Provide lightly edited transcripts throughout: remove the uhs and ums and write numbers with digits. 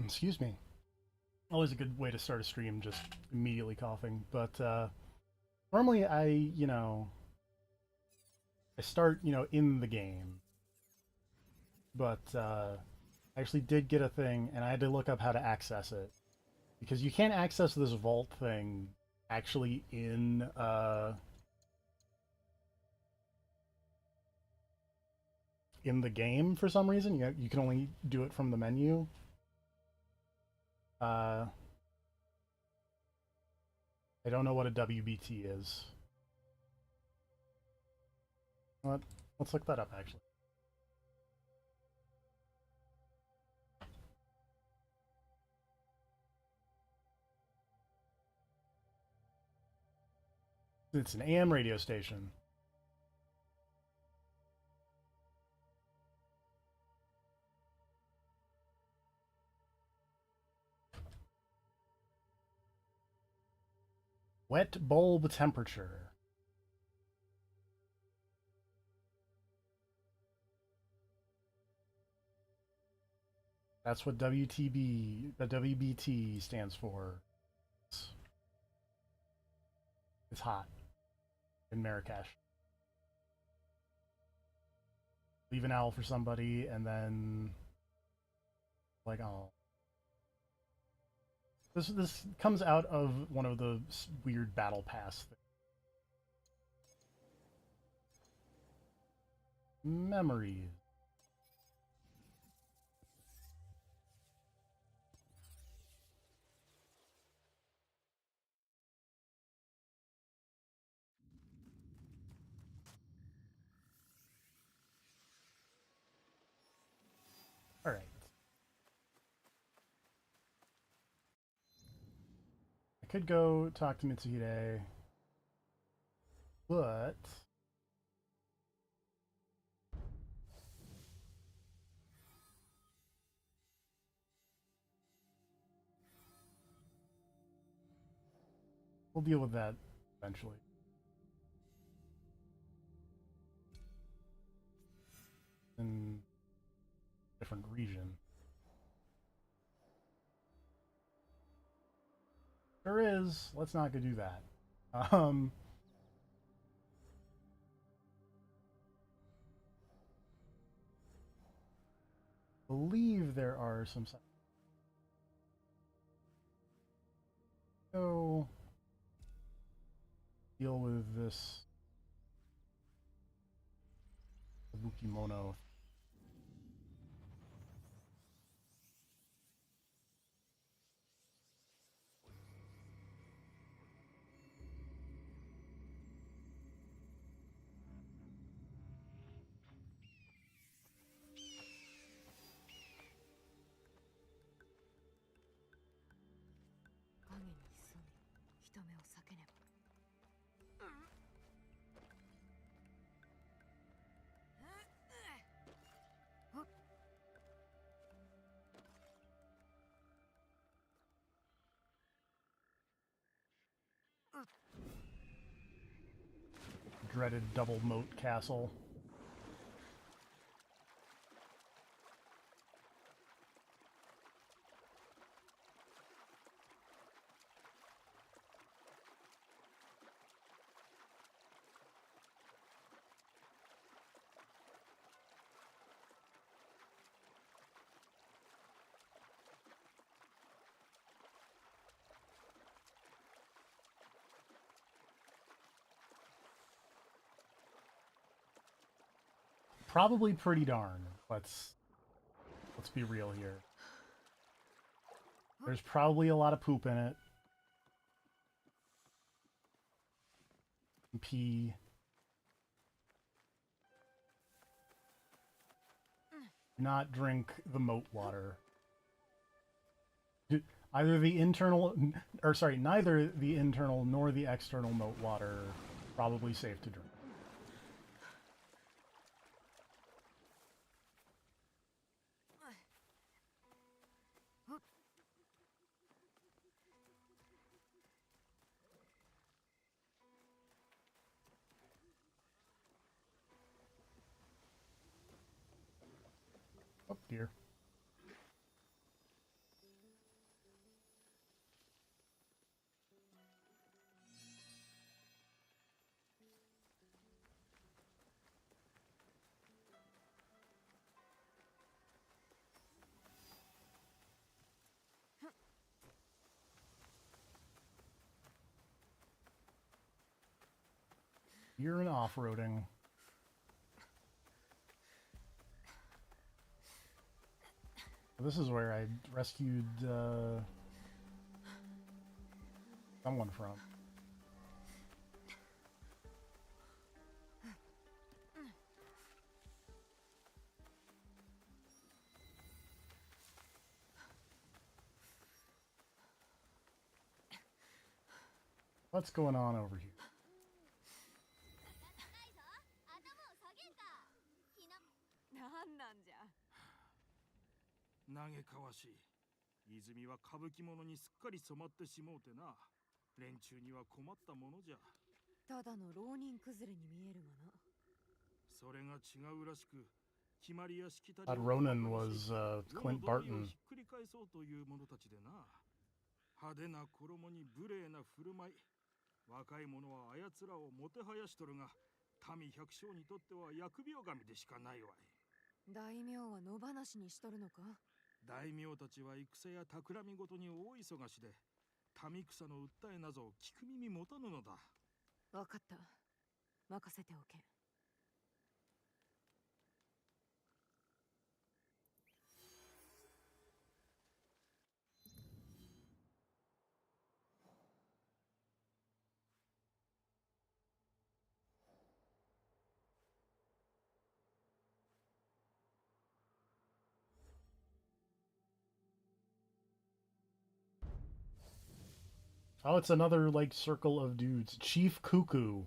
Excuse me. Always a good way to start a stream, just immediately coughing. But normally I start, in the game. But I actually did get a thing, and I had to look up how to access it. Because you can't access this vault thing actually in the game for some reason. You can only do it from the menu. Uh, I don't know what a WBT is. Let's look that up, actually. It's an AM radio station. Wet bulb temperature. That's what WBT stands for. It's hot in Marrakesh. Leave an owl for somebody, and then like, oh, this comes out of one of the weird battle pass things. Memories. All right. I could go talk to Mitsuhide, but we'll deal with that eventually. In a different region. There is. Let's not go do that. Um, believe there are some. Go deal with this Bukimono. Dreaded double moat castle. Probably pretty darn. Let's be real here. There's probably a lot of poop in it. Pee. Not drink the moat water. Either the internal, or sorry, neither the internal nor the external moat water probably safe to drink. Oh dear. You're in off-roading. This is where I rescued someone from. What's going on over here? なんなんじゃ。嘆かわしい。泉は歌舞伎者にすっかり染まってしもうてな。連中には困ったものじゃ。ただの浪人崩れに見えるがな。それが違うらしく、決まりやしきたり Thought を Ronan バカにし、 was 世の Clint 道理を Barton. ひっくり返そうという者たちでな。派手な衣に無礼な振る舞い。若い者はあやつらをもてはやしとるが、民百姓にとっては疫病神でしかないわい。大名は野放しにしとるのか。大名たちは戦や企みごとに大忙しで、民草の訴えなぞ聞く耳持たぬのだ。わかった。任せておけ。Oh, it's another, like, circle of dudes. Chief Cuckoo.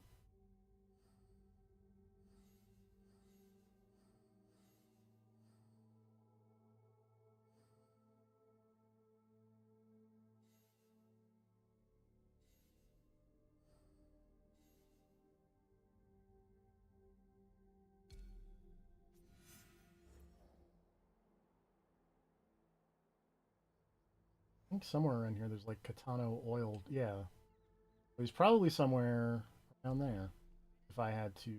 I think somewhere in here there's, like, Katano oil. Yeah. He's probably somewhere around there. If I had to.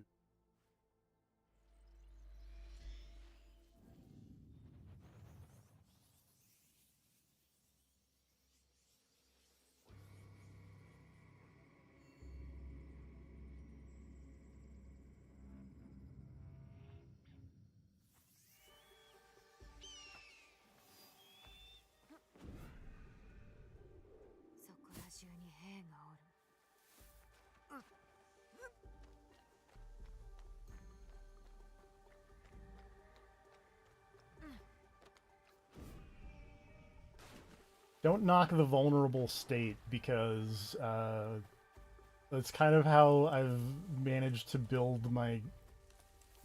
Don't knock the vulnerable state, because that's kind of how I've managed to build my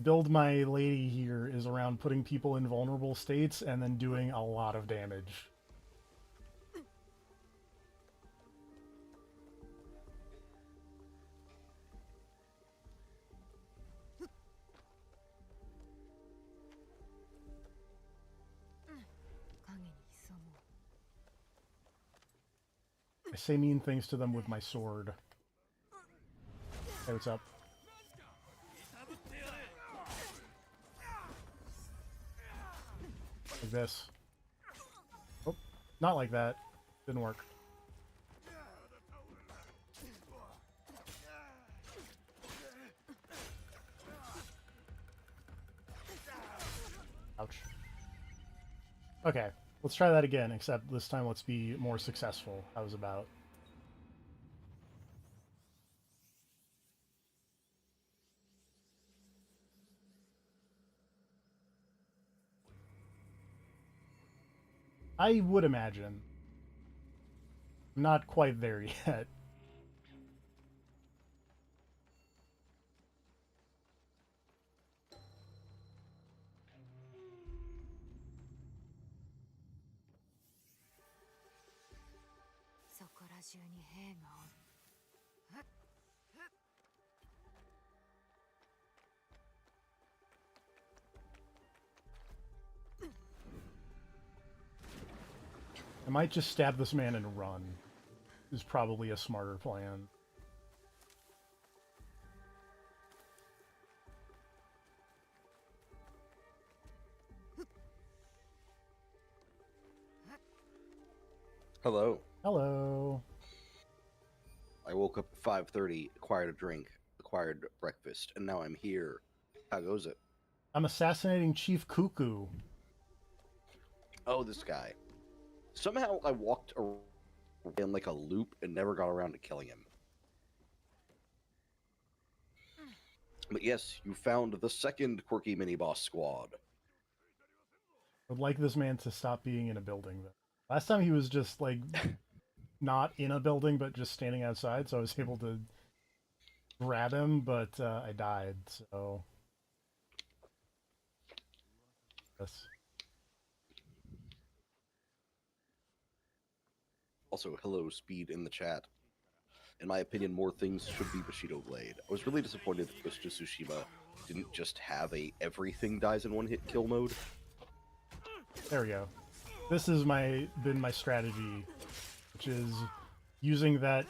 lady here, is around putting people in vulnerable states and then doing a lot of damage. I say mean things to them with my sword. Hey, what's up? Like this. Oh, not like that. Didn't work. Ouch. Okay, let's try that again, except this time let's be more successful. How's about? I would imagine. I'm not quite there yet. I might just stab this man and run. Is probably a smarter plan. Hello. Hello. I woke up at 5:30, acquired acquired breakfast, and now I'm here. How goes it? I'm assassinating Chief Cuckoo. Oh, this guy. Somehow I walked around in like a loop and never got around to killing him. But yes, you found the second quirky mini-boss squad. I'd like this man to stop being in a building, though. Last time he was just, like, not in a building, but just standing outside, so I was able to grab him, but I died, so... Yes. Also, hello, Speed in the chat. In my opinion, more things should be Bushido Blade. I was really disappointed that Ghost of Tsushima didn't just have a everything dies in one hit kill mode. There we go. This has been my strategy, which is using that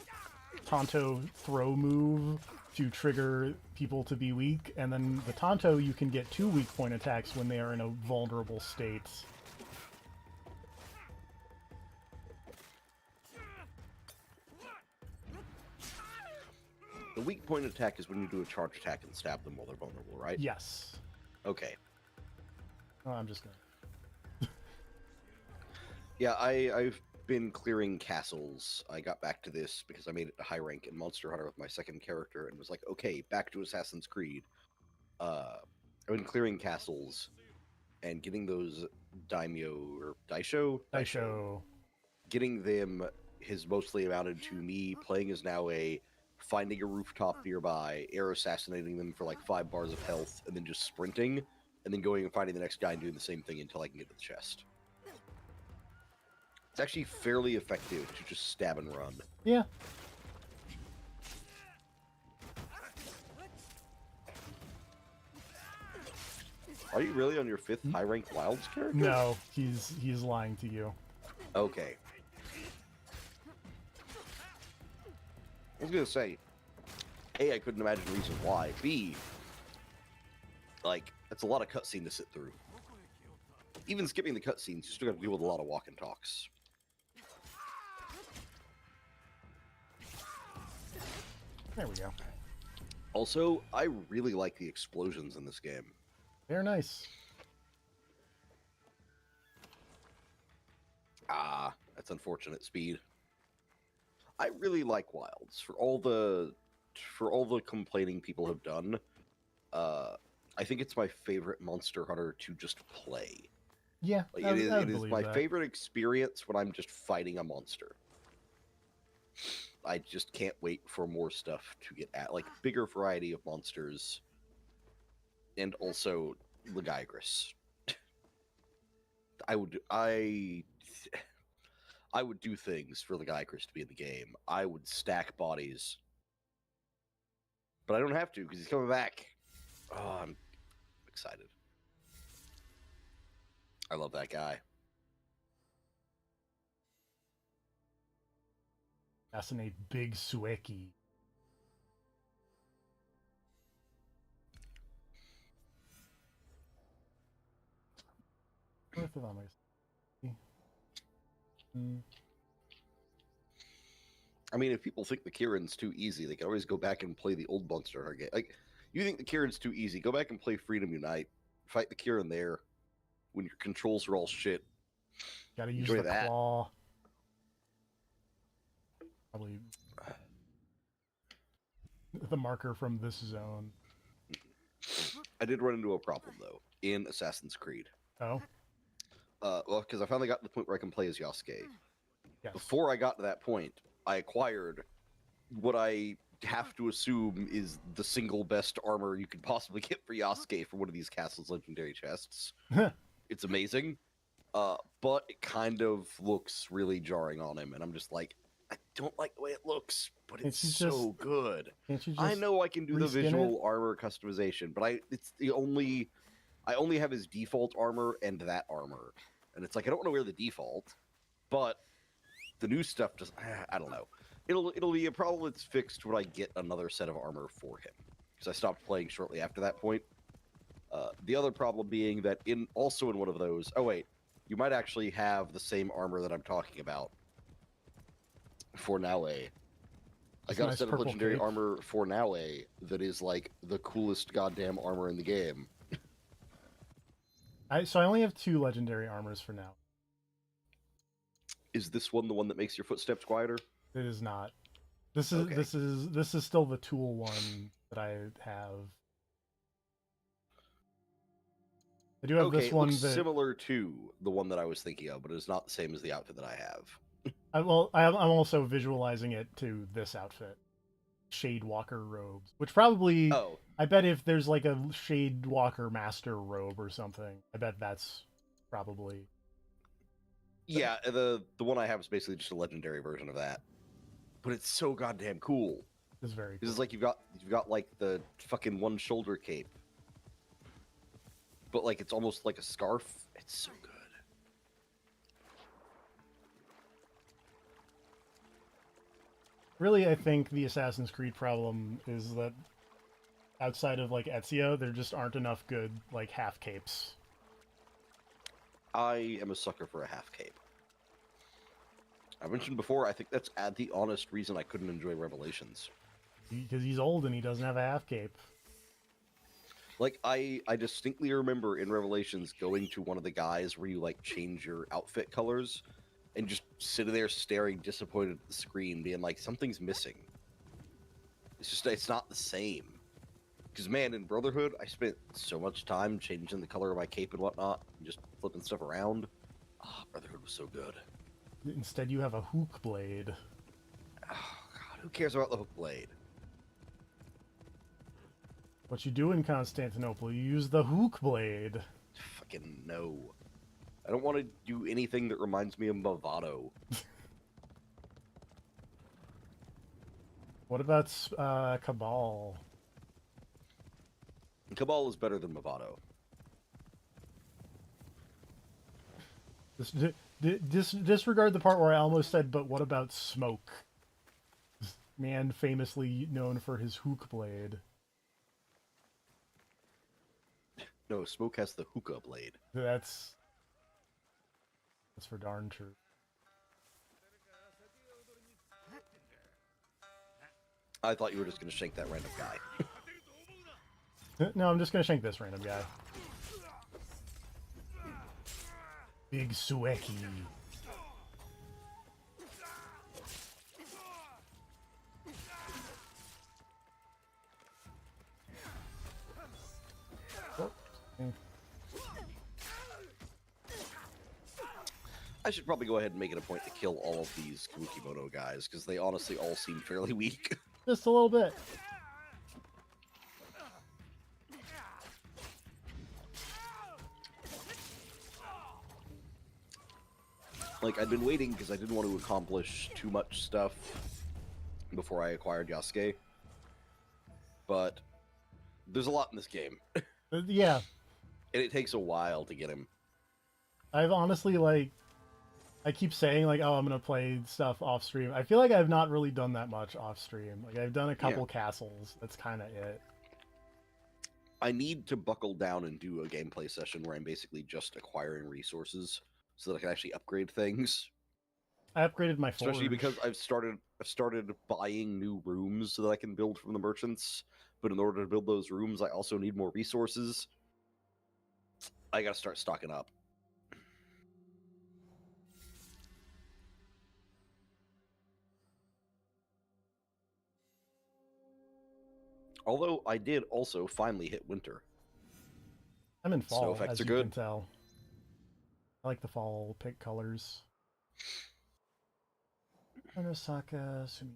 Tonto throw move to trigger people to be weak, and then the Tonto you can get 2 weak point attacks when they are in a vulnerable state. The weak point attack is when you do a charge attack and stab them while they're vulnerable, right? Yes. Okay. Oh, I'm just gonna... Yeah, I've been clearing castles. I got back to this because I made it to high rank in Monster Hunter with my second character and was like, okay, back to Assassin's Creed. I've been clearing castles and getting those daimyo or daisho. Getting them has mostly amounted to me playing as now a finding a rooftop nearby, air assassinating them for like 5 bars of health, and then just sprinting, and then going and finding the next guy and doing the same thing until I can get to the chest. It's actually fairly effective to just stab and run. Yeah. Are you really on your 5th high rank Wilds character? No, he's lying to you. Okay. I was gonna say, A, I couldn't imagine a reason why. B, like, that's a lot of cutscene to sit through. Even skipping the cutscenes, you still gotta deal with a lot of walk and talks. There we go. Also, I really like the explosions in this game. They're nice. Ah, that's unfortunate, Speed. I really like Wilds for all the complaining people have done. I think it's my favorite Monster Hunter to just play. Yeah, Like, it is my favorite experience when I'm just fighting a monster. I just can't wait for more stuff to get at, like bigger variety of monsters, and also Legaigris. I would do things for Legaigris to be in the game. I would stack bodies, but I don't have to because he's coming back. Oh, I'm excited. I love that guy. Assassinate Big Sueki. Worth it on my... I mean, if people think the Kieran's too easy, they can always go back and play the old Monster Hunter game. Like, you think the Kieran's too easy, go back and play Freedom Unite. Fight the Kieran there when your controls are all shit. Gotta use Enjoy the that. claw. Probably the marker from this zone. I did run into a problem, though, in Assassin's Creed. Oh? Well, because I finally got to the point where I can play as Yasuke. Yes. Before I got to that point, I acquired what I have to assume is the single best armor you could possibly get for Yasuke for one of these Castle's Legendary chests. It's amazing, but it kind of looks really jarring on him, and I'm just like, I don't like the way it looks, but it's so good. I know I can do the visual armor customization, but I only have his default armor and that armor, and it's like I don't want to wear the default, but the new stuff just I don't know. It'll be a problem that's fixed when I get another set of armor for him, because I stopped playing shortly after that point. The other problem being that also in one of those, oh wait, you might actually have the same armor that I'm talking about for Naue. I Just got a nice set of purple legendary cape. armor for Naue that is like the coolest goddamn armor in the game. So I only have 2 legendary armors for now. Is this one the one that makes your footsteps quieter? It is not. This is Okay. this is still the tool one that I have. I do have Okay, this it one looks that similar to the one that I was thinking of, but it's not the same as the outfit that I have. I'm also visualizing it to this outfit, Shade Walker robes, which probably Oh, I bet if there's like a Shade Walker master robe or something, I bet that's probably yeah, the one I have is basically just a legendary version of that. But it's so goddamn cool. is very This cool. is like you've got like the fucking one shoulder cape. But like it's almost like a scarf. It's so good. Really, I think the Assassin's Creed problem is that outside of like Ezio, there just aren't enough good like half capes. I am a sucker for a half cape. I mentioned before, I think that's the honest reason I couldn't enjoy Revelations. Because he's old and he doesn't have a half cape. Like I distinctly remember in Revelations going to one of the guys where you like change your outfit colors and just sitting there staring disappointed at the screen, being like, something's missing. It's not the same. Because man, in Brotherhood, I spent so much time changing the color of my cape and whatnot, and just flipping stuff around. Ah, Brotherhood was so good. Instead, you have a hook blade. Oh god, who cares about the hook blade? What you do in Constantinople, you use the hook blade. Fucking no. I don't want to do anything that reminds me of Movado. What about Cabal? Cabal is better than Movado. Disregard the part where I almost said, but what about Smoke? Man famously known for his hook blade. No, Smoke has the hookah blade. That's for darn true. I thought you were just going to shank that random guy. No, I'm just gonna shank this random guy. Big Sueki. Oh, okay. I should probably go ahead and make it a point to kill all of these Kamukimono guys, because they honestly all seem fairly weak. Just a little bit. Like, I'd been waiting because I didn't want to accomplish too much stuff before I acquired Yasuke. But there's a lot in this game. Yeah. And it takes a while to get him. I've honestly, like, I keep saying, like, oh, I'm gonna play stuff off stream. I feel like I've not really done that much off stream. Like, I've done a couple castles. That's kind of it. I need to buckle down and do a gameplay session where I'm basically just acquiring resources so that I can actually upgrade things. I upgraded my forge. Especially because I've started buying new rooms so that I can build from the merchants. But in order to build those rooms, I also need more resources. I gotta start stocking up. Although I did also finally hit winter. I'm in fall, effects as are you good. can tell. I like the fall pick colors. Anosaka Sumi.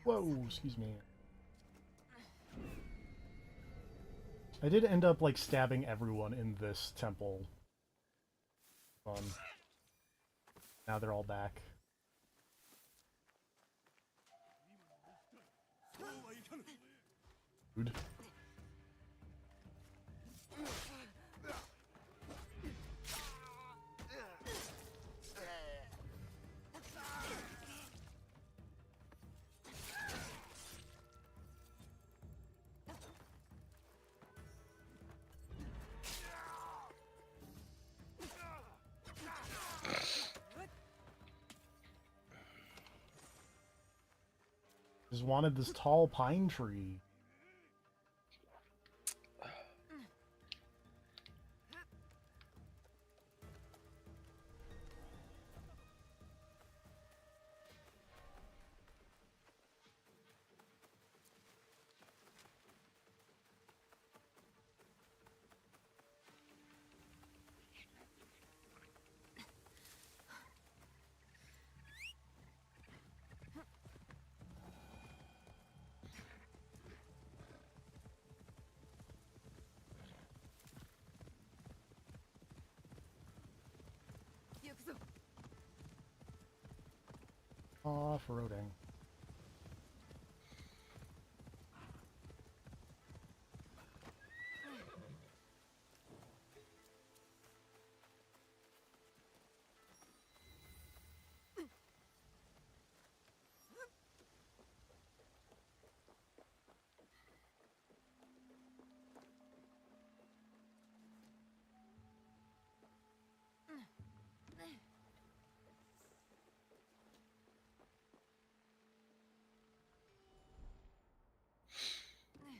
Whoa, excuse me. I did end up, like, stabbing everyone in this temple. Fun. Now they're all back. Dude. Just wanted this tall pine tree. Off-roading.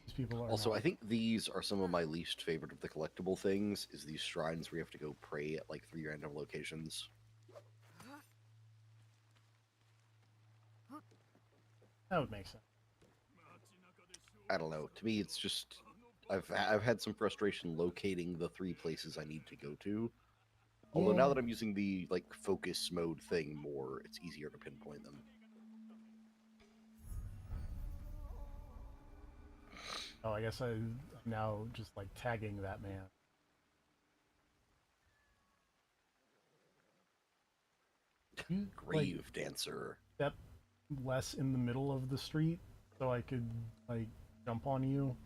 These people are Also, not... I think these are some of my least favorite of the collectible things, is these shrines where you have to go pray at like 3 random locations. That would make sense. I don't know. To me, it's just I've had some frustration locating the 3 places I need to go to. Although now Yeah. that I'm using the like focus mode thing more, it's easier to pinpoint them. Oh, I guess I'm now just like tagging that man. You, like, Grave Dancer. step less in the middle of the street so I could like jump on you.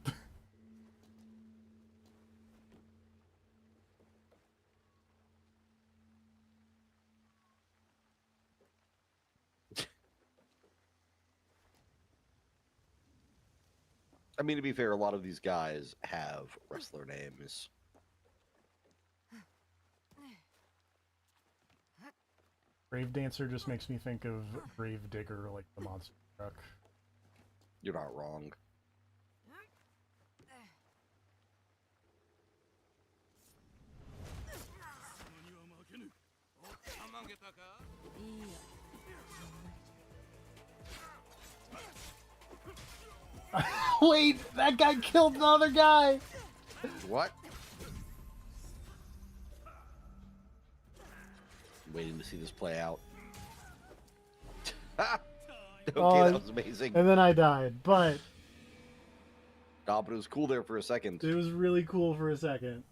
I mean, to be fair, a lot of these guys have wrestler names. Grave Dancer just makes me think of Grave Digger, like the monster truck. You're not wrong. Wait, that guy killed the other guy! What? Waiting to see this play out. Okay, that was amazing. And then I died, but Nah, but it was cool there for a second. it was really cool for a second.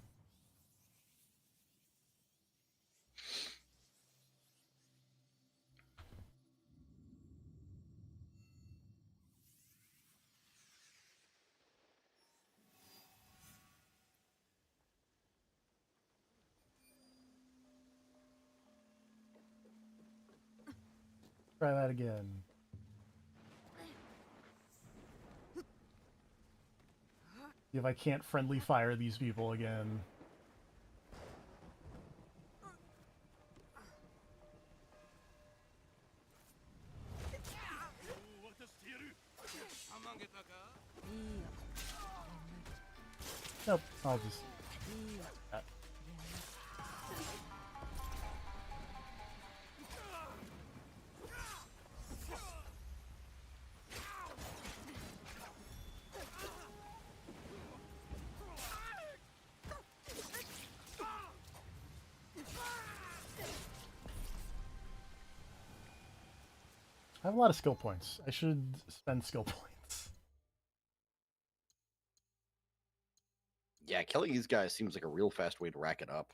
Try that again. See if I can't friendly fire these people again. Nope, I'll just... I have a lot of skill points. I should spend skill points. Yeah, killing these guys seems like a real fast way to rack it up.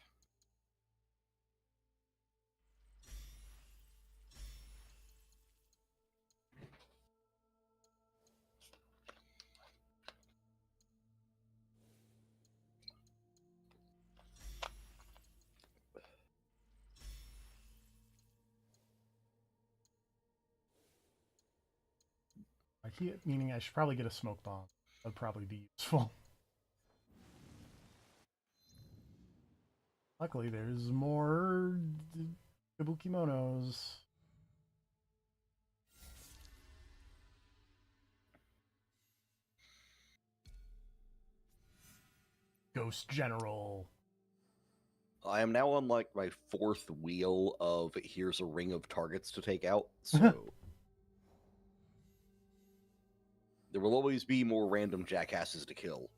Meaning I should probably get a smoke bomb. That would probably be useful. Luckily, there's more Kabukimonos. Ghost General. I am now on like my 4th wheel of here's a ring of targets to take out, so there will always be more random jackasses to kill.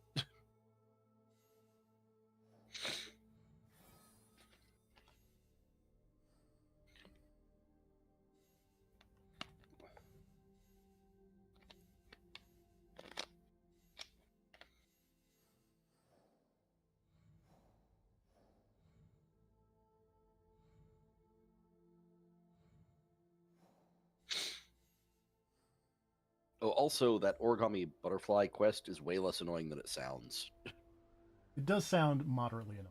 Oh, also, that origami butterfly quest is way less annoying than it sounds. It does sound moderately annoying.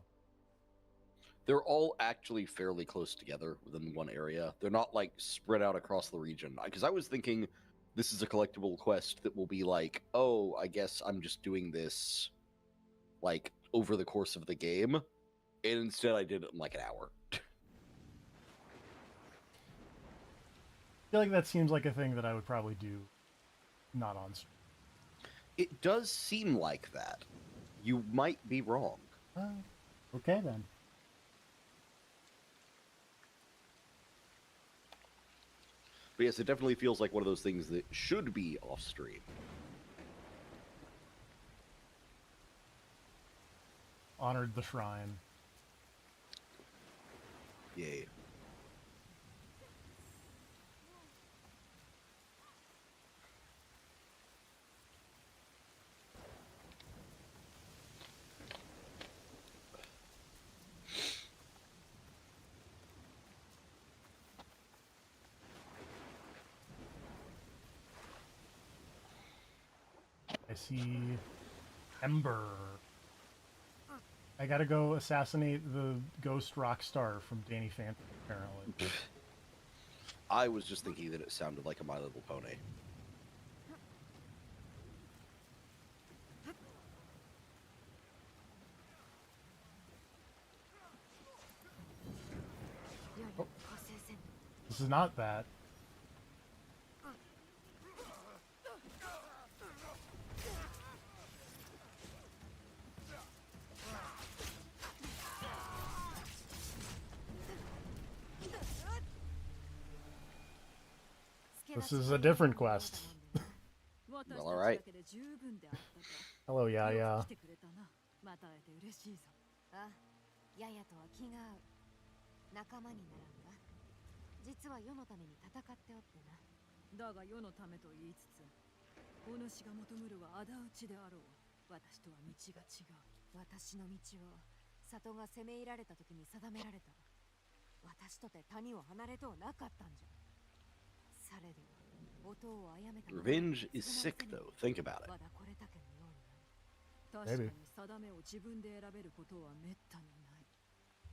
They're all actually fairly close together within one area. They're not like spread out across the region. Because I was thinking this is a collectible quest that will be like, oh, I guess I'm just doing this like over the course of the game. And instead I did it in like an hour. I feel like that seems like a thing that I would probably do not on stream. It does seem like that. You might be wrong. Okay then. But yes, it definitely feels like one of those things that should be off stream. Honored the shrine. Yay. I see Ember. I gotta go assassinate the ghost rock star from Danny Phantom, apparently. I was just thinking that it sounded like a My Little Pony. This is not that. This is a different quest. Well, alright. Hello, Yaya. また会えて嬉しいぞ。あ、ややとは気が合う。仲間にならんか。実は世のために戦っておってな。だが世のためと言いつつ、お主が求むるは仇討ちであろう。私とは道が違う。私の道は里が攻め入られた時に定められた。私とて谷を離れとうなかったんじゃ。されど、音を殺めた。Revenge is sick, though. Think about it. まだこれだけのようにな。確かに定めを自分で選べることはめったにない。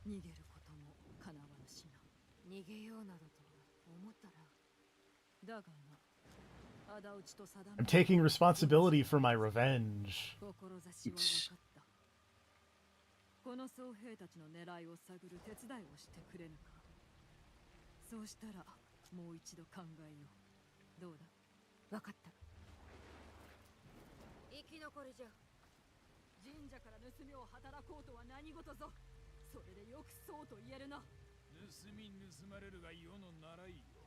逃げることも叶わぬしな。逃げようなどと思ったら。だがな。I'm taking responsibility for my revenge. この僧兵たちの狙いを探る手伝いをしてくれぬか。そうしたらもう一度考えよう。どうだ？わかった。生き残りじゃ。神社から盗みを働こうとは何事ぞ。それでよくそうと言えるな。盗み盗まれるが世の習いよ。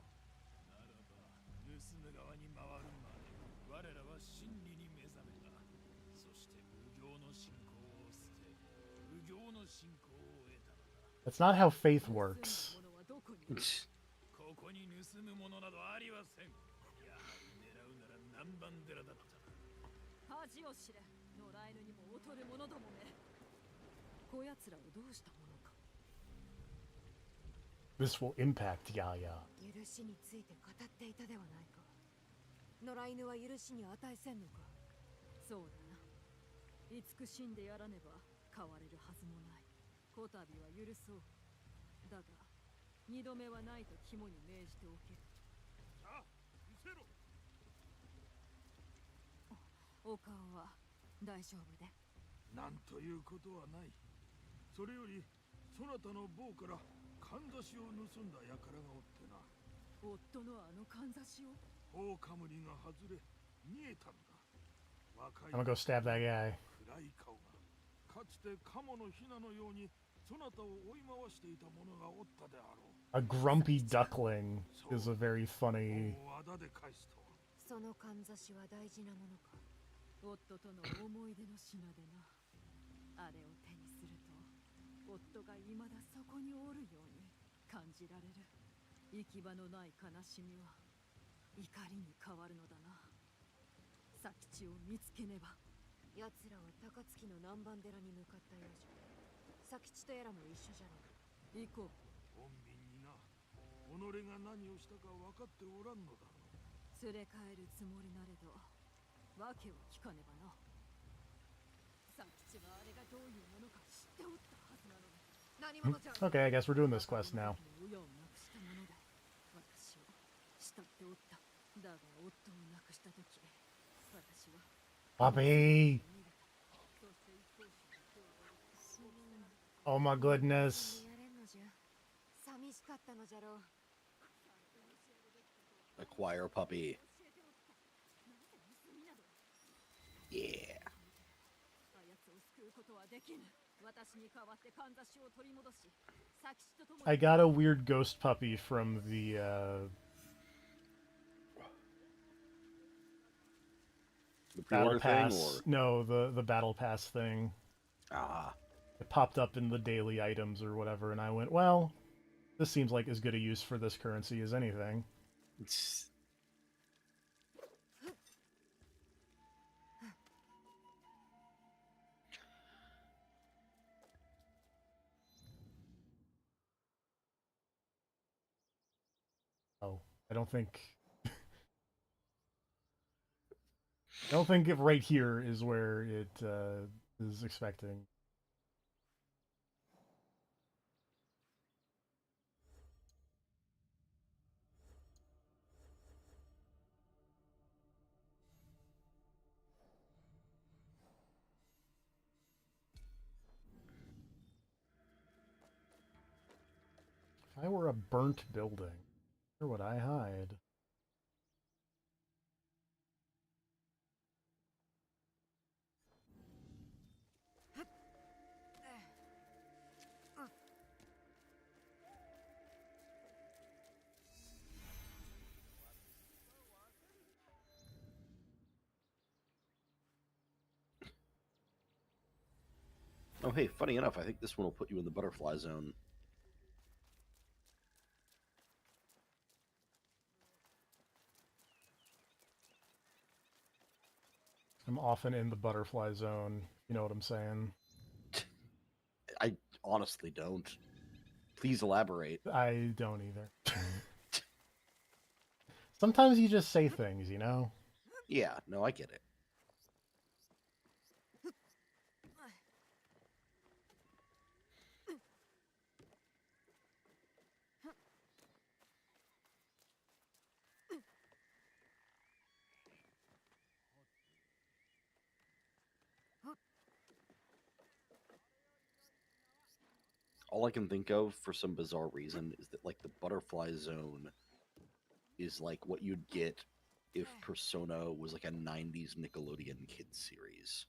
ならば盗む側に回るまで我らは真理に目覚めた。そして無行の信仰を捨て無行の信仰を得たのだ。 That's not how faith works. ここに盗盗むものなどありはせん。やはり狙うなら南蛮寺だったな。恥を知れ。野良犬にも劣る者どもめ。こやつらをどうしたものか。 This will impact Yaya. 許しについて語っていたではないか。野良犬は許しに値せんのか。そうだな。慈しんでやらねば変われるはずもない。こたびは許そう。だが二度目はないと肝に銘じておけ。さあ見せろ。お顔は大丈夫で。なんということはない。それよりそなたの坊からかんざしを盗んだ輩がおってな。夫のあのかんざしを。狼が外れ見えたんだ。若い I'm gonna go stab that guy. 暗い顔がかつてカモのヒナのようにそなたを追い回していた者がおったであろう。 A grumpy duckling is a very funny. もう仇で返すとは。そのかんざしは大事なものか。夫との思い出の品でな。あれを手にすると夫が未だそこにおるように感じられる。行き場のない悲しみは怒りに変わるのだな。佐吉を見つけねば。奴らは高槻の南蛮寺に向かったようじゃ。佐吉とやらも一緒じゃろう。行こう。穏便にな。己が何をしたか分かっておらんのだろう。連れ帰るつもりなれど訳を聞かねばな。佐吉はあれがどういうものか知っておったはずなのに。何者じゃ。 Okay, I guess we're doing this quest now. 親を亡くしたものだ。私を慕っておった。だが夫を亡くした時私は Puppy! そして一方子の手を Oh my goodness. やれんのじゃ。寂しかったのじゃろう。 Acquire a puppy. Yeah. あやつを救うことはできぬ。私に代わってかんざしを取り戻し、佐吉と共に I got a weird ghost puppy from the The battle pre-order thing, pass. or No, the battle pass thing. ah, It popped up in the daily items or whatever, and I went, well, this seems like as good a use for this currency as anything. Oh, I don't think right here is where it is expecting. If I were a burnt building, where would I hide? oh hey, funny enough, I think this one will put you in the butterfly zone. I'm often in the butterfly zone. You know what I'm saying? I honestly don't. Please elaborate. I don't either. Sometimes you just say things, you know? Yeah, no, I get it. All I can think of for some bizarre reason is that like the butterfly zone is like what you'd get if Persona was like a 90s Nickelodeon kids series.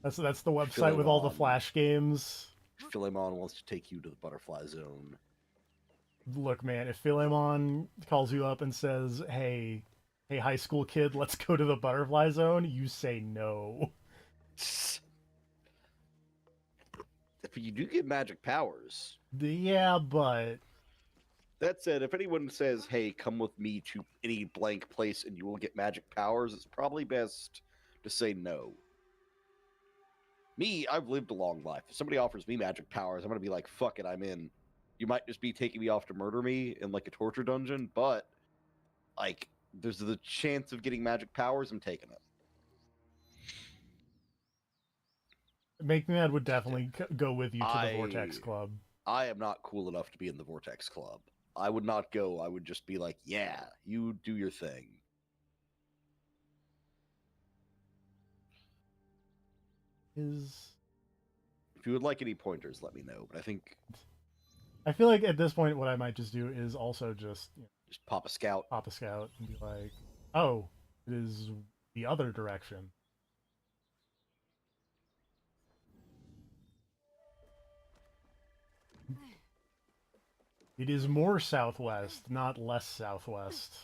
That's the website with all the Philemon. Flash games. Philemon wants to take you to the butterfly zone. Look, man, if Philemon calls you up and says, hey, high school kid, let's go to the butterfly zone, you say no. But you do get magic powers. Yeah, but That said, if anyone says, "Hey, come with me to any blank place and you will get magic powers," it's probably best to say no. Me, I've lived a long life. If somebody offers me magic powers, I'm gonna be like, "Fuck it, I'm in." You might just be taking me off to murder me in like a torture dungeon, but like, there's the chance of getting magic powers. I'm taking it. Make Me Mad would definitely go with you to the I Vortex Club. I am not cool enough to be in the Vortex Club. I would not go. I would just be like, "Yeah, you do your thing." Is If you would like any pointers, let me know. But I think I feel like at this point, what I might just do is also just just pop a scout. pop a scout and be like, "Oh, it is the other direction." It is more southwest, not less southwest.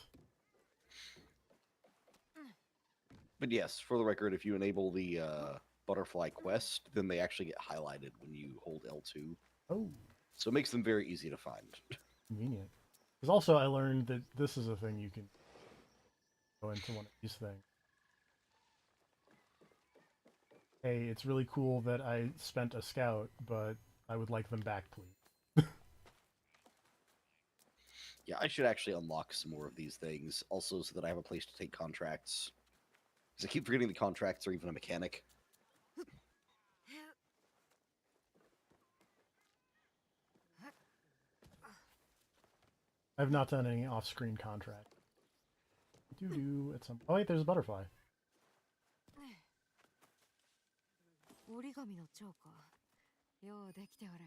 But yes, for the record, if you enable the butterfly quest, then they actually get highlighted when you hold L2. Oh, So it makes them very easy to find. convenient. Because also I learned that this is a thing you can go into one of these things. Hey, it's really cool that I spent a scout, but I would like them back, please. Yeah, I should actually unlock some more of these things, also so that I have a place to take contracts. Because I keep forgetting the contracts are even a mechanic. I've not done any off-screen contract. Do at some. Oh wait, there's a butterfly. 折り紙の蝶か。ようできておる。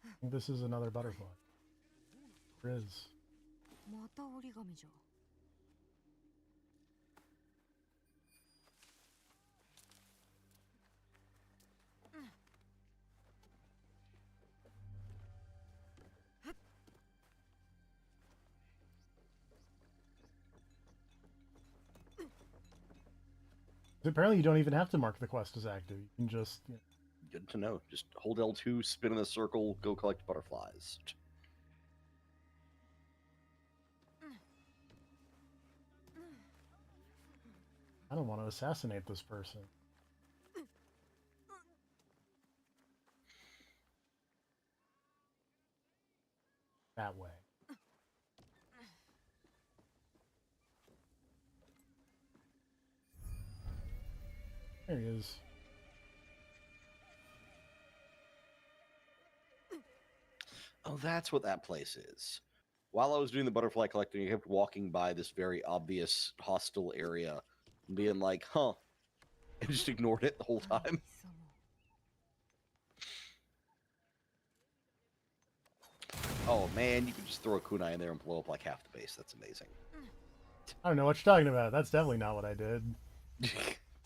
I think this is another butterfly. There is. また折り紙じゃ。Apparently, you don't even have to mark the quest as active. You can just. Good to know. Just hold L2, spin in a circle, go collect butterflies. I don't want to assassinate this person. That way. There he is. Oh, that's what that place is. While I was doing the butterfly collecting, I kept walking by this very obvious hostile area and being like, huh, and just ignored it the whole time. 貴様 Oh man, you could just throw a kunai in there and blow up like half the base. That's amazing. I don't know what you're talking about. That's definitely not what I did.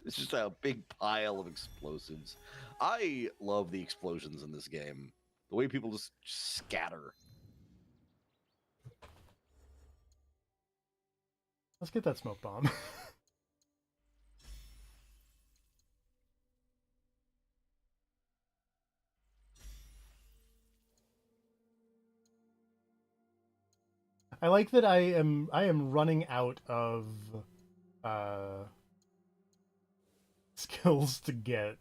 It's just a big pile of explosives. I love the explosions in this game. The way people just scatter. Let's get that smoke bomb. I like that I am running out of skills to get.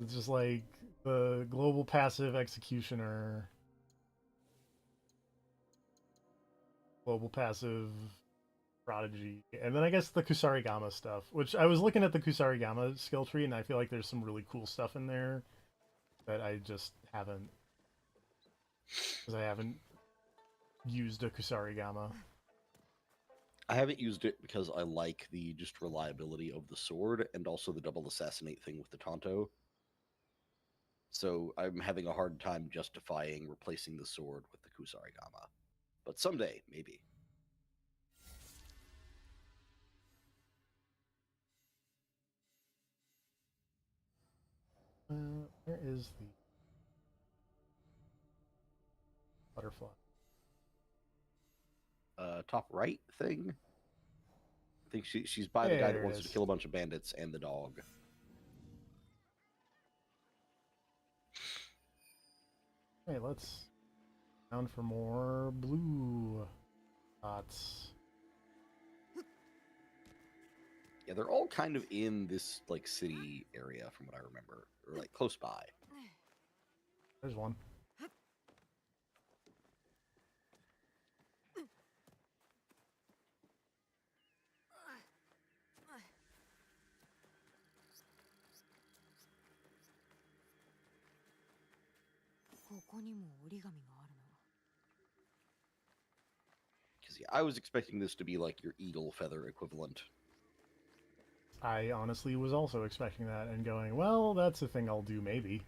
It's just like the global passive executioner, global passive prodigy, and then I guess the Kusarigama stuff, which I was looking at the Kusarigama skill tree and I feel like there's some really cool stuff in there that I just haven't, because I haven't used a Kusarigama. I haven't used it because I like the just reliability of the sword and also the double assassinate thing with the Tonto. So I'm having a hard time justifying replacing the sword with the Kusarigama. But someday, maybe. Where is the butterfly? Top right thing. I think she's by the guy that There it wants to is. kill a bunch of bandits and the dog. Hey, let's down for more blue dots. Yeah, they're all kind of in this like city area from what I remember, or like close by. There's one. ここにも折り紙があるな。 Because yeah, I was expecting this to be like your eagle feather equivalent. I honestly was also expecting that and going, well, that's a thing I'll do maybe.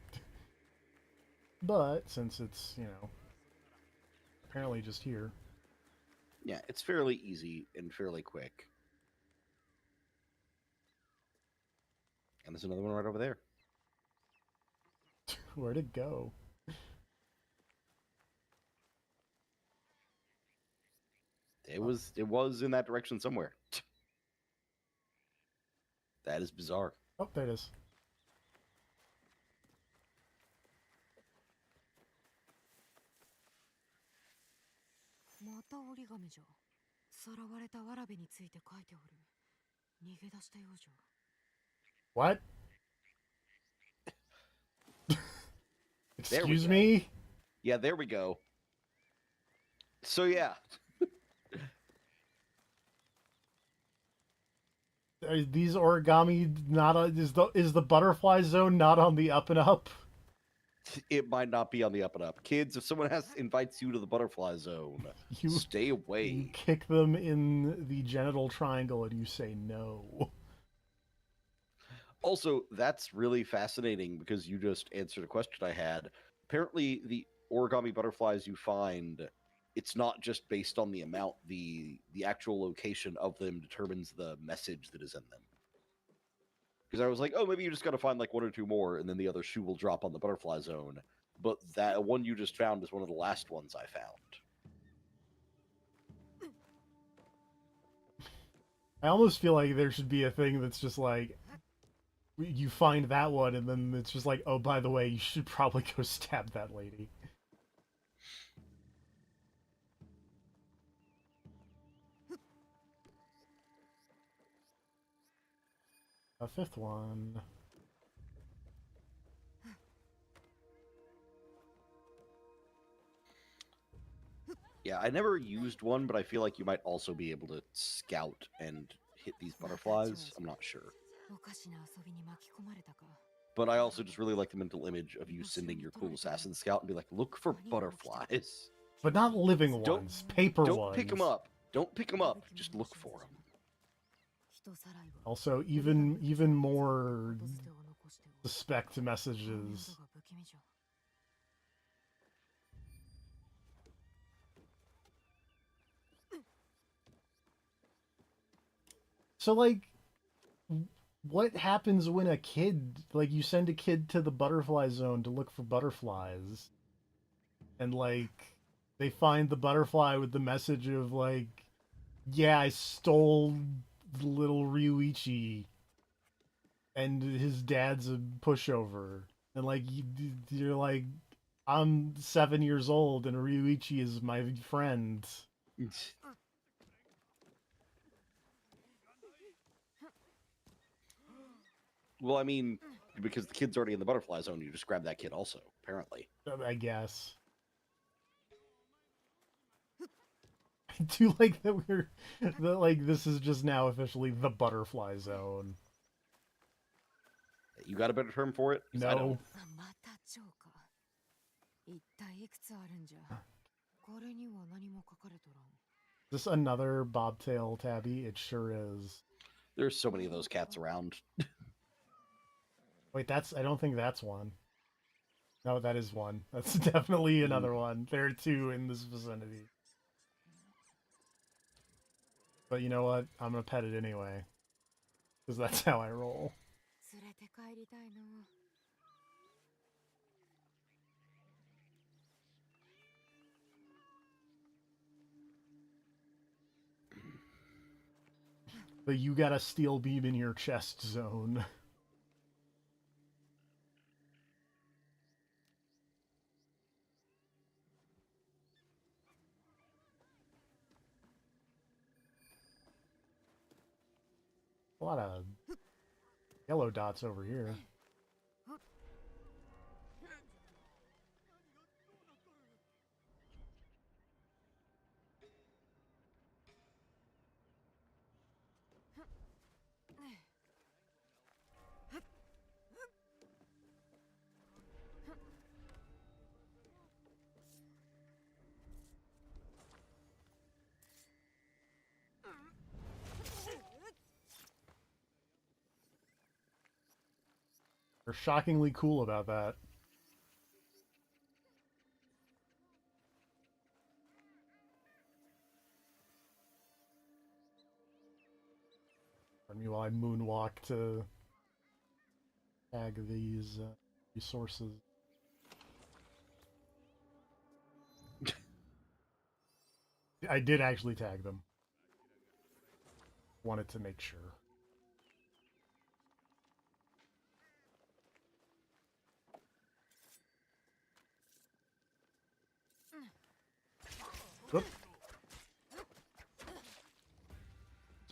But since it's, you know, apparently just here. Yeah, it's fairly easy and fairly quick. And there's another one right over there. Where'd it go? It was in that direction somewhere. That is bizarre. Oh, there it is. また折り紙じゃ。さらわれたわらべについて書いておる。逃げ出したようじゃ。 What? There we Excuse go. me? Yeah, there we go. So yeah, Are these origami not on, is the butterfly zone not on the up and up? it might not be on the up and up. Kids, if someone invites you to the butterfly zone, You stay you away. kick them in the genital triangle and you say no. Also, that's really fascinating because you just answered a question I had. Apparently, the origami butterflies you find, it's not just based on the amount. The actual location of them determines the message that is in them. Because I was like, oh, maybe you just got to find like one or two more, and then the other shoe will drop on the butterfly zone. But that one you just found is one of the last ones I found. I almost feel like there should be a thing that's just like you find that one and then it's just like, oh, by the way, you should probably go stab that lady. A fifth one. Yeah, I never used one, but I feel like you might also be able to scout and hit these butterflies. I'm not sure. おかしな遊びに巻き込まれたか。 But I also just really like the mental image of you sending your cool assassin scout and be like, look for butterflies. But not living Don't- ones, paper Don't ones. pick them up. Don't pick them up. Just look for them. 人さらいは Also, even more ポステを残しておる。 suspect messages. が不気味じゃ。 So, like, what happens when a kid, like, you send a kid to the butterfly zone to look for butterflies, and, like, they find the butterfly with the message of, like, yeah, I stole little Ryuichi, and his dad's a pushover. And, like, you're like, I'm 7 years old, and Ryuichi is my friend. Well, I mean, because the kid's already in the butterfly zone, you just grab that kid also, apparently. I guess. I do like that like this is just now officially the butterfly zone. You got a better term for it? 'Cause I No. don't. また蝶か。一体いくつあるんじゃ。これには何も書かれとらん。 Is this another bobtail tabby? It sure is. There's so many of those cats around. Wait, I don't think that's one. No, that is one. That's definitely another one. There are two in this vicinity. But you know what? I'm gonna pet it anyway. Because that's how I roll. 連れて帰りたいの。The you got a steel beam in your chest zone. A lot of yellow dots over here. They're shockingly cool about that. Pardon me while I moonwalk to tag these resources. I did actually tag them. Wanted to make sure. Oop.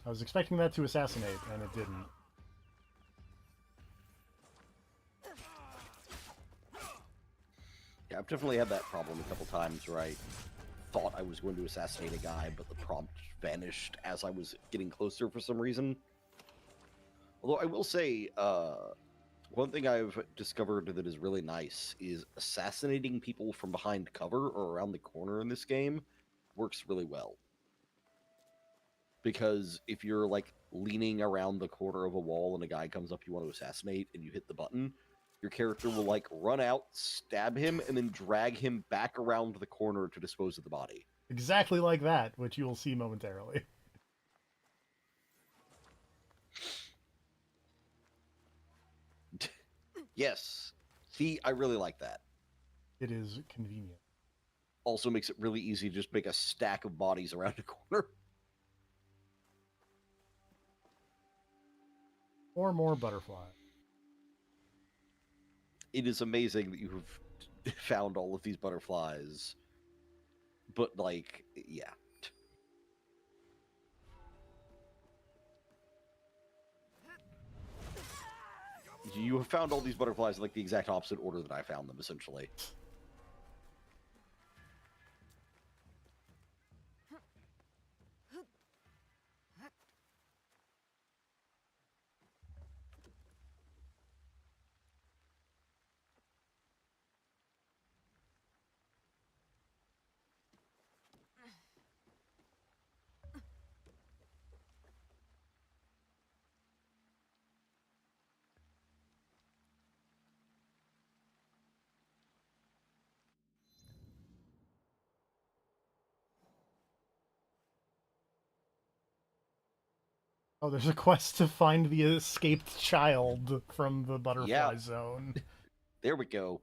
I was expecting that to assassinate, and it didn't. Yeah, I've definitely had that problem a couple times where I thought I was going to assassinate a guy, but the prompt vanished as I was getting closer for some reason. Although I will say, one thing I've discovered that is really nice is assassinating people from behind cover or around the corner in this game works really well. Because if you're like leaning around the corner of a wall and a guy comes up you want to assassinate and you hit the button, your character will like run out, stab him, and then drag him back around the corner to dispose of the body. Exactly like that, which you will see momentarily. Yes. See, I really like that. It is convenient. Also makes it really easy to just make a stack of bodies around a corner. Or more butterfly. It is amazing that you've found all of these butterflies. But, like, yeah. You have found all these butterflies in, like, the exact opposite order that I found them, essentially. Oh, there's a quest to find the escaped child from the butterfly zone. There we go.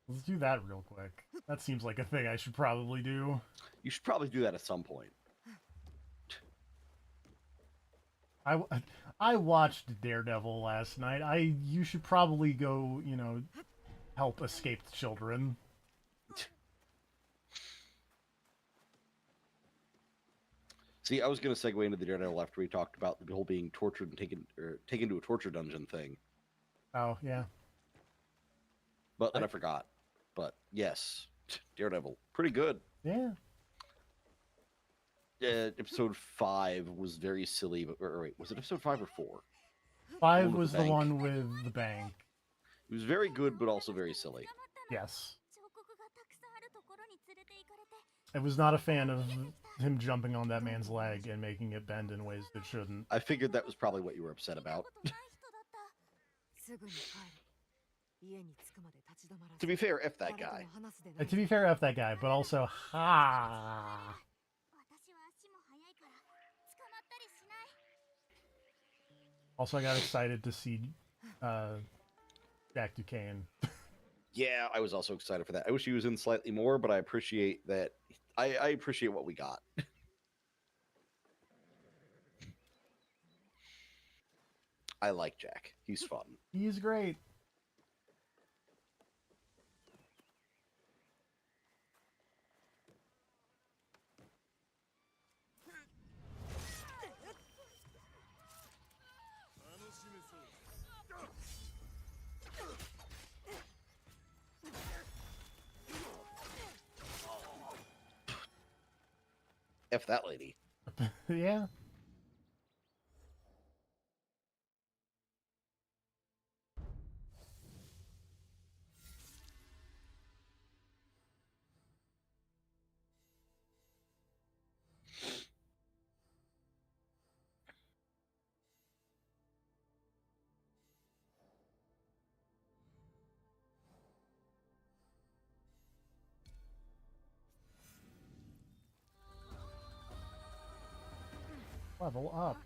Let's do that real quick. That seems like a thing I should probably do. You should probably do that at some point. I watched Daredevil last night. You should probably go, help escaped children. See, I was going to segue into the Daredevil after we talked about the whole being tortured and taken to a torture dungeon thing. Oh, yeah. But then I forgot. But yes, Daredevil, pretty good. Yeah. Episode 5 was very silly. Or wait, was it episode 5 or 4? 5 was the one with the bank. It was very good, but also very silly. Yes. I was not a fan of him jumping on that man's leg and making it bend in ways that shouldn't. I figured that was probably what you were upset about. To be fair, F that guy. To be fair, F that guy, but also, ha! Also, I got excited to see Jack Duquesne. Yeah, I was also excited for that. I wish he was in slightly more, but I appreciate that. I appreciate what we got. I like Jack. He's fun. He's great. F that lady. Yeah. Level up.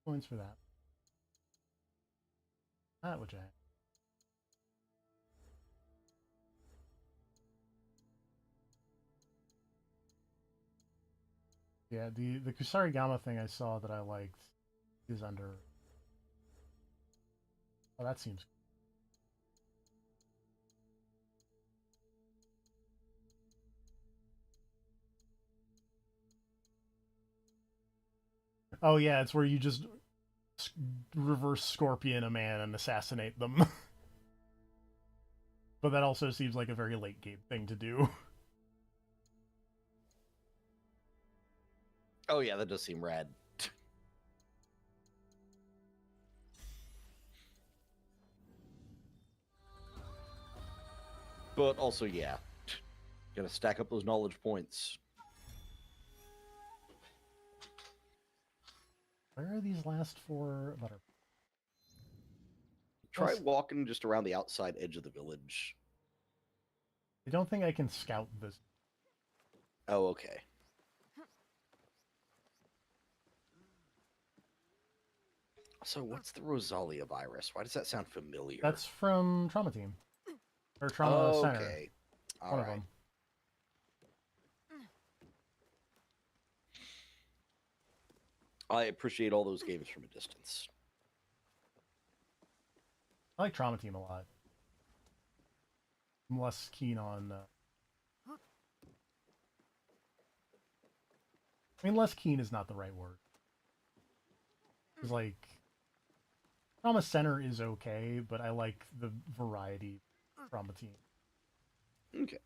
Points for that. That would Jack. Yeah, the Kusarigama thing I saw that I liked is under. Oh, that seems. Oh yeah, it's where you just reverse scorpion a man and assassinate them. But that also seems like a very late game thing to do. Oh yeah, that does seem rad. But also, yeah, gotta stack up those knowledge points. Where are these last four butterflies? Try Yes. walking just around the outside edge of the village. I don't think I can scout this. Oh, okay. So what's the Rosalia virus? Why does that sound familiar? That's from Trauma Team. Or Trauma Center. Okay. All One of right. them. I appreciate all those games from a distance. I like Trauma Team a lot. I'm less keen on. I mean, less keen is not the right word. It's like Trauma Center is okay, but I like the variety of Trauma Team. Okay.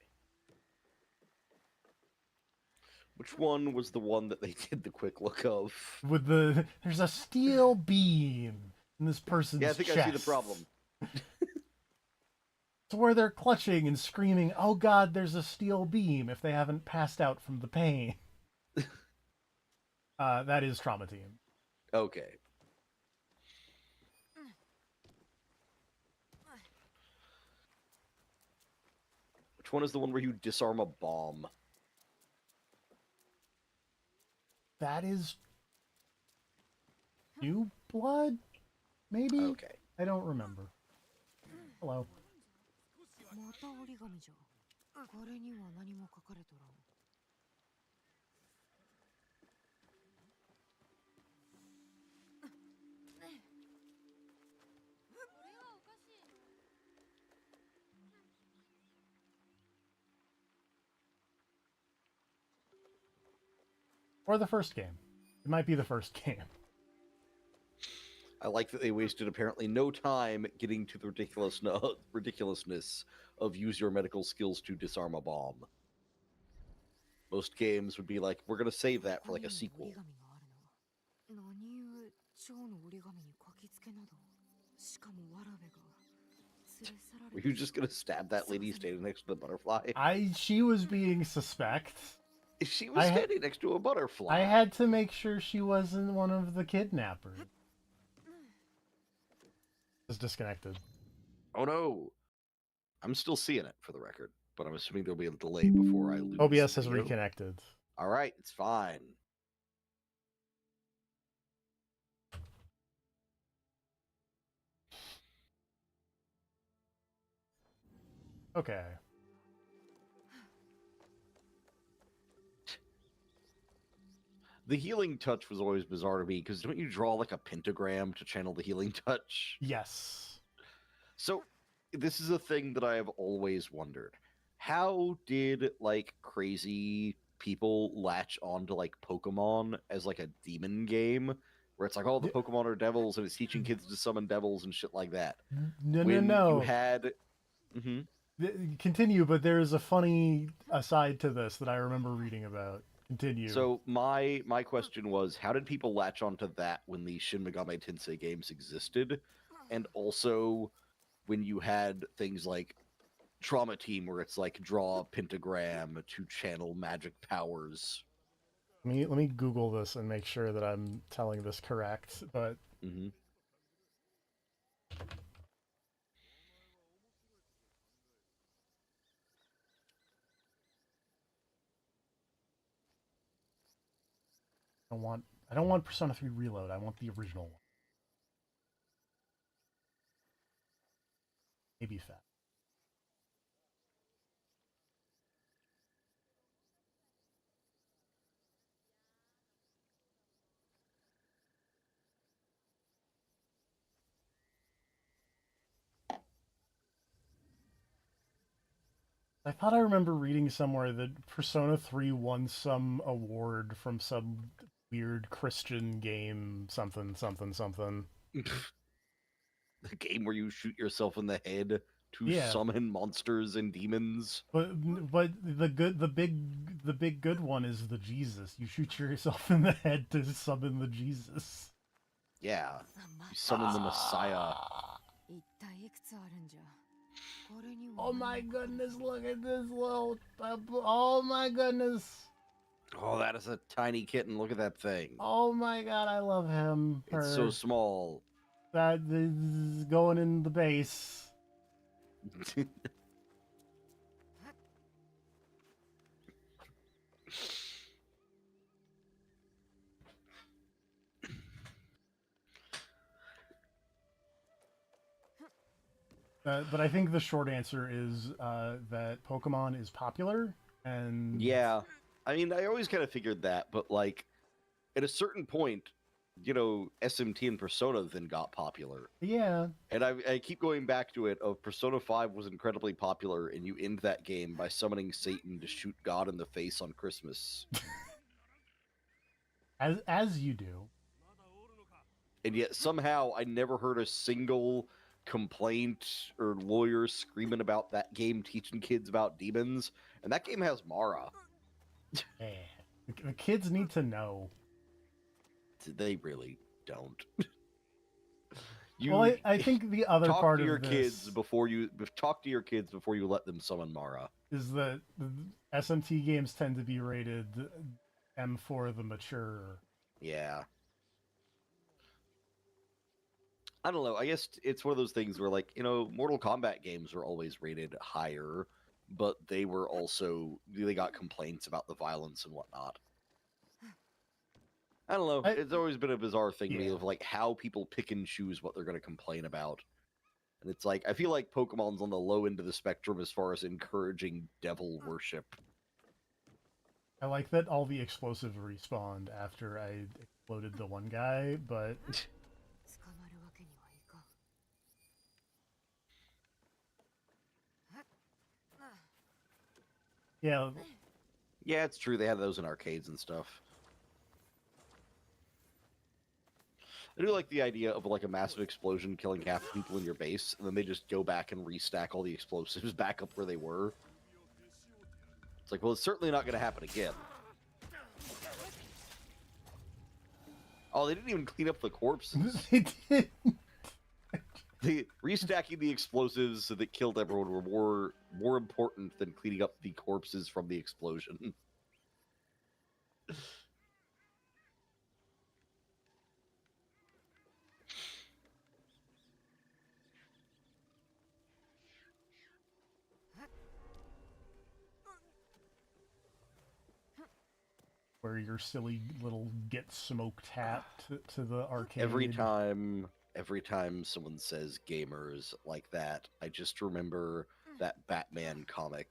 Which one was the one that they did the quick look of? With there's a steel beam in this person's Yeah, I think chest. I see the problem. It's where they're clutching and screaming, "Oh God, there's a steel beam!" if they haven't passed out from the pain. That is Trauma Team. Okay. Which one is the one where you disarm a bomb? That is New Blood, maybe? Okay. I don't remember. Hello. また折り紙じゃ。これには何も書かれとらん。Or the first game. It might be the first game. I like that they wasted apparently no time getting to the ridiculousness of use your medical skills to disarm a bomb. Most games would be like, we're going to save that for like a sequel. 何故蝶の折り紙に書きつけなど。しかもわらべが。 Were you just going to stab that lady standing next to the butterfly? She was being suspect. She was standing next to a butterfly. I had to make sure she wasn't one of the kidnappers. Is disconnected. Oh no. I'm still seeing it for the record, but I'm assuming there'll be a delay before I lose. OBS has video. reconnected. All right, it's fine. Okay. The healing touch was always bizarre to me because don't you draw like a pentagram to channel the healing touch? Yes. So this is a thing that I have always wondered. How did like crazy people latch on to like Pokemon as like a demon game where it's like, oh, the D- Pokemon are devils and it's teaching kids to summon devils and shit like that? No, no, When you no. had Mhm. Continue, but there is a funny aside to this that I remember reading about. Continue. So my question was, how did people latch onto that when the Shin Megami Tensei games existed? And also when you had things like Trauma Team where it's like draw a pentagram to channel magic powers. Let me Google this and make sure that I'm telling this correct. But Hmm. I don't want Persona 3 Reload. I want the original one. Maybe fat. I thought I remember reading somewhere that Persona 3 won some award from some weird Christian game, something, something, something. The game where you shoot yourself in the head to Yeah, summon monsters and demons. but the big good one is the Jesus. You shoot yourself in the head to summon the Jesus. Yeah, you summon the Messiah. 一体いくつあるんじゃ。これには Oh my goodness! Look at this little. Oh my goodness! Oh, that is a tiny kitten. Look at that thing. Oh my god! I love him. It's so small. That is going in the base. But I think the short answer is that Pokemon is popular, and Yeah, I mean, I always kind of figured that, but like at a certain point, you know, SMT and Persona then got popular. yeah, And I keep going back to it of Persona 5 was incredibly popular, and you end that game by summoning Satan to shoot God in the face on Christmas. as you do. And yet somehow I never heard a single complaint or lawyer screaming about that game teaching kids about demons. And that game has Mara. Eh, the kids need to know. They really don't. Well, I think the other talk part to your of this kids before you talk to your kids before you let them summon Mara. is that the SMT games tend to be rated M for the mature. Yeah. I don't know. I guess it's one of those things where, like, you know, Mortal Kombat games were always rated higher, but they were also they got complaints about the violence and whatnot. I don't know. It's always been a bizarre thing to me Yeah. of like how people pick and choose what they're going to complain about. And it's like I feel like Pokemon's on the low end of the spectrum as far as encouraging devil worship. I like that all the explosives respawned after I exploded the one guy, but 捕まるわけにはいかん。yeah, Yeah, it's true. They had those in arcades and stuff. I do like the idea of like a massive explosion killing half the people in your base, and then they just go back and restack all the explosives back up where they were. It's like, well, it's certainly not going to happen again. Oh, they didn't even clean up the corpses. they did. The restacking the explosives that killed everyone were more important than cleaning up the corpses from the explosion. Where your silly little get smoked hat to the arcade. Every time someone says gamers like that, I just remember that Batman comic.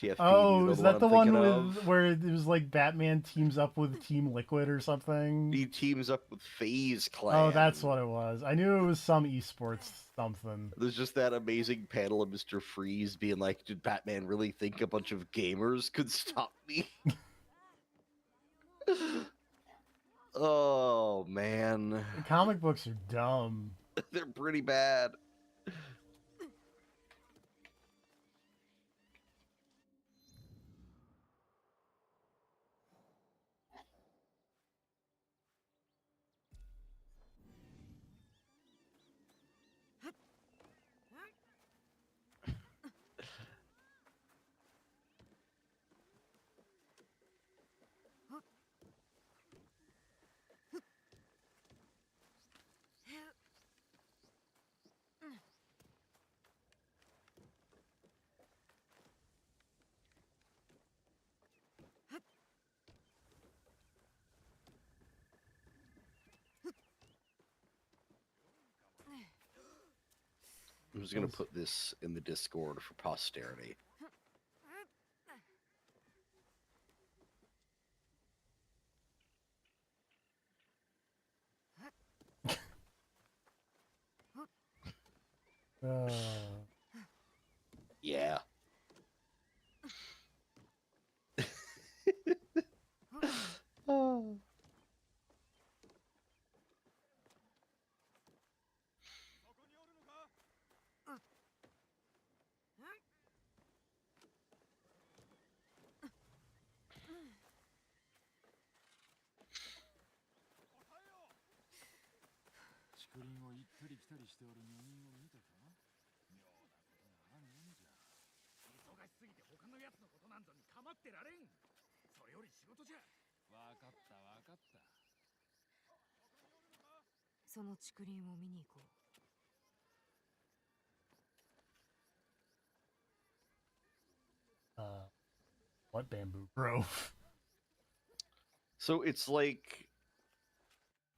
TFP, do you Oh, know is the that the I'm one thinking with of? where it was like Batman teams up with Team Liquid or something? He teams up with FaZe Oh, that's Clan. what it was. I knew it was some esports something. There's just that amazing panel of Mr. Freeze being like, did Batman really think a bunch of gamers could stop me? Oh, man. The comic books are dumb. They're pretty bad. I'm just going to put this in the Discord for posterity. Uh, Yeah. Oh. what bamboo grove? So it's like,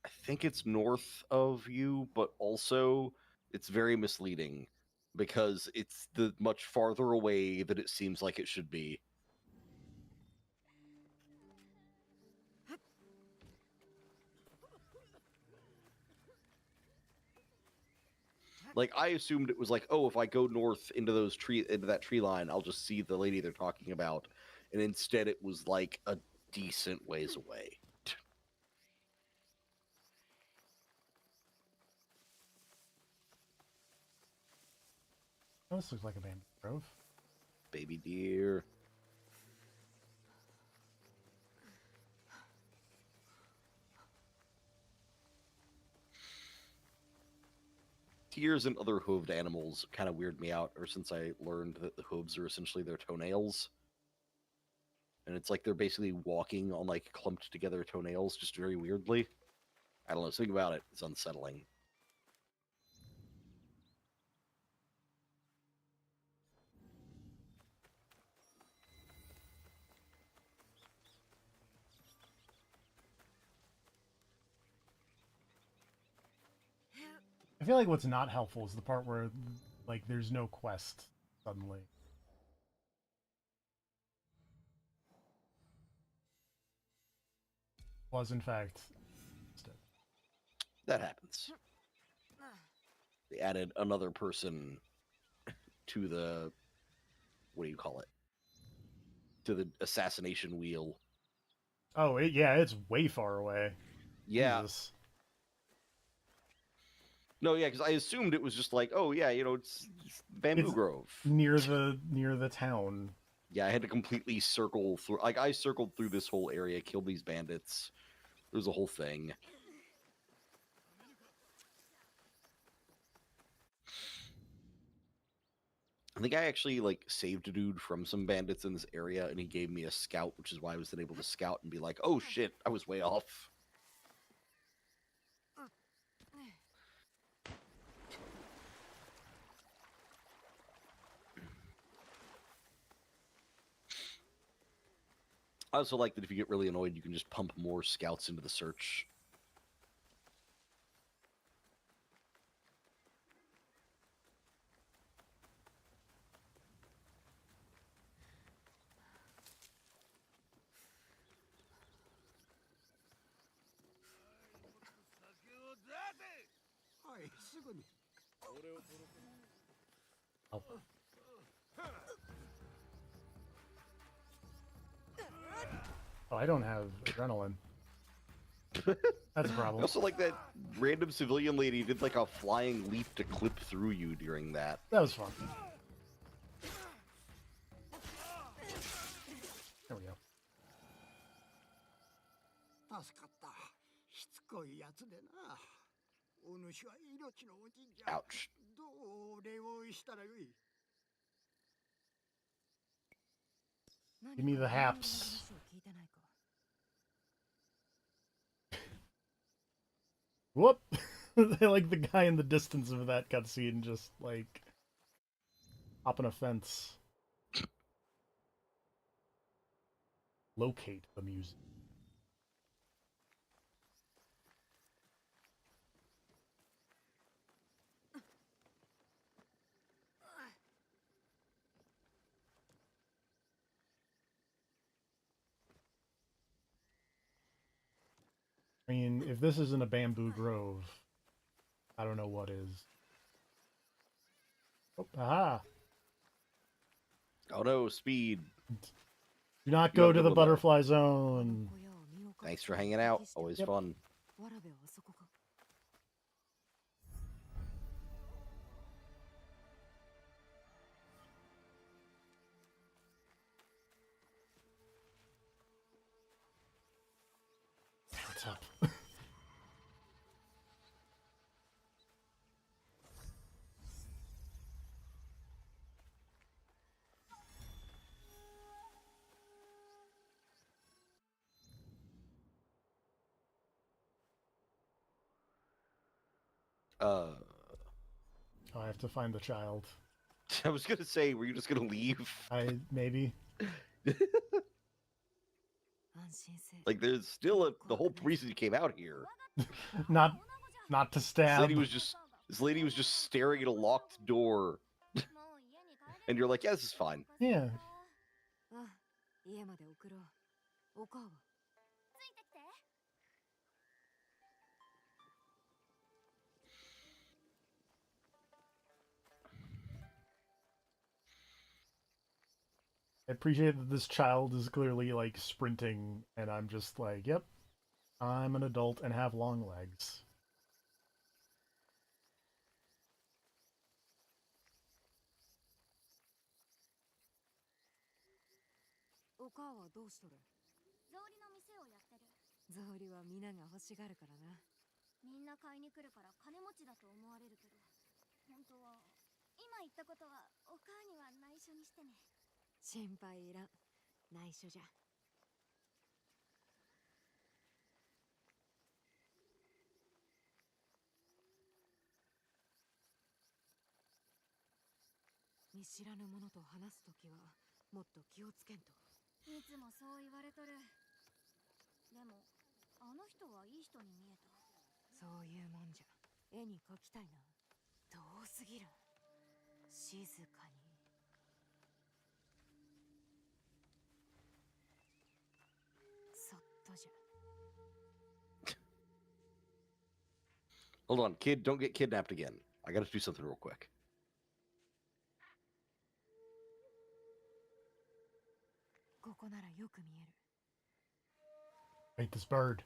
I think it's north of you, but also it's very misleading because it's the much farther away that it seems like it should be. Like, I assumed it was like, oh, if I go north into that tree line, I'll just see the lady they're talking about. And instead it was like a decent ways away. Oh, this looks like a bamboo grove. Baby deer. Deers and other hooved animals kind of weird me out ever since I learned that the hooves are essentially their toenails. And it's like they're basically walking on like clumped together toenails just very weirdly. I don't know, something about it is unsettling. I feel like what's not helpful is the part where like there's no quest suddenly. Was in fact That happens. They added another person to the, what do you call it? To the assassination wheel. Oh, yeah, it's way far away. Yeah. Jesus. No, yeah, because I assumed it was just like, oh yeah, it's Bamboo It's Grove. near the town. Yeah, I had to completely circle through. Like, I circled through this whole area, killed these bandits. There's a whole thing. I think I actually like saved a dude from some bandits in this area, and he gave me a scout, which is why I was then able to scout and be like, "Oh shit, I was way off." I also like that if you get really annoyed, you can just pump more scouts into the search. すぐに。 Oh. Oh, I don't have adrenaline. That's a I problem. also like that random civilian lady did like a flying leap to clip through you during that. That was fun. There we go. 助かった。しつこいやつでな。お主は命の恩人じゃ。 Ouch. どうお礼をしたらよい。 Give me the haps. Whoop! I like the guy in the distance of that cutscene just, like, hopping a fence. Locate the music. I mean, if this isn't a bamboo grove, I don't know what is. Oh, aha! Oh no, speed. Do not You have go to good the one, though. butterfly zone. Thanks for hanging out. Always Yep. fun. What's up? Uh, Oh, I have to find the child. I was gonna say, were you just gonna leave? Maybe. Like, there's still the whole reason you came out here. Not to stab. This lady was just staring at a locked door, and you're like, yeah, this is fine. Yeah. I appreciate that this child is clearly, like, sprinting, and I'm just like, yep, I'm an adult and have long legs. Hold on, kid, don't get kidnapped again. I gotta do something real quick. Wait, this bird.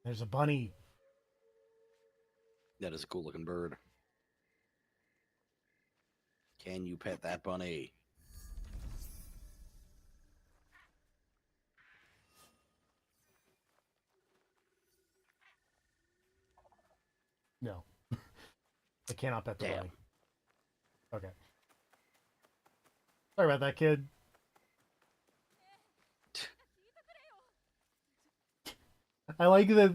There's a bunny. That is a cool looking bird. Can you pet that bunny? No. I cannot pet the Damn. bunny. Okay. Sorry about that, kid. I like that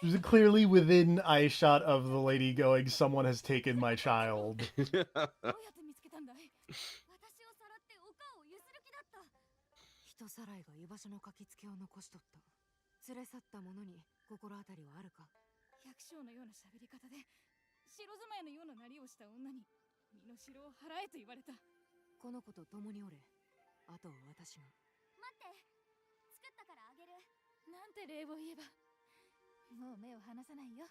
there's clearly within eyeshot of the lady going, someone has taken my child. 白妻のようななりをした女に身の代を払えと言われた。この子と共におれ。あとは私が。待って、作ったからあげる。なんて礼を言えば。もう目を離さないよ。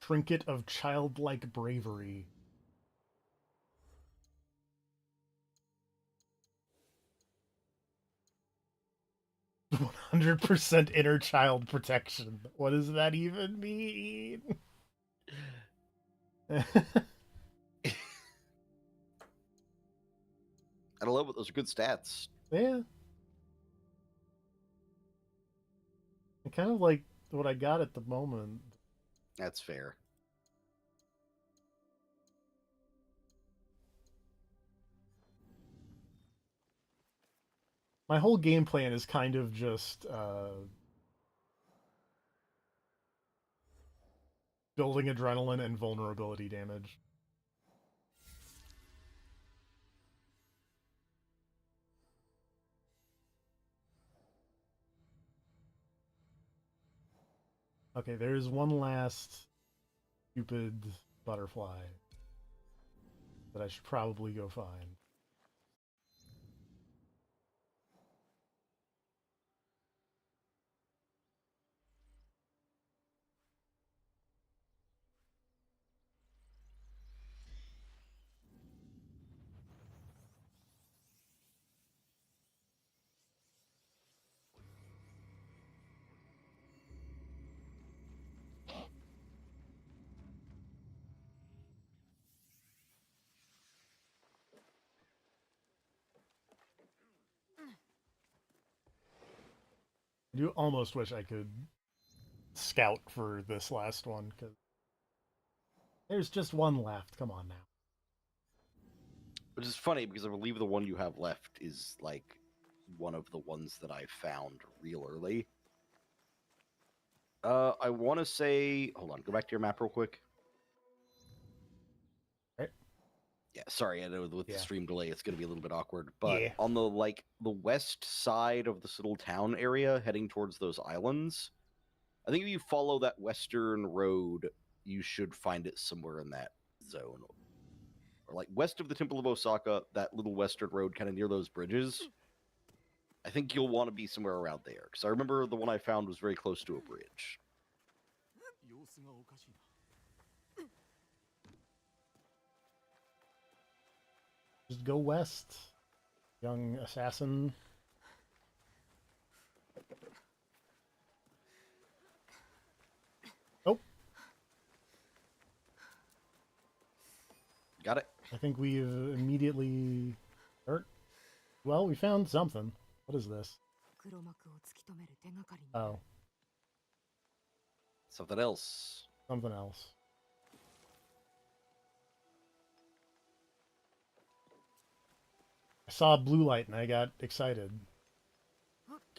Trinket of childlike bravery. "100% inner child protection." What does that even mean? I don't know, but those are good stats. Yeah. I kind of like what I got at the moment. That's fair. My whole game plan is kind of just building adrenaline and vulnerability damage. Okay, there's one last stupid butterfly that I should probably go find. I do almost wish I could scout for this last one, because there's just one left. Come on now. Which is funny because I believe the one you have left is like one of the ones that I found real early. I want to say, hold on, go back to your map real quick. Right? Yeah, sorry, I know with the Yeah. stream delay, it's going to be a little bit awkward. But Yeah. on the west side of this little town area, heading towards those islands, I think if you follow that western road, you should find it somewhere in that zone. Or like west of the Temple of Osaka, that little western road, kind of near those bridges. I think you'll want to be somewhere around there, because I remember the one I found was very close to a bridge. 様子がおかしいな。 Just go west, young assassin. Oh, Got it? I think we've immediately... Well, we found something. What is this? 黒幕を突き止める手がかりに。 Oh, Something else. something else. I saw blue light and I got excited.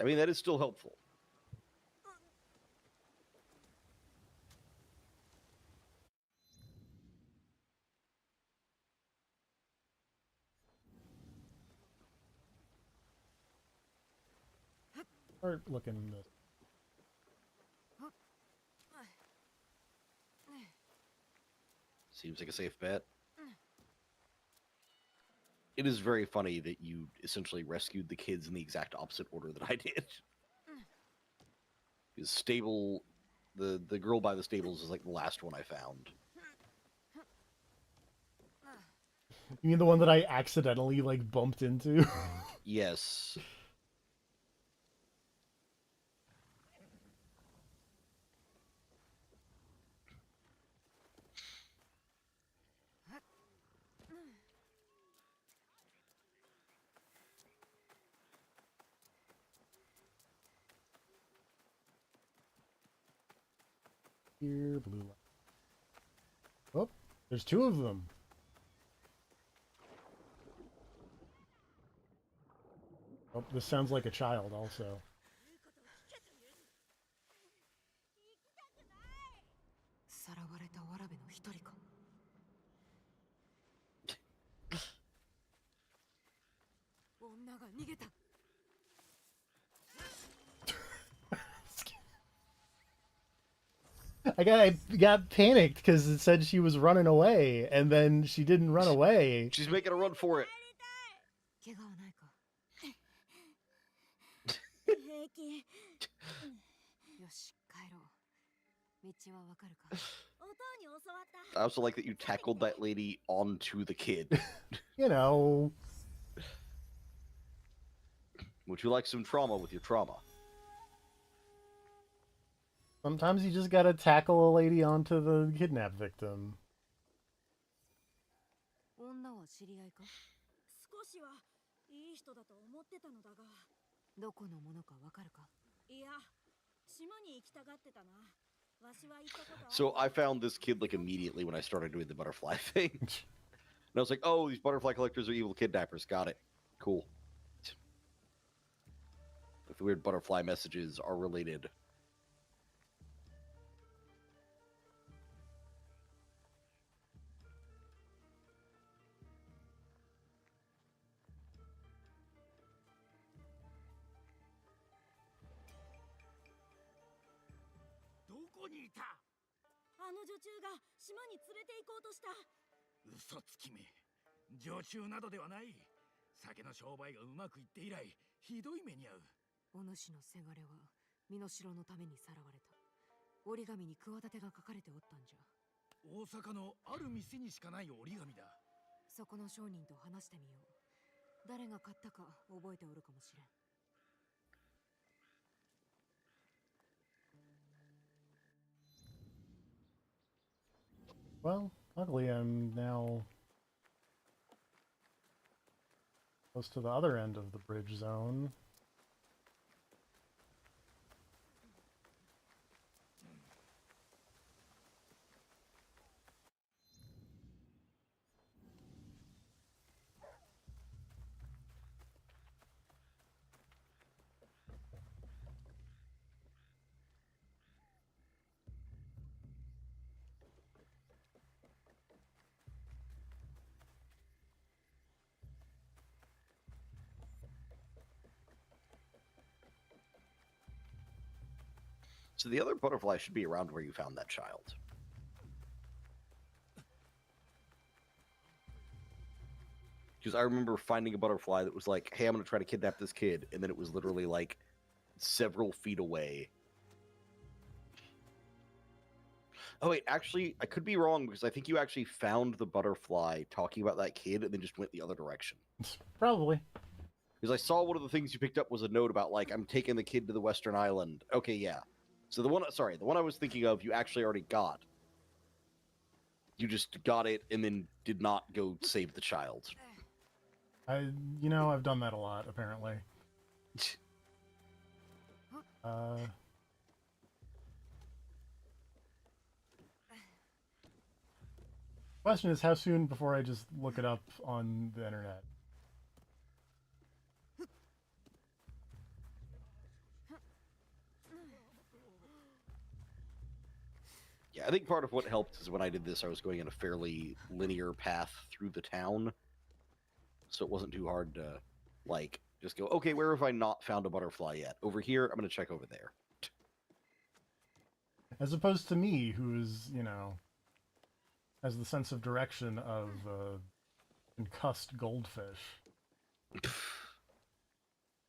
I mean, that is still helpful. Start looking this. Seems like a safe bet. It is very funny that you essentially rescued the kids in the exact opposite order that I did. Because stable, the girl by the stables is like the last one I found. You mean the one that I accidentally like bumped into? Yes. Here, blue light. Oh, there's two of them. Oh, this sounds like a child also. さらわれたわらべの一人か。が逃げた。 I got panicked because it said she was running away, and then she didn't run away. She's making a run for it. 怪我はないか。平気。よし、帰ろう。道はわかるか。音に教わった。 I also like that you tackled that lady onto the kid. You know, Would you like some trauma with your trauma? sometimes you just gotta tackle a lady onto the kidnap victim. 女は知り合いか。少しはいい人だと思ってたのだが。どこのものかわかるか。いや、島に行きたがってたな。わしは行ったことある。 So I found this kid like immediately when I started doing the butterfly thing. And I was like, oh, these butterfly collectors are evil kidnappers. Got it. Cool. If the weird butterfly messages are related. Where あの女中が島に連れて行こうとした。嘘つきめ。常習などではない。酒の商売がうまくいって以来、ひどい目に遭う。お主のせがれは身代のためにさらわれた。折り紙に企てが書かれておったんじゃ。大阪のある店にしかない折り紙だ。そこの商人と話してみよう。誰が買ったか覚えておるかもしれん。 Well, luckily I'm now close to the other end of the bridge zone. So the other butterfly should be around where you found that child. Because I remember finding a butterfly that was like, hey, I'm going to try to kidnap this kid. And then it was literally like several feet away. Oh, wait, actually, I could be wrong because I think you actually found the butterfly talking about that kid and then just went the other direction. Probably. Because I saw one of the things you picked up was a note about, like, I'm taking the kid to the Western Island. Okay, yeah. So the one I was thinking of, you actually already got. You just got it and then did not go save the child. I've done that a lot, apparently. Question is, how soon before I just look it up on the internet? Yeah, I think part of what helped is when I did this, I was going in a fairly linear path through the town. So it wasn't too hard to, like, just go, okay, where have I not found a butterfly yet? Over here, I'm going to check over there. As opposed to me, who's, has the sense of direction of concussed goldfish.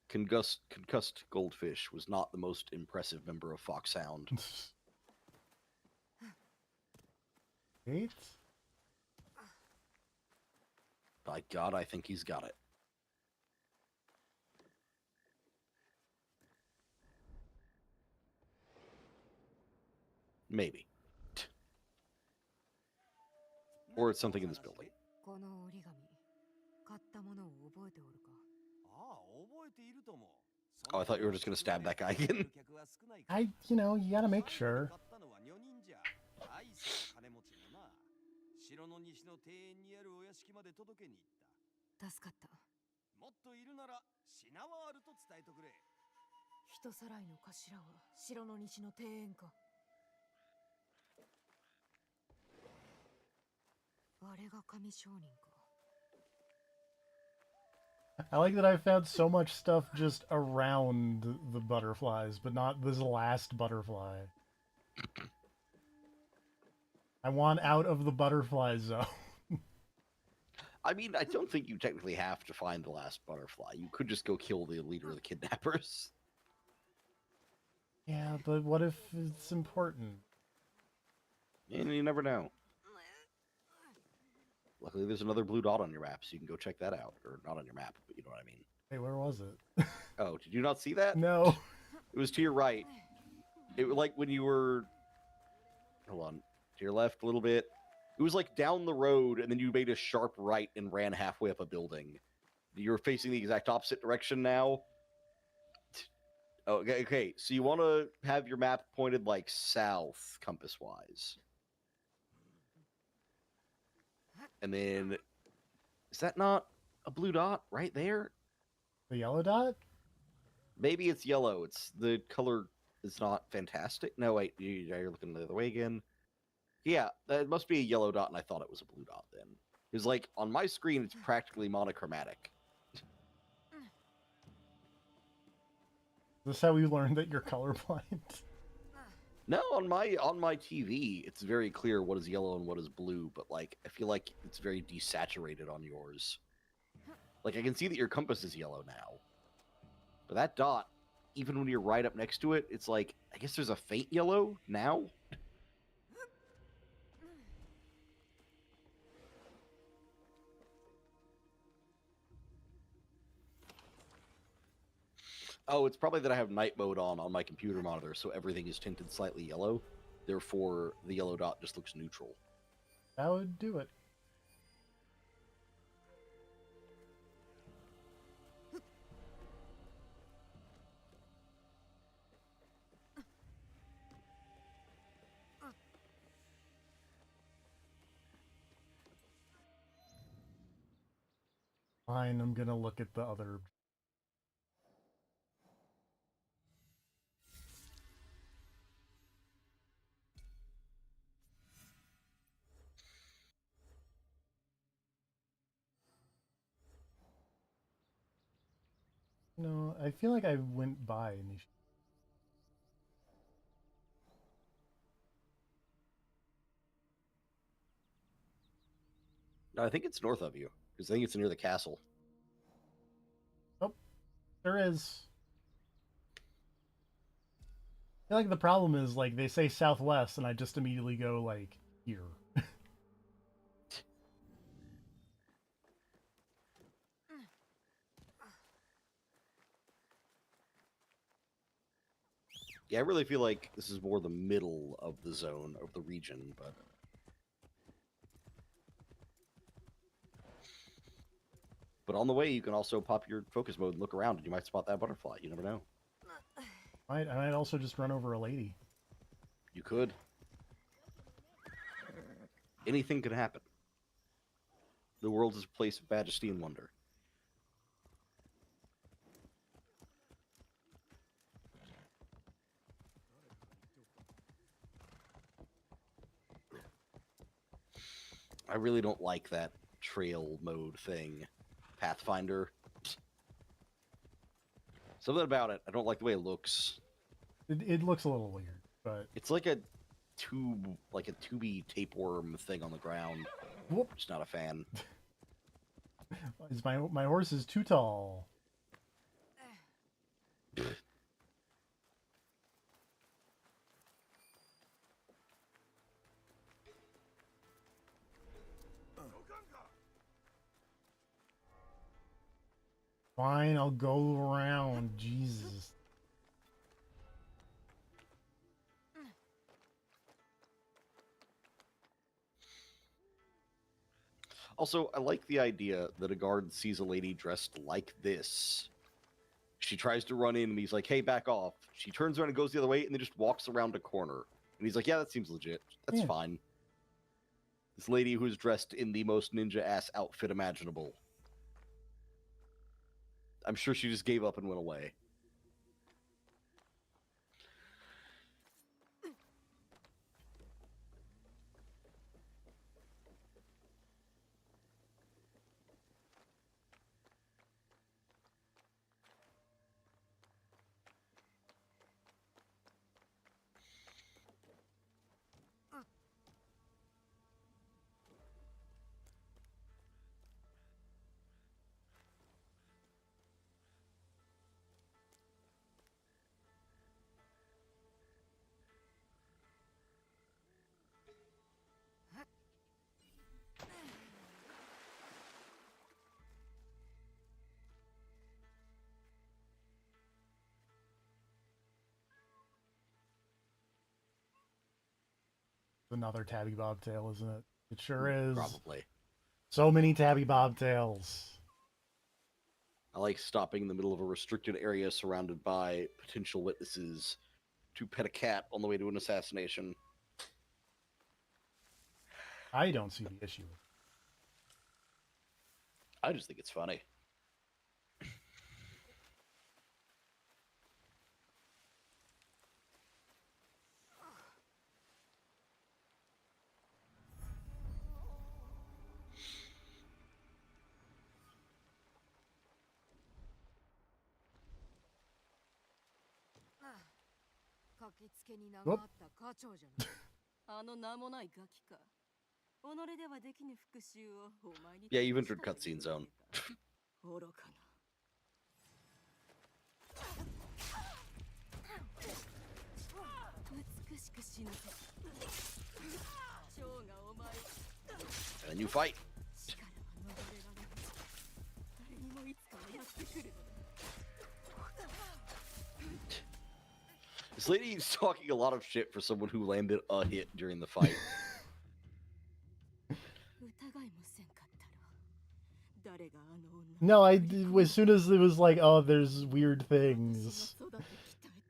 Concussed goldfish was not the most impressive member of Foxhound. 8? By God, I think he's got it. Maybe. Or it's something in this building. この折り紙、買ったものを覚えておるか。 Oh, I thought you were just going to stab that guy again. You gotta make sure. 助かった。人さらいの頭は城の西の庭園か。あれが神商人か。I like that I found so much stuff just around the butterflies, but not this last butterfly. I want out of the butterfly zone. I mean, I don't think you technically have to find the last butterfly. You could just go kill the leader of the kidnappers. Yeah, but what if it's important? And you never know. Luckily, there's another blue dot on your map, so you can go check that out. Or not on your map, but you know what I mean. Hey, where was it? Oh, did you not see that? No. It was to your right. It was like when you were... Hold on. To your left a little bit. It was like down the road, and then you made a sharp right and ran halfway up a building. You're facing the exact opposite direction now. Okay. So you want to have your map pointed like south, compass-wise. And then... Is that not a blue dot right there? The yellow dot? Maybe it's yellow. It's the color is not fantastic. No, wait, you're looking the other way again. Yeah, that must be a yellow dot, and I thought it was a blue dot then. Because, like, on my screen, it's practically monochromatic. Is this how we learned that you're colorblind? No, on my TV, it's very clear what is yellow and what is blue, but, like, I feel like it's very desaturated on yours. Like, I can see that your compass is yellow now. But that dot, even when you're right up next to it, it's like, I guess there's a faint yellow now? Oh, it's probably that I have night mode on my computer monitor, so everything is tinted slightly yellow. Therefore, the yellow dot just looks neutral. That would do it. Fine, I'm gonna look at the other. No, I feel like I went by initially. No, I think it's north of you, because I think it's near the castle. Oh, there is. I feel like the problem is, like, they say southwest, and I just immediately go, like, here. Yeah, I really feel like this is more the middle of the zone, of the region, but... But on the way, you can also pop your focus mode and look around, and you might spot that butterfly. You never know. I might also just run over a lady. You could. Anything could happen. The world is a place of majesty and wonder. I really don't like that trail mode thing. Pathfinder. Something about it. I don't like the way it looks. It looks a little weird, but It's like a tubey tapeworm thing on the ground. whoop! Just not a fan. Is my horse is too tall. Fine, I'll go around. Jesus. Also, I like the idea that a guard sees a lady dressed like this. She tries to run in, and he's like, hey, back off. She turns around and goes the other way, and then just walks around a corner. And he's like, yeah, that seems legit. That's Yeah. fine. This lady who's dressed in the most ninja-ass outfit imaginable. I'm sure she just gave up and went away. Another tabby bobtail, isn't it? It sure is. Probably. So many tabby bobtails. I like stopping in the middle of a restricted area surrounded by potential witnesses to pet a cat on the way to an assassination. I don't see the issue. I just think it's funny. Whoop. あの名もないガキか。己ではできぬ復讐をお前に。 Yeah, you've entered cutscene zone. 愚かな。美しく死ぬぜ。蝶がお前。 And then you fight. 力は逃れられない。誰にもいつかはやってくるのだ。 This lady is talking a lot of shit for someone who landed a hit during the fight. No, as soon as it was like, oh, there's weird things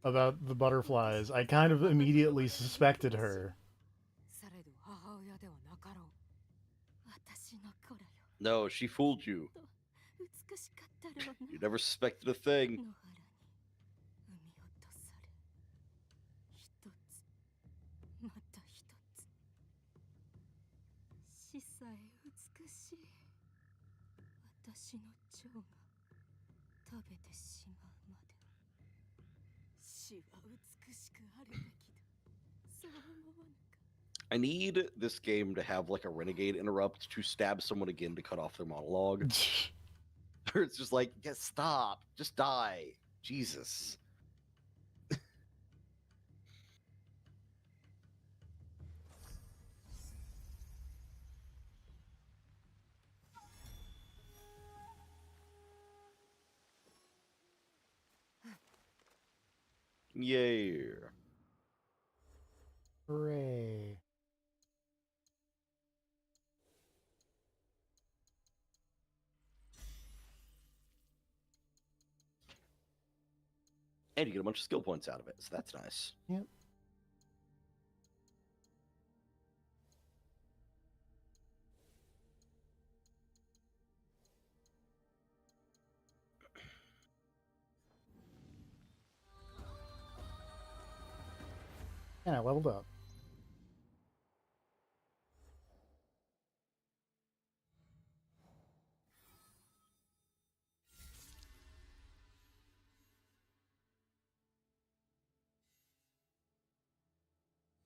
about the butterflies, I kind of immediately suspected her. No, she fooled you. You never suspected a thing. I need this game to have like a renegade interrupt to stab someone again to cut off their monologue. Or it's just like, yeah, stop, just die. Jesus. Yeah. Hooray. And you get a bunch of skill points out of it, so that's nice. Yep. And I leveled up.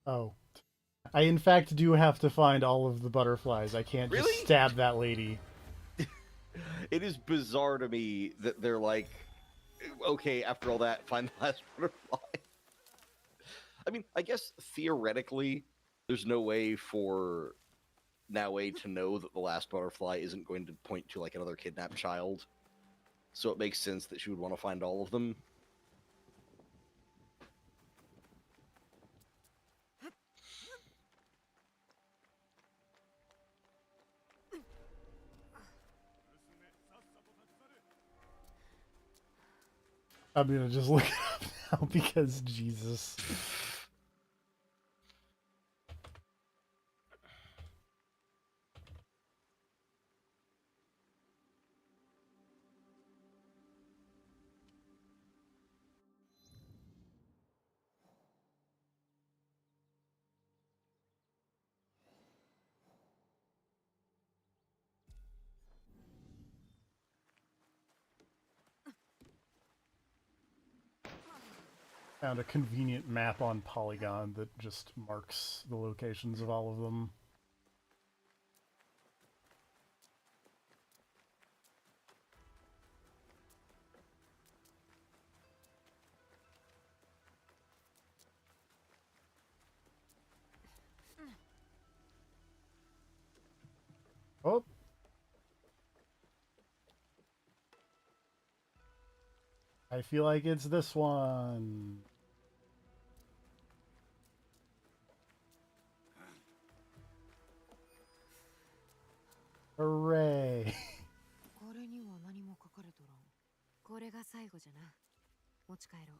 Oh. I in fact do have to find all of the butterflies. I can't just Really? stab that lady. It is bizarre to me that they're like, okay, after all that, find the last butterfly. I mean, I guess theoretically, there's no way for Naue to know that the last butterfly isn't going to point to like another kidnapped child. So it makes sense that she would want to find all of them. I'm gonna just look it up now because Jesus. Found a convenient map on Polygon that just marks the locations of all of them. Oh! I feel like it's this one. ち帰ろう。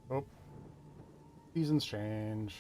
Oh, seasons change.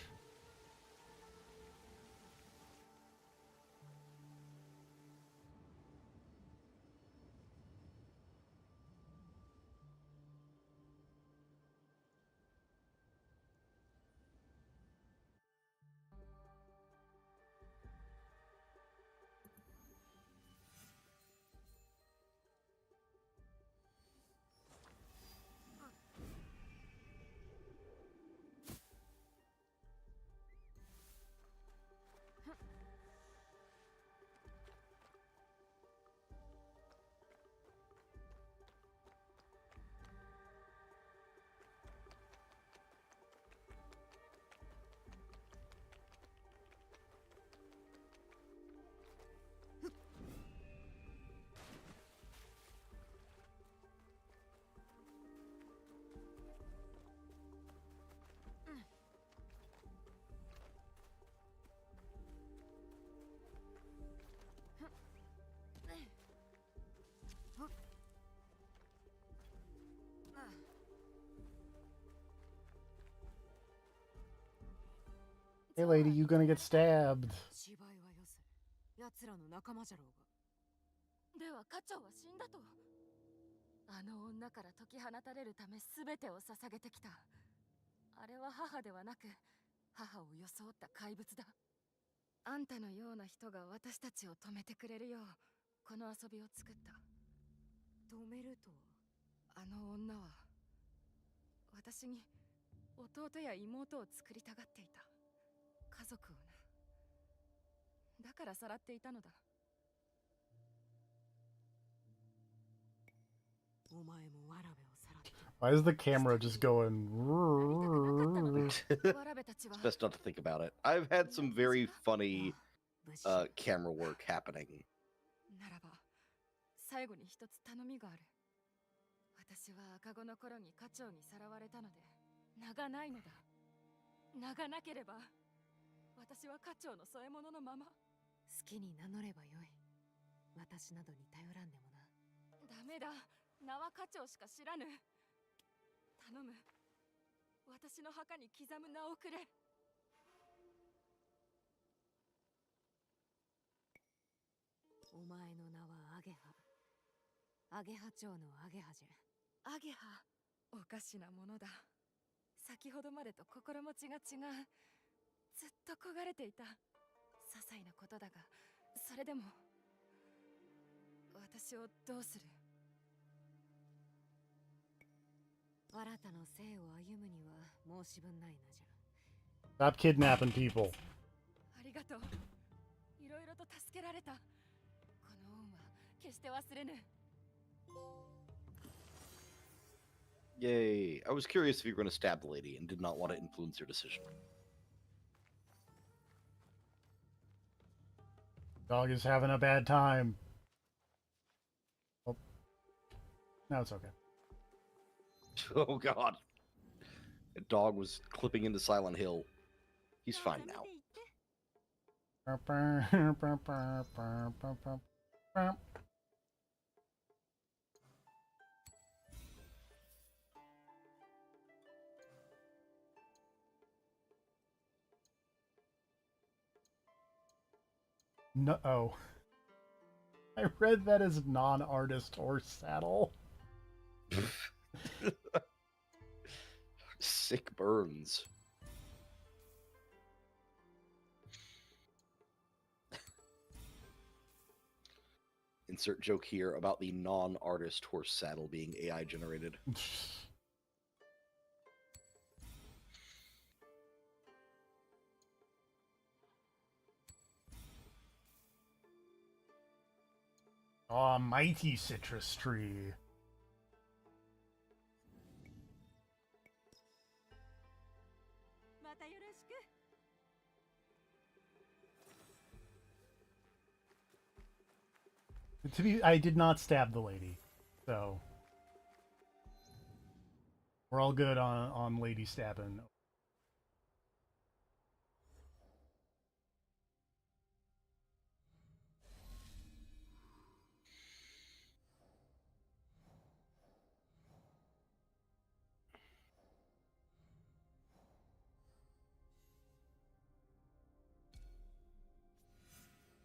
Hey lady, you gonna get stabbed. 芝居はよせ。奴らの仲間じゃろうが。では課長は死んだと。あの女から解き放たれるため全てを捧げてきた。あれは母ではなく、母を装った怪物だ。あんたのような人が私たちを止めてくれるよう、この遊びを作った。止めるとは。あの女は、私に弟や妹を作りたがっていた。家族をな。だからさらっていたのだ。お前もわらべをさらって。Why is the camera just going? It's best not to think about it. I've had some very funny 武士。camera work happening. ならば、最後に一つ頼みがある。私は赤子の頃に課長にさらわれたので、名がないのだ。名がなければ、私は課長の添え物のまま。好きに名乗ればよい。私などに頼らんでもな。ダメだ。名は課長しか知らぬ。頼む。私の墓に刻む名をくれ。お前の名はアゲハ。アゲハ町のアゲハじゃ。アゲハ。おかしなものだ。先ほどまでと心持ちが違う。ずっと焦がれていた。些細なことだが、それでも私をどうする？新たな生を歩むには申し分ないなじゃ。 Stop kidnapping people. ありがとう。いろいろと助けられた。この恩は決して忘れぬ。 Yay. I was curious if you were going to stab the lady and did not want to influence your decision. Dog is having a bad time. Oh. No, it's okay. Oh god. A dog was clipping into Silent Hill. He's fine now. No. Oh. I read that as non-artist horse saddle. Sick burns. Insert joke here about the non-artist horse saddle being AI generated. Aw, mighty citrus tree. I did not stab the lady, so we're all good on lady stabbing.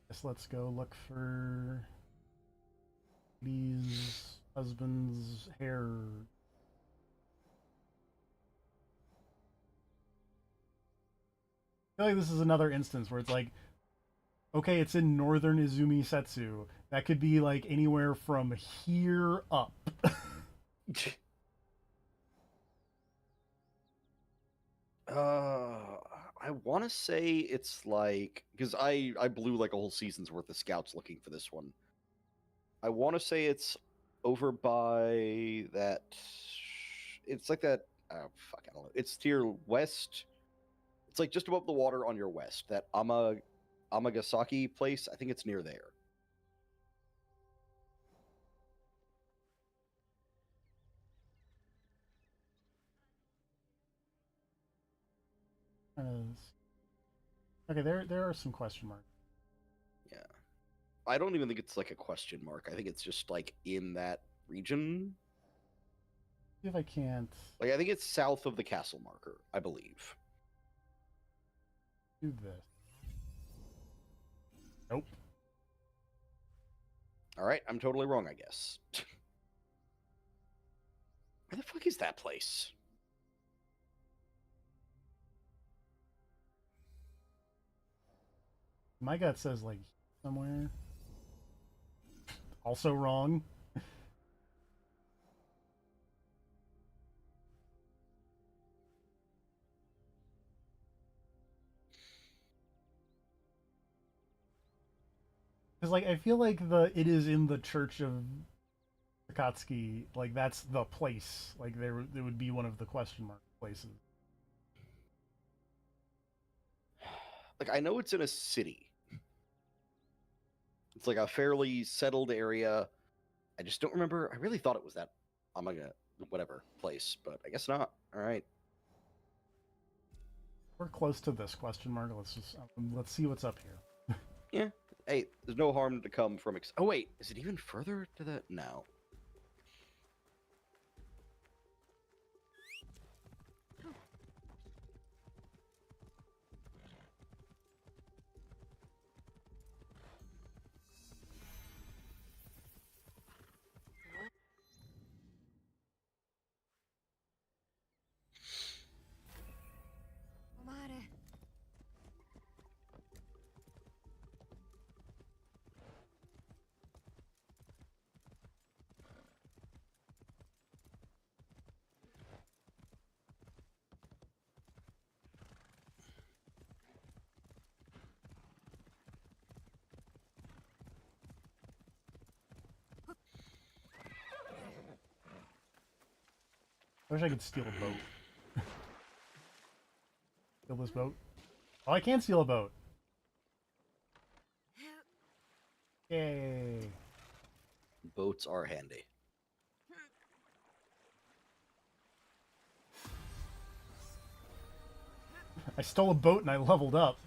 Guess let's go look for these husband's hair. I feel like this is another instance where it's like, okay, it's in northern Izumi Setsu. That could be like anywhere from here up. I want to say it's like because I blew like a whole season's worth of scouts looking for this one. I want to say it's over by that. It's like that. Oh fuck, I don't know. It's to your west. It's like just above the water on your west. That Amagasaki place. I think it's near there. Okay, there are some question marks. Yeah. I don't even think it's like a question mark. I think it's just like in that region. See if I can't Like I think it's south of the castle marker, I believe. do this. Nope. All right, I'm totally wrong, I guess. Where the fuck is that place? My gut says like somewhere. Also wrong. Because like I feel like it is in the Church of Akatsuki, like that's the place. Like there would be one of the question mark places. Like I know it's in a city. It's like a fairly settled area. I just don't remember. I really thought it was that Amaga whatever place, but I guess not. All right. We're close to this question mark. Let's see what's up here. Yeah. Hey, there's no harm to come from. Oh wait, is it even further to the? No. I wish I could steal a boat. Steal this boat. Oh, I can steal a boat. Yay. Boats are handy. I stole a boat and I leveled up.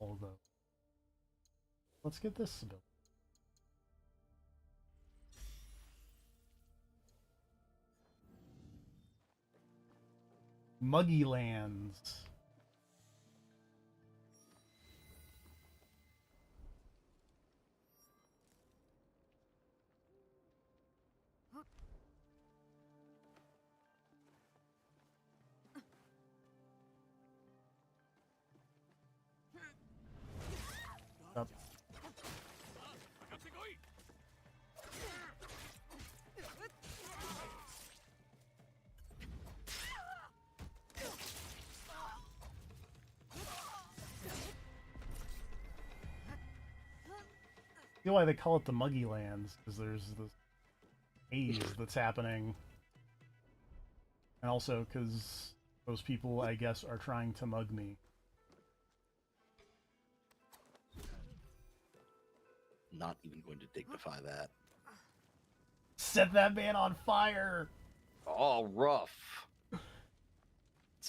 Although, let's get this built. Muggy Lands. Up. see why they call it the Muggy Lands, because there's this haze that's happening. And also because those people, I guess, are trying to mug me. Not even going to dignify that. Set that man on fire! Oh, rough.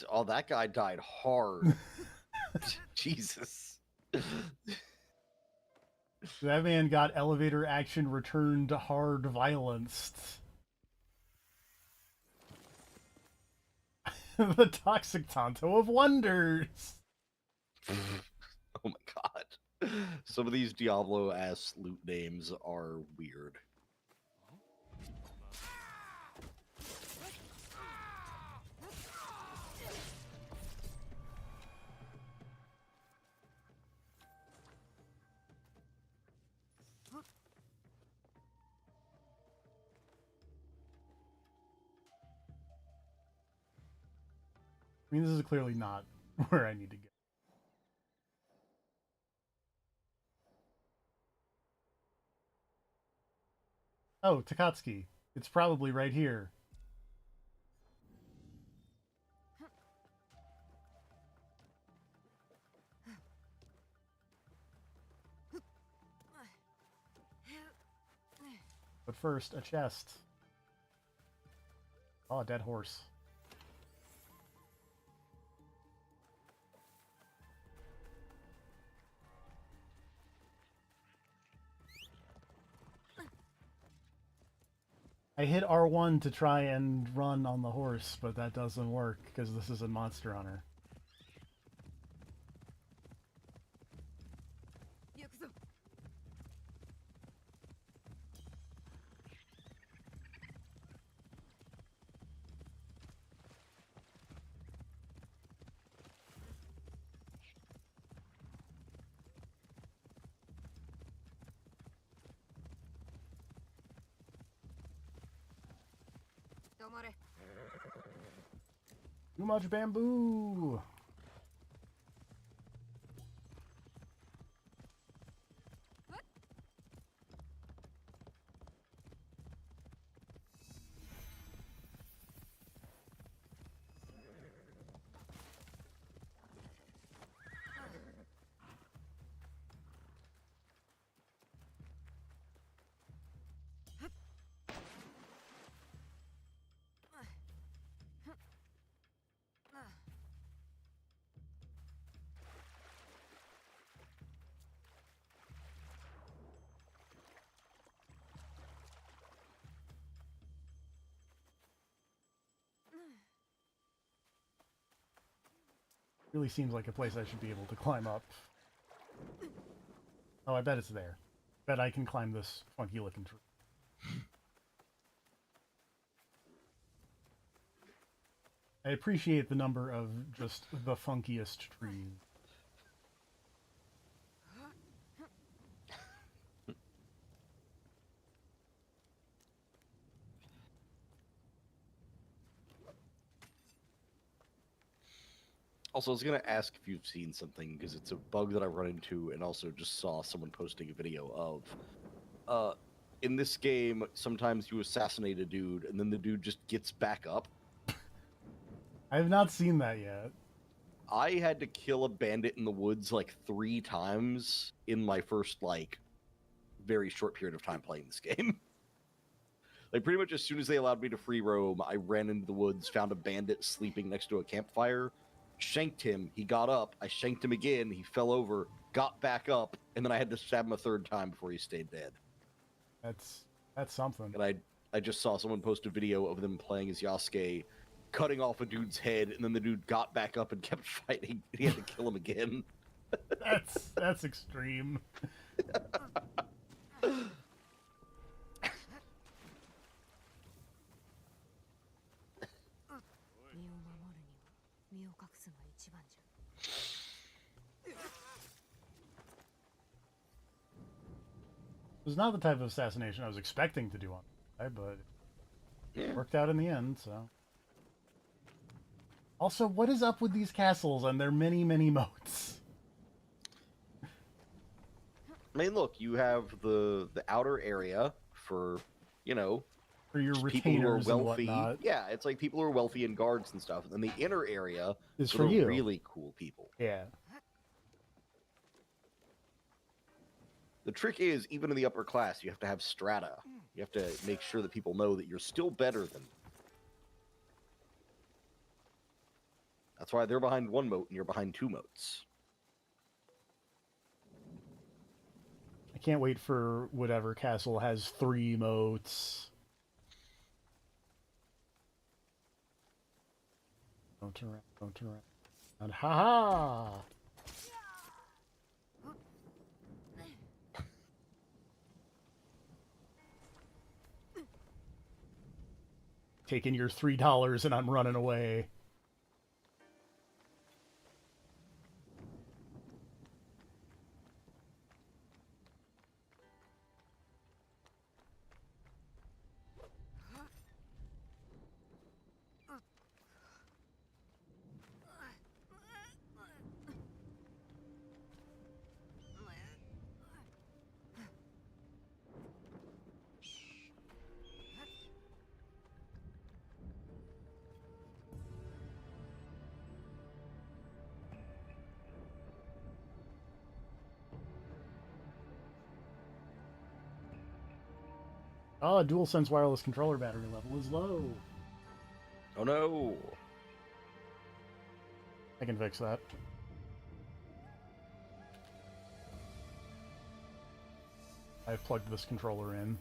Oh, that guy died hard. Jesus. That man got elevator action returned hard violenced. The toxic Tonto of Wonders! Oh my god. Some of these Diablo-ass loot names are weird. I mean, this is clearly not where I need to go. Oh, Takatsuki. It's probably right here. But first, a chest. Oh, a dead horse. I hit R1 to try and run on the horse, but that doesn't work because this is a Monster Hunter. Too much bamboo! Really seems like a place I should be able to climb up. Oh, I bet it's there. Bet I can climb this funky looking tree. I appreciate the number of just the funkiest trees. Also, I was going to ask if you've seen something, because it's a bug that I run into and also just saw someone posting a video of. In this game, sometimes you assassinate a dude, and then the dude just gets back up. I have not seen that yet. I had to kill a bandit in the woods like 3 times in my first, like, very short period of time playing this game. Like, pretty much as soon as they allowed me to free roam, I ran into the woods, found a bandit sleeping next to a campfire, shanked him, he got up, I shanked him again, he fell over, got back up, and then I had to stab him a 3rd time before he stayed dead. That's something. And I just saw someone post a video of them playing as Yasuke, cutting off a dude's head, and then the dude got back up and kept fighting, and he had to kill him again. That's extreme. It was not the type of assassination I was expecting to do on the guy, but it worked out in the end, so. Also, what is up with these castles and their many, many moats? I mean, look, you have the outer area for, you know, For your just people who are retainers and wealthy. whatnot. Yeah, it's like people who are wealthy and guards and stuff. And then the inner area Is for for the you. really cool people. Yeah. The trick is, even in the upper class, you have to have strata. You have to make sure that people know that you're still better than them. That's why they're behind one moat and you're behind 2 moats. I can't wait for whatever castle has 3 moats. Don't turn around, don't turn around. And ha-ha! Taking your $3 and I'm running away. Oh, DualSense wireless controller battery level is low. Oh no! I can fix that. I've plugged this controller in.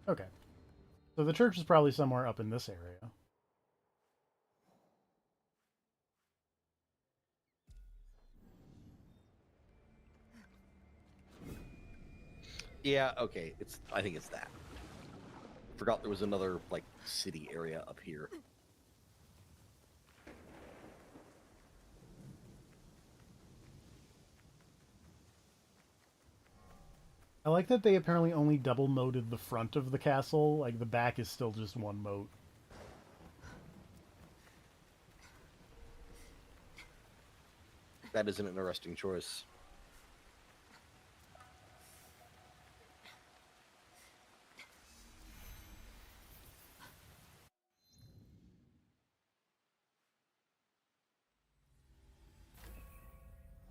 Okay. So the church is probably somewhere up in this area. Yeah, okay. I think it's that. Forgot there was another, like, city area up here. I like that they apparently only double moated the front of the castle. Like, the back is still just one moat. That is an interesting choice.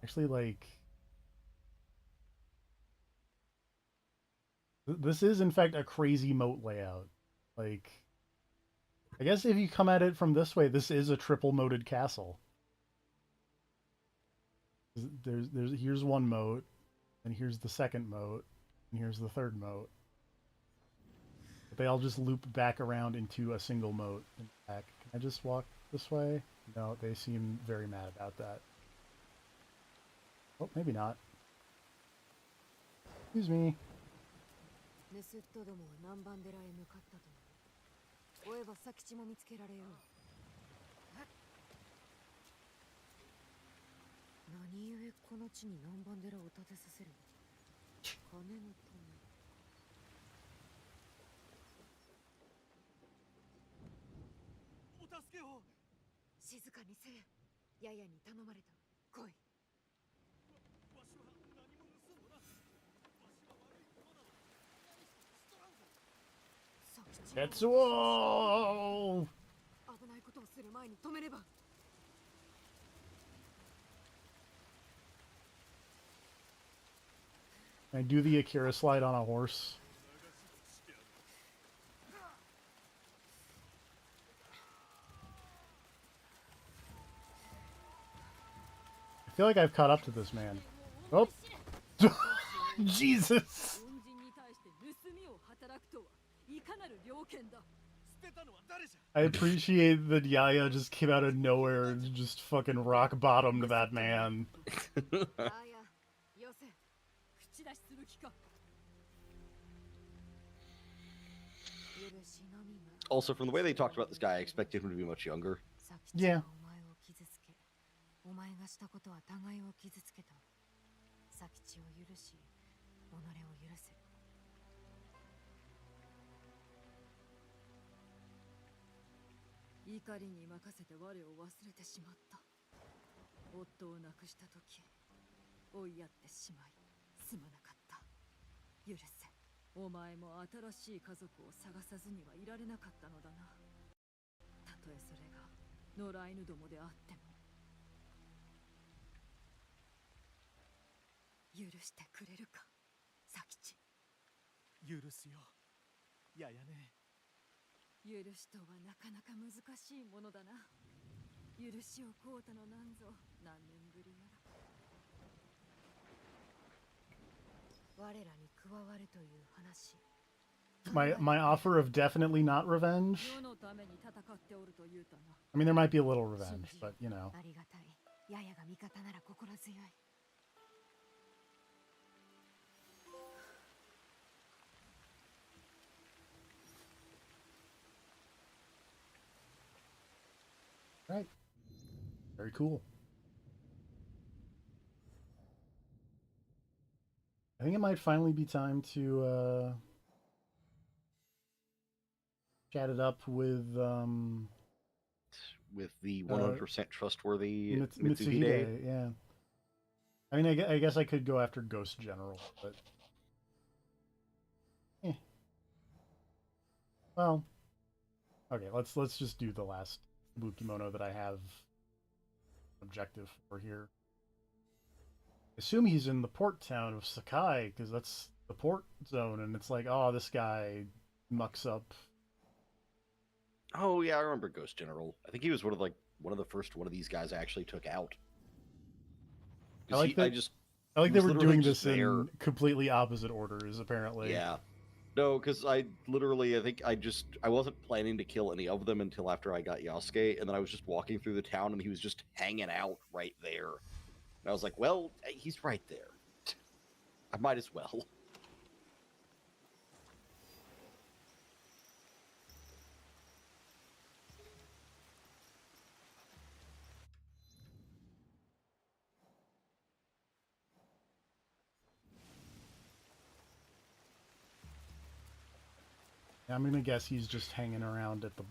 Actually, like... This is, in fact, a crazy moat layout. Like... I guess if you come at it from this way, this is a triple moated castle. Here's one moat, and here's the second moat, and here's the third moat. But they all just loop back around into a single moat and back. Can I just walk this way? No, they seem very mad about that. Oh, maybe not. Excuse me. 盗人どもは南蛮寺へ向かったと追えば佐吉も見つけられよう。何故この地に南蛮寺を建てさせる。金のため。お助けを。静かにせえ。ややに頼まれた。来い。わしは何も盗んだな。わしは悪い者だ。何一つしとらんぞ。佐吉も Tetsuo! 危ないことをする前に止めれば。Can I do the Akira slide on a horse? I feel like I've caught up to this man. Oh! Jesus! 恩人に対して盗みを働くとはいかなる了見だ。捨てたのは誰じゃ。 I appreciate that Yaya just came out of nowhere and just fucking rock bottomed that man. あや、よせ。口出しする気か。許しのみが。 Also, from the way they talked about this guy, I expected him to be much younger. 佐吉 Yeah. がお前を傷つけ、お前がしたことは互いを傷つけた。佐吉を許し、己を許せ。怒りに任せて我を忘れてしまった。夫を亡くした時、追いやってしまいすまなかった。許せ。お前も新しい家族を探さずにはいられなかったのだな。たとえそれが野良犬どもであっても。許してくれるか、佐吉。許すよ、ややね。許しとはなかなか難しいものだな。許しをこうたのなんぞ何年ぶりやら。我らに加わるという話。My offer of definitely not revenge. 世のために戦っておると言うたな。 I mean, there might be a little revenge, but you know. ありがたい。ややが味方なら心強い。Right. Very cool. I think it might finally be time to chat it up with the 100% trustworthy Mitsuhide. Mitsuhide. Yeah. I mean, I guess I could go after Ghost General, but well, okay. Let's just do the last Bukimono that I have objective for here. I assume he's in the port town of Sakai because that's the port zone, and it's like, oh, this guy mucks up. Oh yeah, I remember Ghost General. I think he was one of the first one of these guys I actually took out. I like that. I like they were doing this in completely opposite orders, apparently. Yeah. No, because I think I wasn't planning to kill any of them until after I got Yasuke, and then I was just walking through the town, and he was just hanging out right there. And I was like, well, he's right there. I might as well. I'm gonna guess he's just hanging around at the.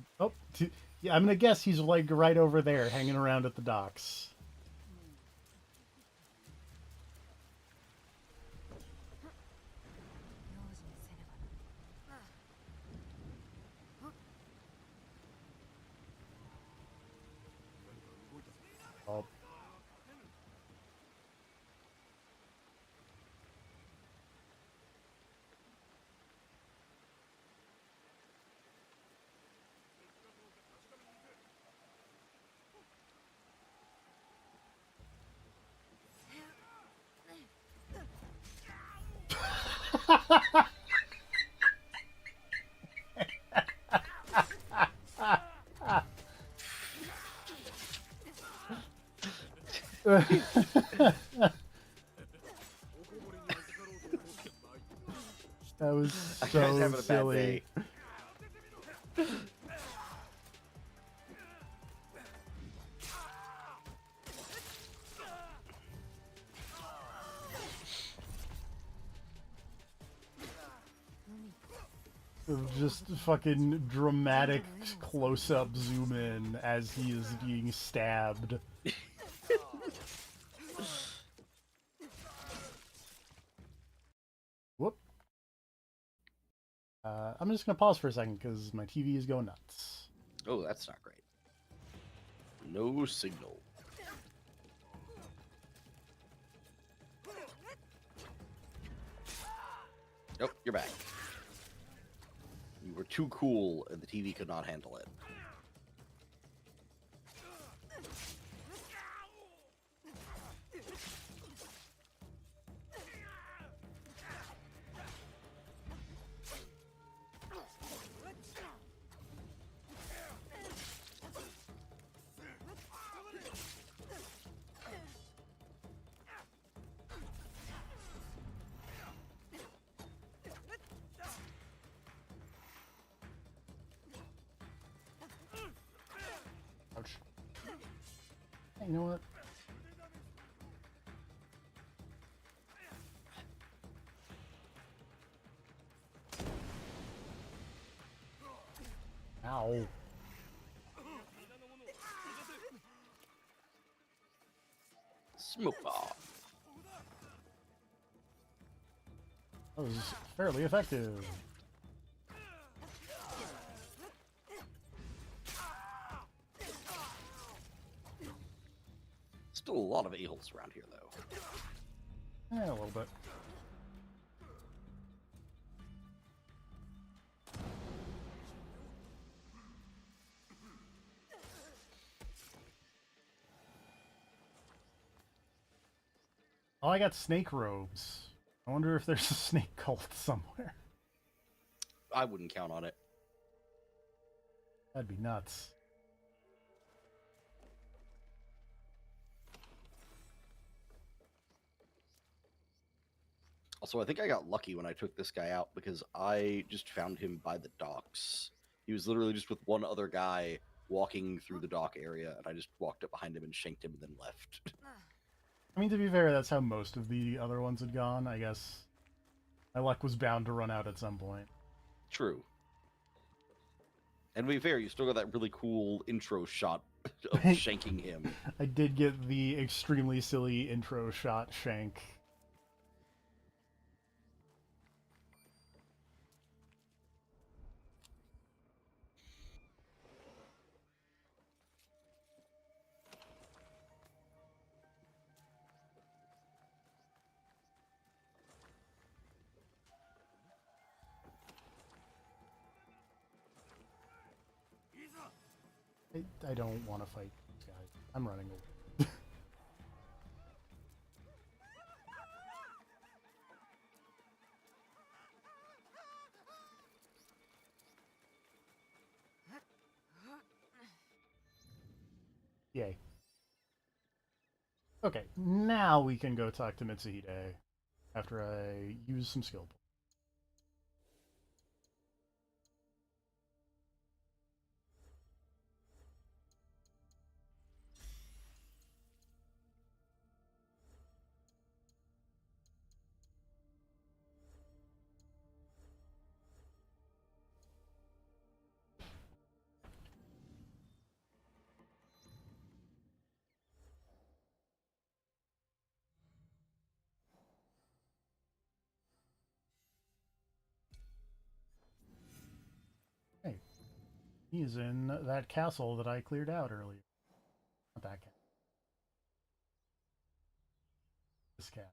Yeah, I'm gonna guess he's like right over there, hanging around at the docks. Oh. That was so silly. Just fucking dramatic close-up zoom in as he is being stabbed. Whoop. I'm just gonna pause for a second because my TV is going nuts. Oh, that's not great. No signal. Nope, you're back. You were too cool, and the TV could not handle it. Ouch. Hey, you know what? Ow. Smoke bomb. That was fairly effective. Still a lot of a-holes around here, though. Yeah, a little bit. Oh, I got snake robes. I wonder if there's a snake cult somewhere. I wouldn't count on it. That'd be nuts. Also, I think I got lucky when I took this guy out because I just found him by the docks. He was literally just with one other guy walking through the dock area, and I just walked up behind him and shanked him and then left. I mean, to be fair, that's how most of the other ones had gone. I guess my luck was bound to run out at some point. True. And to be fair, you still got that really cool intro shot of shanking him. I did get the extremely silly intro shot shank. I don't want to fight these guys. I'm running away. Yay. Okay, now we can go talk to Mitsuhide after I use some skill points. Hey, he's in that castle that I cleared out earlier. Not that cat. This cat.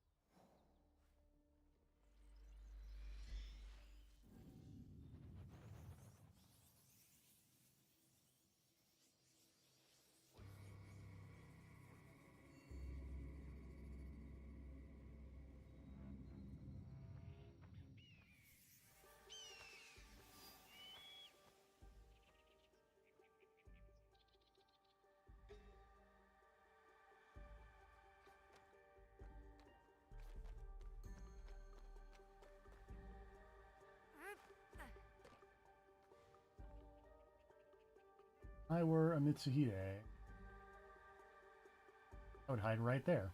If I were a Mitsuhide, I would hide right there.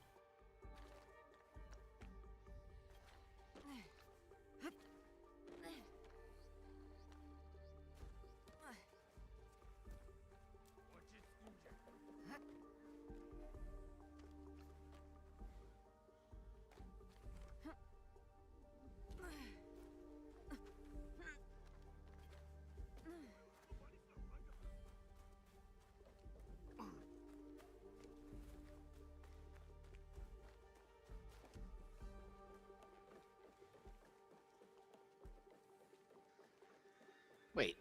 Wait,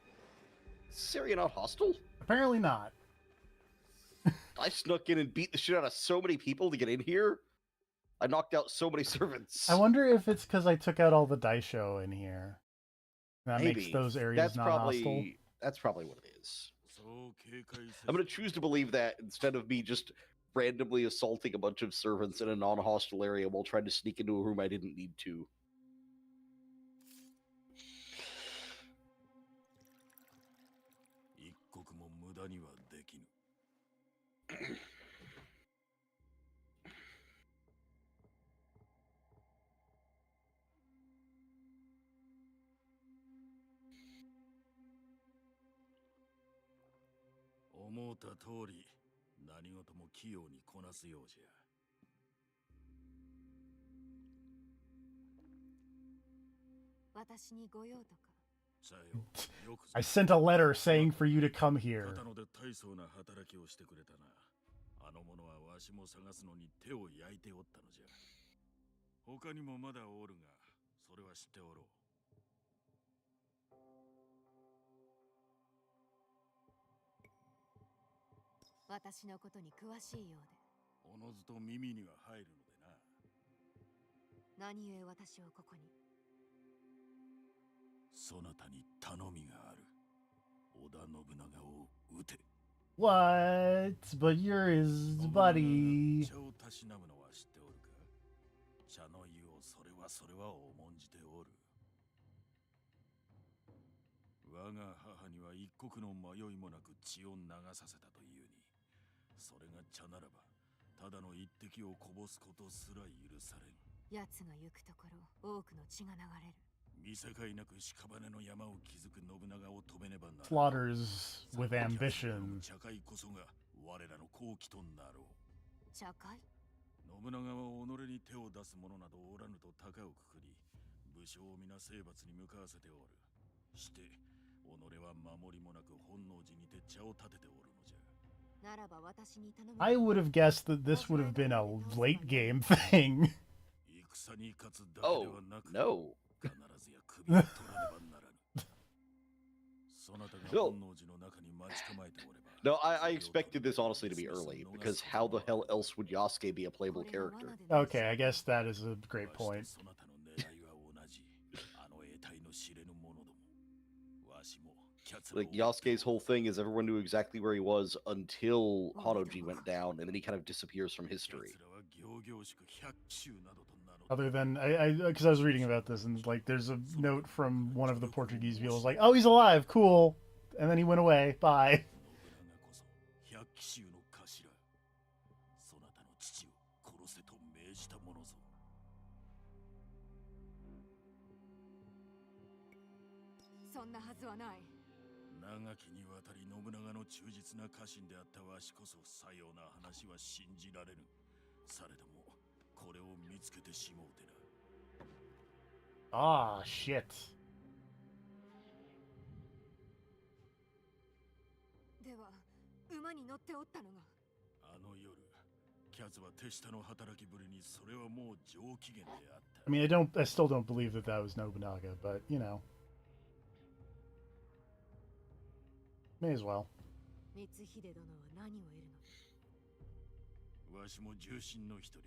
is this area not hostile? Apparently not. I snuck in and beat the shit out of so many people to get in here. I knocked out so many servants. I wonder if it's because I took out all the Daisho in here. That Maybe. makes those areas That's not probably, hostile. That's probably what it is. I'm going to choose to believe that instead of me just randomly assaulting a bunch of servants in a non-hostile area while trying to sneak into a room I didn't need to. 私にご用とか。さよ、よくぞ I sent a letter saying for you to come here. ただので大層な働きをしてくれたな。あの者はわしも探すのに手を焼いておったのじゃ。他にもまだおるが、それは知っておろう。私のことに詳しいようで。おのずと耳には入るのでな。何故私をここに。そなたに頼みがある。織田信長を討て。 What? But you're his 信長が buddy. 茶をたしなむのは知っておるか。茶の湯をそれは重んじておる。我が母には一刻の迷いもなく血を流させたというに、それが茶ならばただの一滴をこぼすことすら許されん。奴が行くところ多くの血が流れる。見境なく屍の山を築く信長を止めねばならん。 Slaughters with ambition. 茶会こそが我らの好機となろう。茶会。信長は己に手を出す者などおらぬと高をくくり、武将を皆征伐に向かわせておる。して己は守りもなく本能寺にて茶を立てておるのじゃ。ならば私に頼む。I would have guessed that this would have been a late game thing. 戦に勝つだけで Oh, はなく、 no. 必ずや首を取らねばならぬ。そなたが本能寺の中に待ち構えておれば。 No, I expected this honestly to be early, because how the hell else would Yasuke be a playable character? Okay, I guess that is a great point. そなたの狙いは同じ。あの得体の知れぬ者ども。わしもキャツラを Like, Yasuke's whole thing is everyone knew exactly where he was until Hanoji went down, and then he kind of disappears from history. 奴らは仰々しく百秋などと名乗って Other than, because I was reading about this, and like, there's a note from one of the Portuguese people. It's like, oh, he's alive, cool. And then he went away, bye. 信長こそ百騎衆の頭。そなたの父を殺せと命じたものぞ。そんなはずはない。長きにわたり信長の忠実な家臣であったわしこそさような話は信じられぬ。されどもこれを見つけてしもうてな。 Ah, shit. では馬に乗っておったのが。あの夜キャツは手下の働きぶりにそれはもう上機嫌であった。 I mean, I still don't believe that that was Nobunaga, but, you know. May as well. 光秀殿は何を得るの。わしも重臣の一人、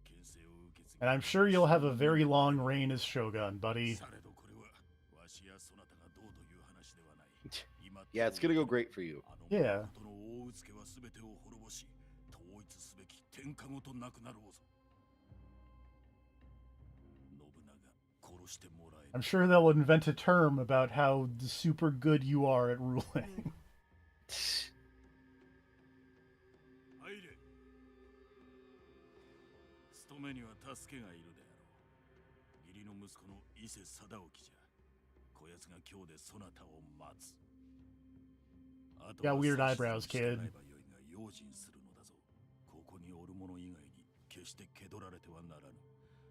牽制を受け継ぎ。 And I'm sure you'll have a very long reign as Shogun, buddy. されどこれはわしやそなたがどうという話ではない。今 Yeah, it's gonna go great for you. あの Yeah. 元の大うつけは全てを滅ぼし、統一すべき天下ごとなくなろうぞ。信長、殺してもらえ I'm sure they'll invent a term about how super good you are at ruling. 入れ。務めには助けがいるであろう。義理の息子の伊勢貞興じゃ。こやつが今日でそなたを待つ。あと Got は weird 指図 eyebrows, に従え kid. ばよいが用心するのだぞ。ここにおる者以外に決して気取られてはならぬ。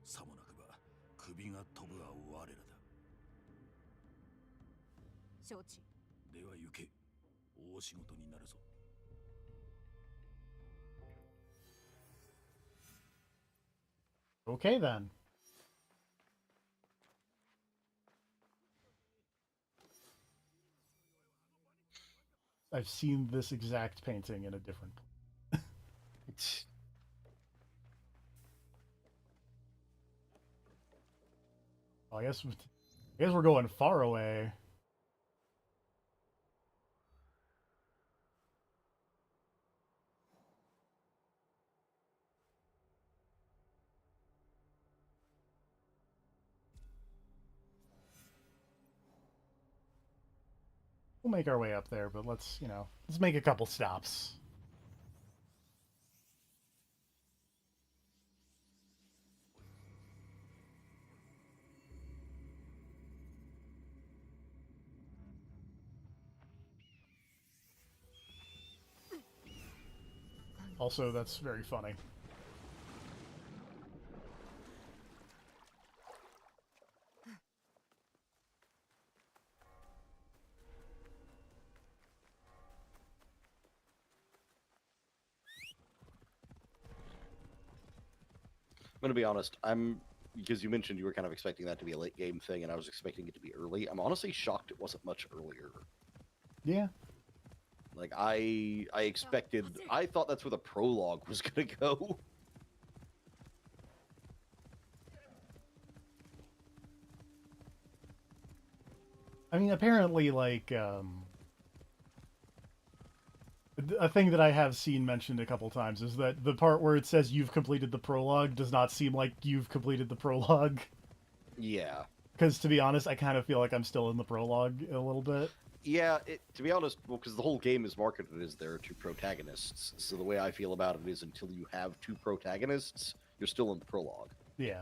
さもなくば首が飛ぶは我らだ。承知。では行け。大仕事になるぞ。 Okay, then. I've seen this exact painting in a different. Well, I guess we're going far away. We'll make our way up there, but let's make a couple stops. Also, that's very funny. gonna be honest. Because you mentioned you were kind of expecting that to be a late game thing, and I was expecting it to be early. I'm honestly shocked it wasn't much earlier. Yeah. Like I thought that's where the prologue was gonna go. I mean, apparently, like, a thing that I have seen mentioned a couple times is that the part where it says you've completed the prologue does not seem like you've completed the prologue. Yeah. Because, to be honest, I kind of feel like I'm still in the prologue a little bit. Yeah, to be honest, well, because the whole game is marketed as there are two protagonists. So the way I feel about it is until you have two protagonists, you're still in the prologue. Yeah.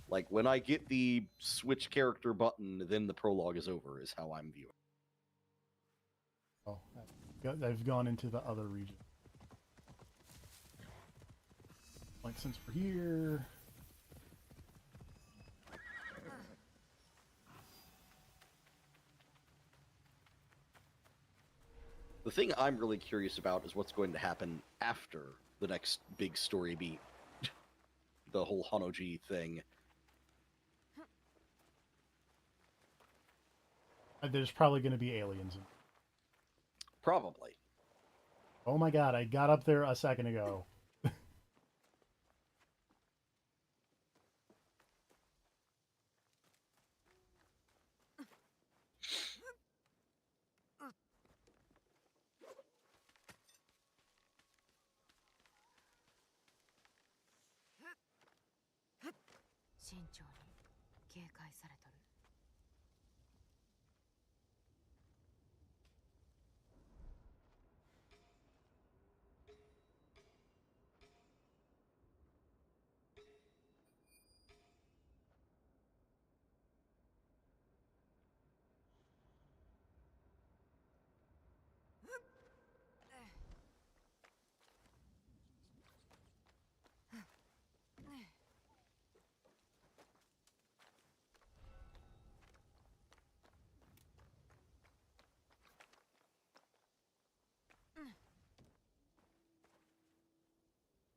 Like, when I get the switch character button, then the prologue is over, is how I'm viewing. Oh, I've gone into the other region. Like, since we're here... The thing I'm really curious about is what's going to happen after the next big story beat. The whole Hanoji thing. There's probably going to be aliens. Probably. Oh my god, I got up there a second ago.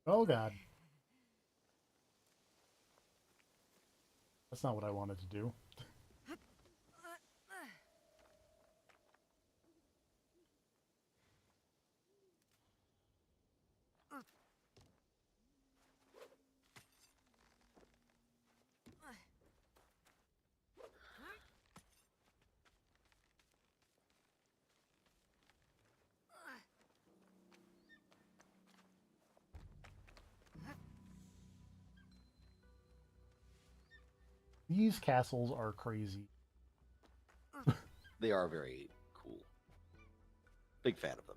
Oh god. That's not what I wanted to do. These castles are crazy. They are very cool. Big fan of them.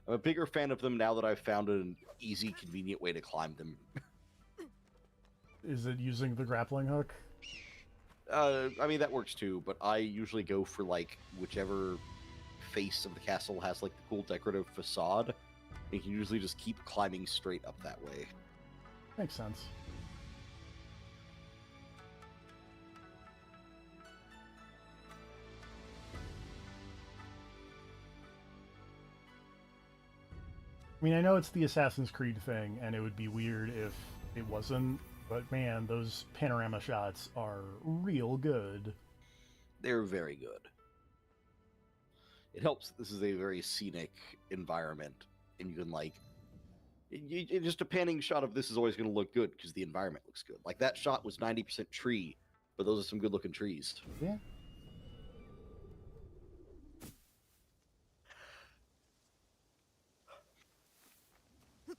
I'm a bigger fan of them now that I've found an easy, convenient way to climb them. Is it using the grappling hook? I mean, that works too, but I usually go for, like, whichever face of the castle has, like, the cool decorative facade. You can usually just keep climbing straight up that way. Makes sense. I mean, I know it's the Assassin's Creed thing, and it would be weird if it wasn't, but man, those panorama shots are real good. They're very good. It helps that this is a very scenic environment, and you can, like, just a panning shot of this is always going to look good because the environment looks good. Like, that shot was 90% tree, but those are some good looking trees. Yeah.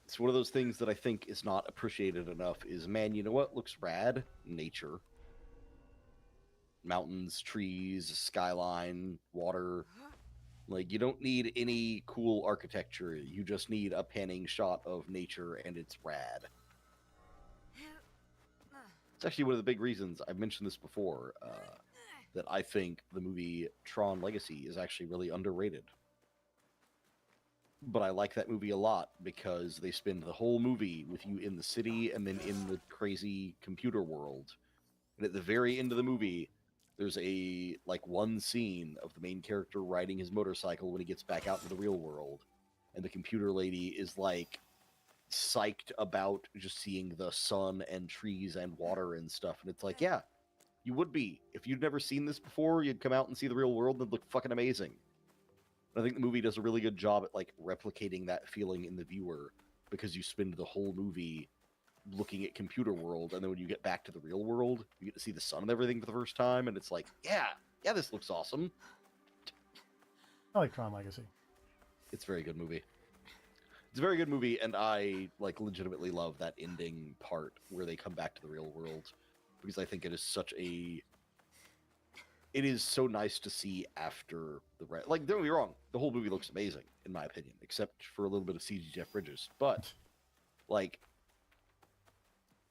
It's one of those things that I think is not appreciated enough is, man, you know what looks rad? Nature. Mountains, trees, skyline, water. Like, you don't need any cool architecture. You just need a panning shot of nature, and it's rad. It's actually one of the big reasons, I've mentioned this before, that I think the movie Tron Legacy is actually really underrated. But I like that movie a lot because they spend the whole movie with you in the city and then in the crazy computer world. And at the very end of the movie, there's one scene of the main character riding his motorcycle when he gets back out into the real world. And the computer lady is, like, psyched about just seeing the sun and trees and water and stuff. And it's like, yeah, you would be. If you'd never seen this before, you'd come out and see the real world and it'd look fucking amazing. And I think the movie does a really good job at like replicating that feeling in the viewer, because you spend the whole movie looking at computer world, and then when you get back to the real world, you get to see the sun and everything for the first time, and it's like, yeah, this looks awesome. I like Tron Legacy. It's a very good movie. It's a very good movie, and I like legitimately love that ending part where they come back to the real world, because I think it is so nice to see after the like. Don't get me wrong, the whole movie looks amazing in my opinion, except for a little bit of CG Jeff Bridges. But like,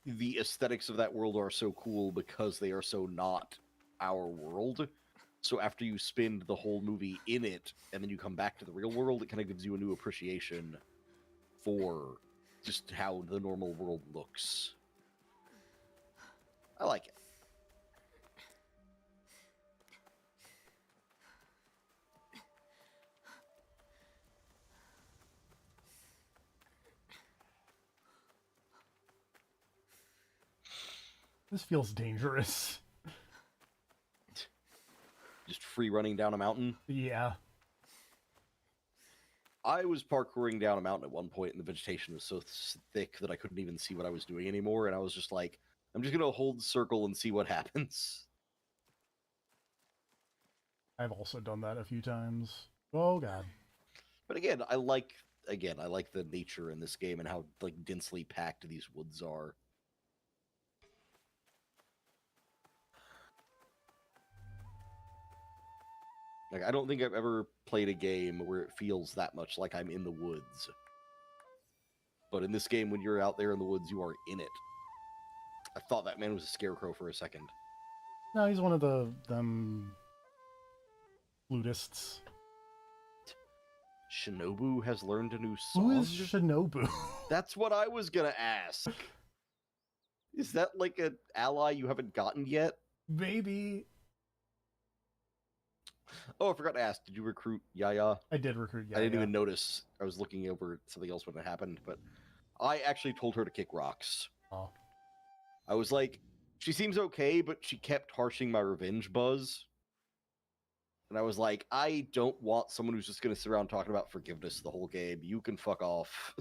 the aesthetics of that world are so cool because they are so not our world. So after you spend the whole movie in it, and then you come back to the real world, it kind of gives you a new appreciation for just how the normal world looks. I like it. This feels dangerous. Just free running down a mountain. Yeah. I was parkouring down a mountain at one point, and the vegetation was so thick that I couldn't even see what I was doing anymore, and I was just like, I'm just going to hold circle and see what happens. I've also done that a few times. Oh, God. But again, I like the nature in this game and how like densely packed these woods are. Like, I don't think I've ever played a game where it feels that much like I'm in the woods. But in this game, when you're out there in the woods, you are in it. I thought that man was a scarecrow for a second. No, he's one of them flutists. Shinobu has learned a new song? Who is Shinobu? That's what I was gonna ask. Is that like an ally you haven't gotten yet? Maybe. Oh, I forgot to ask. Did you recruit Yaya? I did recruit Yaya. I didn't even notice. I was looking over something else when it happened, but I actually told her to kick rocks. Oh. I was like, she seems okay, but she kept harshing my revenge buzz. And I was like, I don't want someone who's just going to sit around talking about forgiveness the whole game. You can fuck off.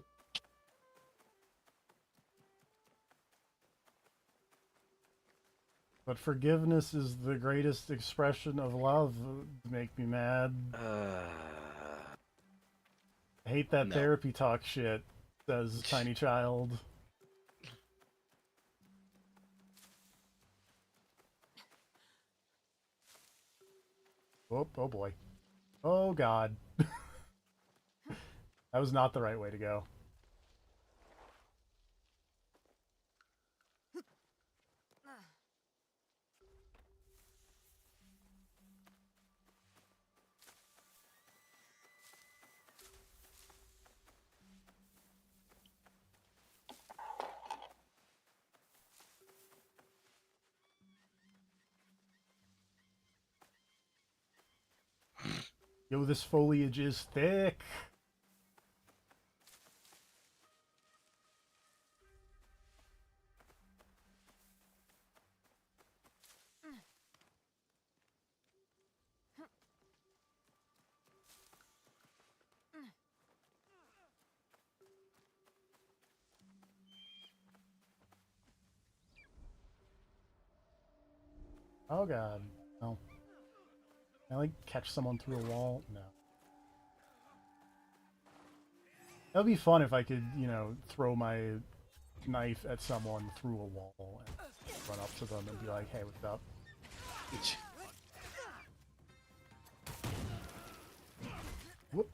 But forgiveness is the greatest expression of love. Make me mad. I hate that No. therapy talk shit, says Tiny Child. Oh boy. Oh God. That was not the right way to go. Yo, this foliage is thick. Oh God. No. Can I like catch someone through a wall? No. That would be fun if I could, you know, throw my knife at someone through a wall and run up to them and be like, hey, what's up? Whoop.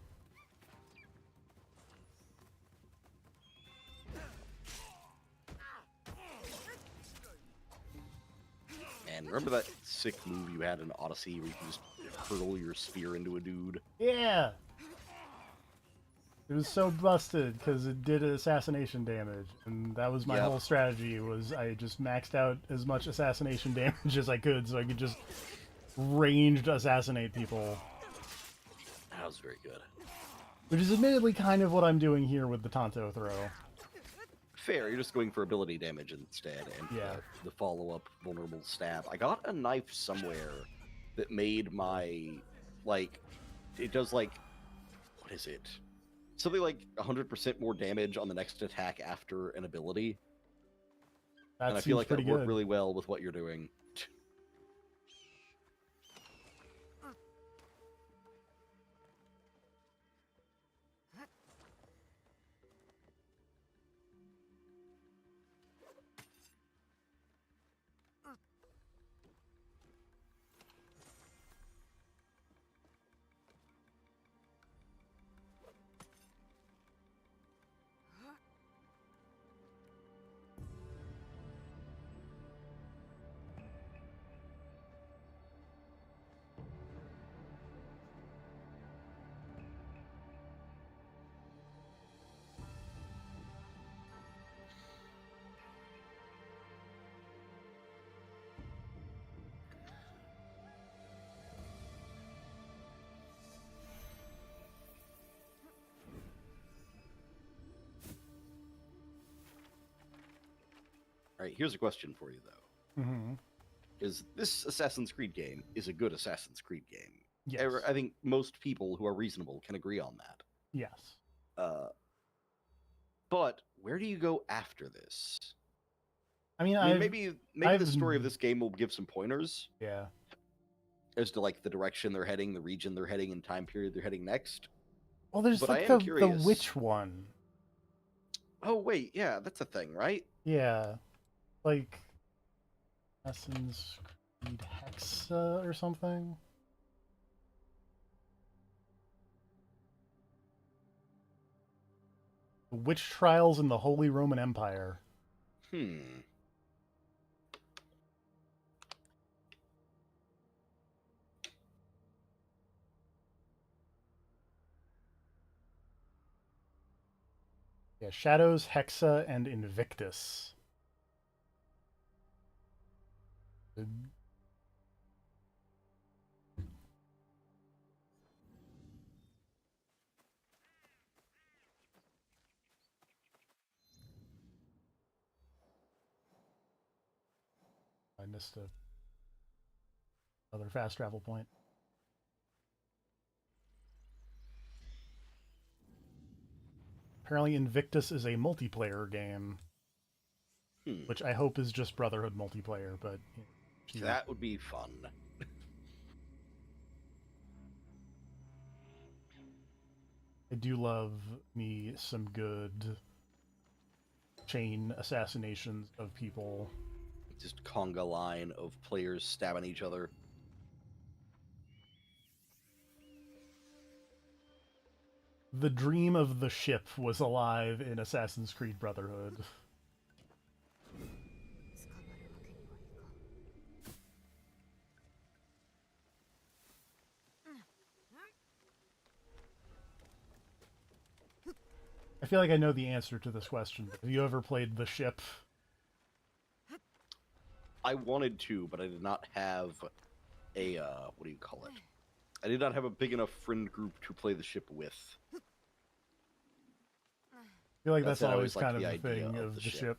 Man, remember that sick move you had in Odyssey where you can just hurl your spear into a dude? Yeah! It was so busted because it did assassination damage, and that was my whole strategy. Was I just maxed out as much assassination damage as I could, so I could just ranged assassinate people. That was very good. Which is admittedly kind of what I'm doing here with the Tonto throw. Fair, you're just going for ability damage instead, and Yeah. the follow-up vulnerable stab. I got a knife somewhere that made my, like, it does, like, what is it? Something like 100% more damage on the next attack after an ability. That And I seems feel like that pretty would work good. really well with what you're doing. All right, here's a question for you, though. Mm-hmm. Is this Assassin's Creed game is a good Assassin's Creed game? Yes. I think most people who are reasonable can agree on that. Yes. But where do you go after this? I mean, I mean, maybe I've- the story of this game will give some pointers Yeah. as to like the direction they're heading, the region they're heading, and time period they're heading next. Well, there's But like I am the curious. witch one. Oh wait, yeah, that's a thing, right? Yeah. Like Assassin's Creed Hexa or something. The Witch Trials in the Holy Roman Empire. Hmm. Yeah, Shadows, Hexa, and Invictus. I missed another fast travel point. Apparently Invictus is a multiplayer game, which I hope is just Brotherhood multiplayer, but... You know, That would be fun. I do love me some good chain assassinations of people. Just conga line of players stabbing each other. The dream of the ship was alive in Assassin's Creed Brotherhood. I feel like I know the answer to this question. Have you ever played The Ship? I wanted to, but I did not have a what do you call it? I did not have a big enough friend group to play the ship with. I feel like that's I always always liked kind of the the idea thing of of the the ship. ship.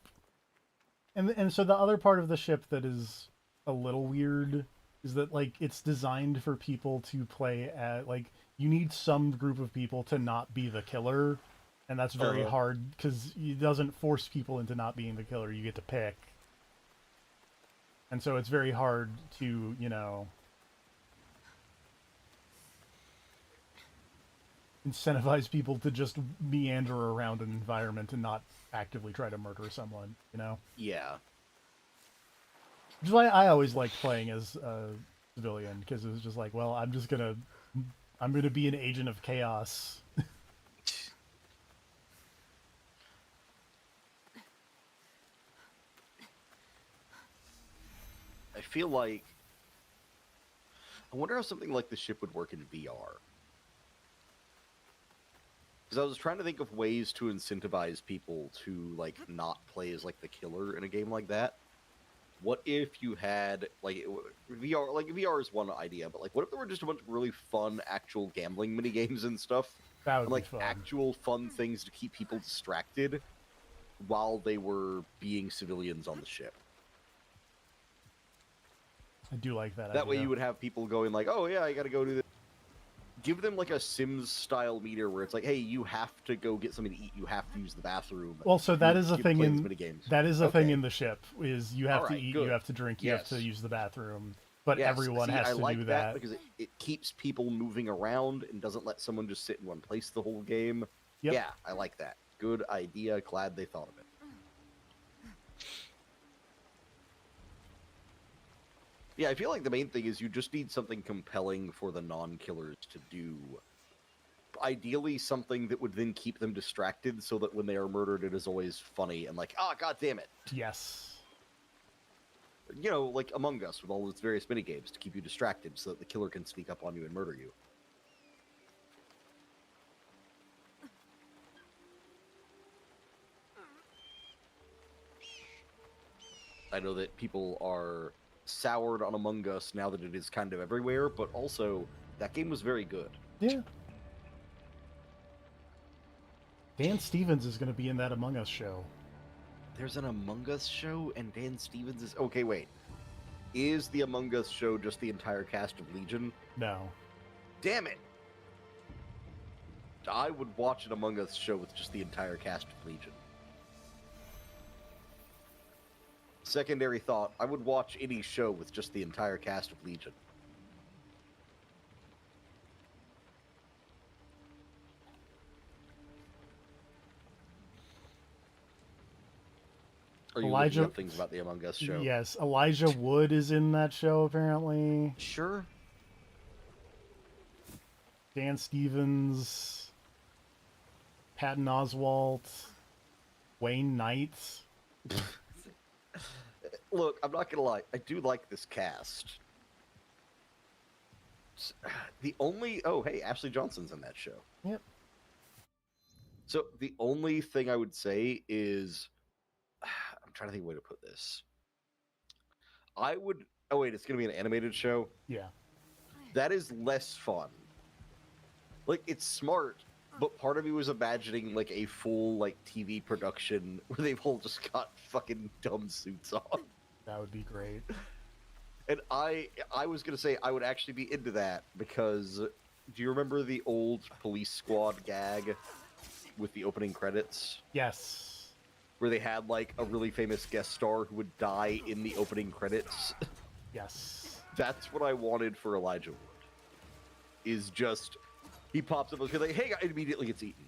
And so the other part of the ship that is a little weird is that like it's designed for people to play at like you need some group of people to not be the killer, and that's very hard because it doesn't force people into not being the killer. You get to pick. And so it's very hard to, you know, incentivize people to just meander around an environment and not actively try to murder someone, you know? Yeah. Which is why I always liked playing as a civilian, because it was just like, well, I'm gonna be an agent of chaos. I feel like I wonder how something like the ship would work in VR. Because I was trying to think of ways to incentivize people to like not play as like the killer in a game like that. What if you had like VR? Like VR is one idea, but like what if there were just a bunch of really fun actual gambling mini games and stuff, That would and be like fun. actual fun things to keep people distracted? while they were being civilians on the ship. I do like that That way idea. you would have people going like, oh yeah, I gotta go do this. Give them like a Sims-style meter where it's like, hey, you have to go get something to eat, you have to use the bathroom. Well, so that is a You thing play in these minigames. that is a thing Okay. in the ship is you have to Alright, eat, good. you have to drink, you have to Yes. use the bathroom, but Yes, everyone see, has I to like do that that. because it keeps people moving around and doesn't let someone just sit in one place the whole game. Yep. Yeah, I like that. Good idea. Glad they thought of it. Yeah, I feel like the main thing is you just need something compelling for the non-killers to do. Ideally, something that would then keep them distracted so that when they are murdered, it is always funny and like, ah, god damn it. Yes. You know, like Among Us with all its various minigames to keep you distracted so that the killer can sneak up on you and murder you. I know that people are soured on Among Us now that it is kind of everywhere, but also that game was very good. Yeah. Dan Stevens is going to be in that Among Us show. There's an Among Us show and Dan Stevens is... Okay, wait. Is the Among Us show just the entire cast of Legion? No. Damn it! I would watch an Among Us show with just the entire cast of Legion. Secondary thought, I would watch any show with just the entire cast of Legion. Are you looking up things about the Among Us show? Yes, Elijah Wood is in that show apparently. Sure. Dan Stevens, Patton Oswalt, Wayne Knight. Look, I'm not gonna lie. I do like this cast. The only... Oh, hey, Ashley Johnson's in that show. Yep. So the only thing I would say is... I'm trying to think of a way to put this. I would... Oh, wait, it's going to be an animated show? Yeah. That is less fun. Like, it's smart, but part of me was imagining, like, a full, like, TV production where they've all just got fucking dumb suits on. That would be great. And I was going to say I would actually be into that because... Do you remember the old Police Squad gag with the opening credits? Yes. Where they had, like, a really famous guest star who would die in the opening credits? Yes. That's what I wanted for Elijah Wood. Is just... He pops up and goes like, hey, and immediately gets eaten.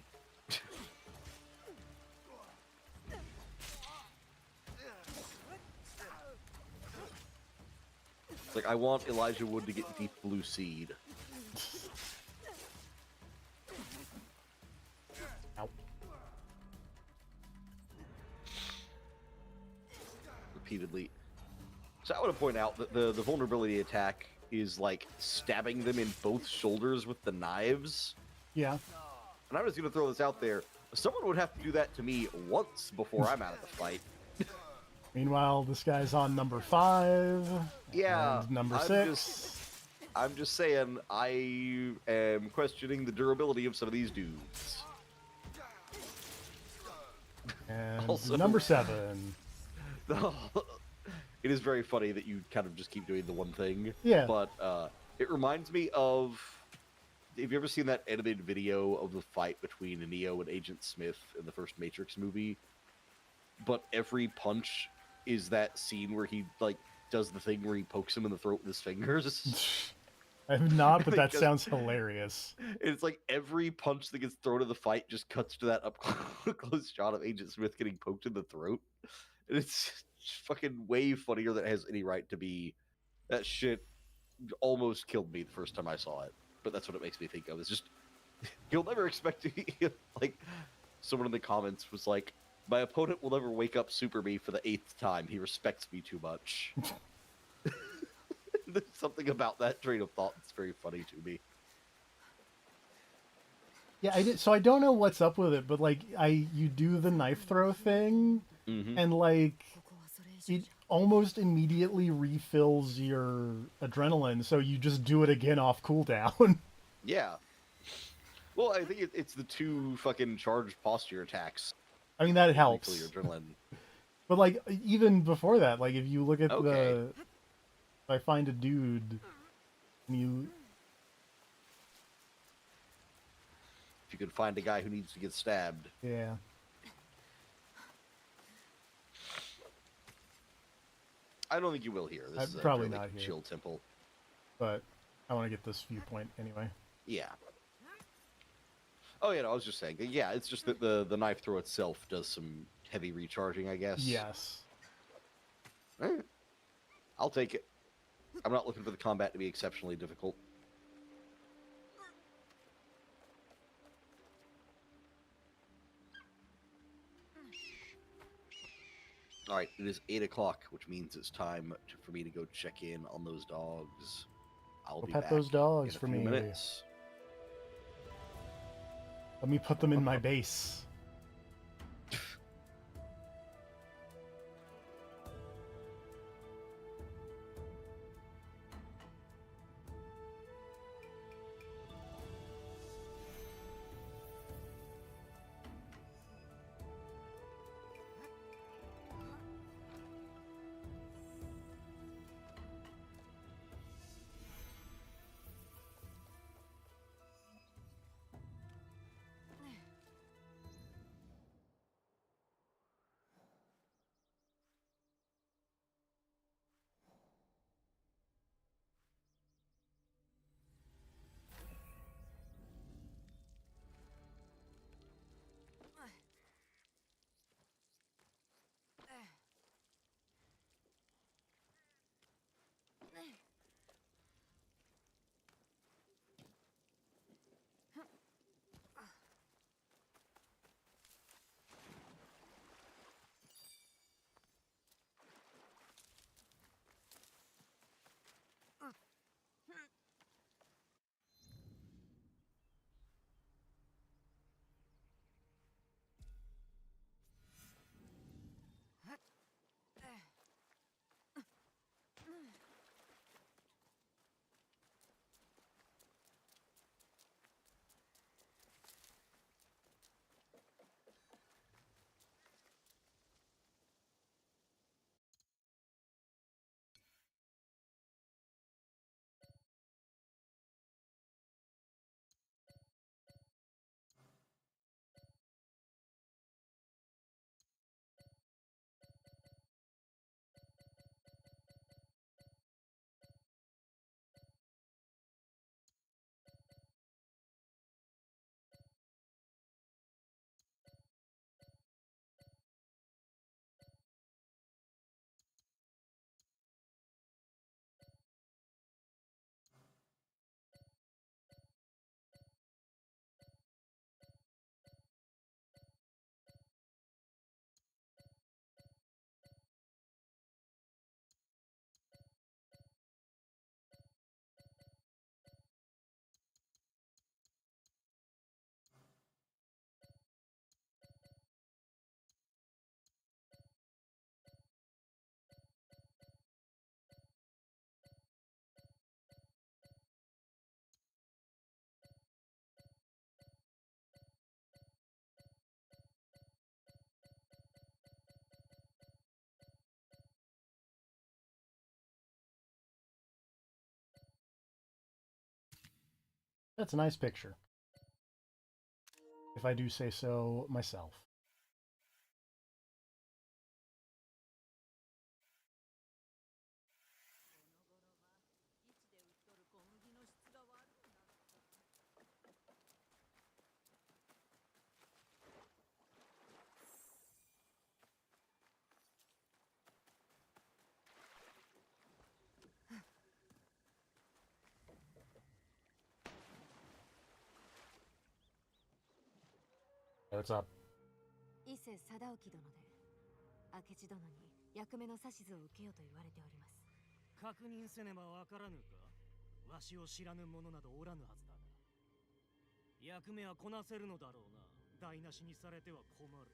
It's like, I want Elijah Wood to get Deep Blue Seed. Ow. Repeatedly. So I want to point out that the vulnerability attack is like stabbing them in both shoulders with the knives. Yeah. And I'm just going to throw this out there. Someone would have to do that to me once before I'm out of the fight. Meanwhile, this guy's on number 5. Yeah. And number 6. I'm just saying, I am questioning the durability of some of these dudes. And Also- number 7. It is very funny that you kind of just keep doing the one thing. Yeah. But it reminds me of... Have you ever seen that animated video of the fight between Neo and Agent Smith in the first Matrix movie? But every punch is that scene where he, like, does the thing where he pokes him in the throat with his fingers. I have not, but that Because- sounds hilarious. It's like every punch that gets thrown in the fight just cuts to that up close shot of Agent Smith getting poked in the throat. And it's fucking way funnier than it has any right to be. That shit almost killed me the first time I saw it. But that's what it makes me think of. It's just, you'll never expect to, like, someone in the comments was like, my opponent will never wake up Super Me for the 8th time. He respects me too much. There's something about that train of thought that's very funny to me. Yeah, I did. So I don't know what's up with it, but like, you do the knife throw thing, Mm-hmm. and like, ここはそれ以上 it almost immediately refills your adrenaline, so you just do it again off cooldown. Yeah. Well, I think it's the 2 fucking charged posture attacks. I mean, that Refill helps. your adrenaline. But like even before that, like if you look at Okay. if I find a dude and you If you could find a guy who needs to get stabbed. yeah. I don't think you will here. This I'm is a probably fairly not here. chill temple. But I want to get this viewpoint anyway. Yeah. Oh, yeah, no, I was just saying. Yeah, it's just that the knife throw itself does some heavy recharging, I guess. Yes. Alright. I'll take it. I'm not looking for the combat to be exceptionally difficult. Alright, it is 8 o'clock, which means it's time for me to go check in on those dogs. I'll Go be pet back those dogs in a for few me. minutes. Let me put them in my base. That's a nice picture. If I do say so myself. What's up? 伊勢貞興殿で明智殿に役目の指図を受けようと言われております。確認せねばわからぬか。わしを知らぬ者などおらぬはずだが。役目はこなせるのだろうな。台無しにされては困る。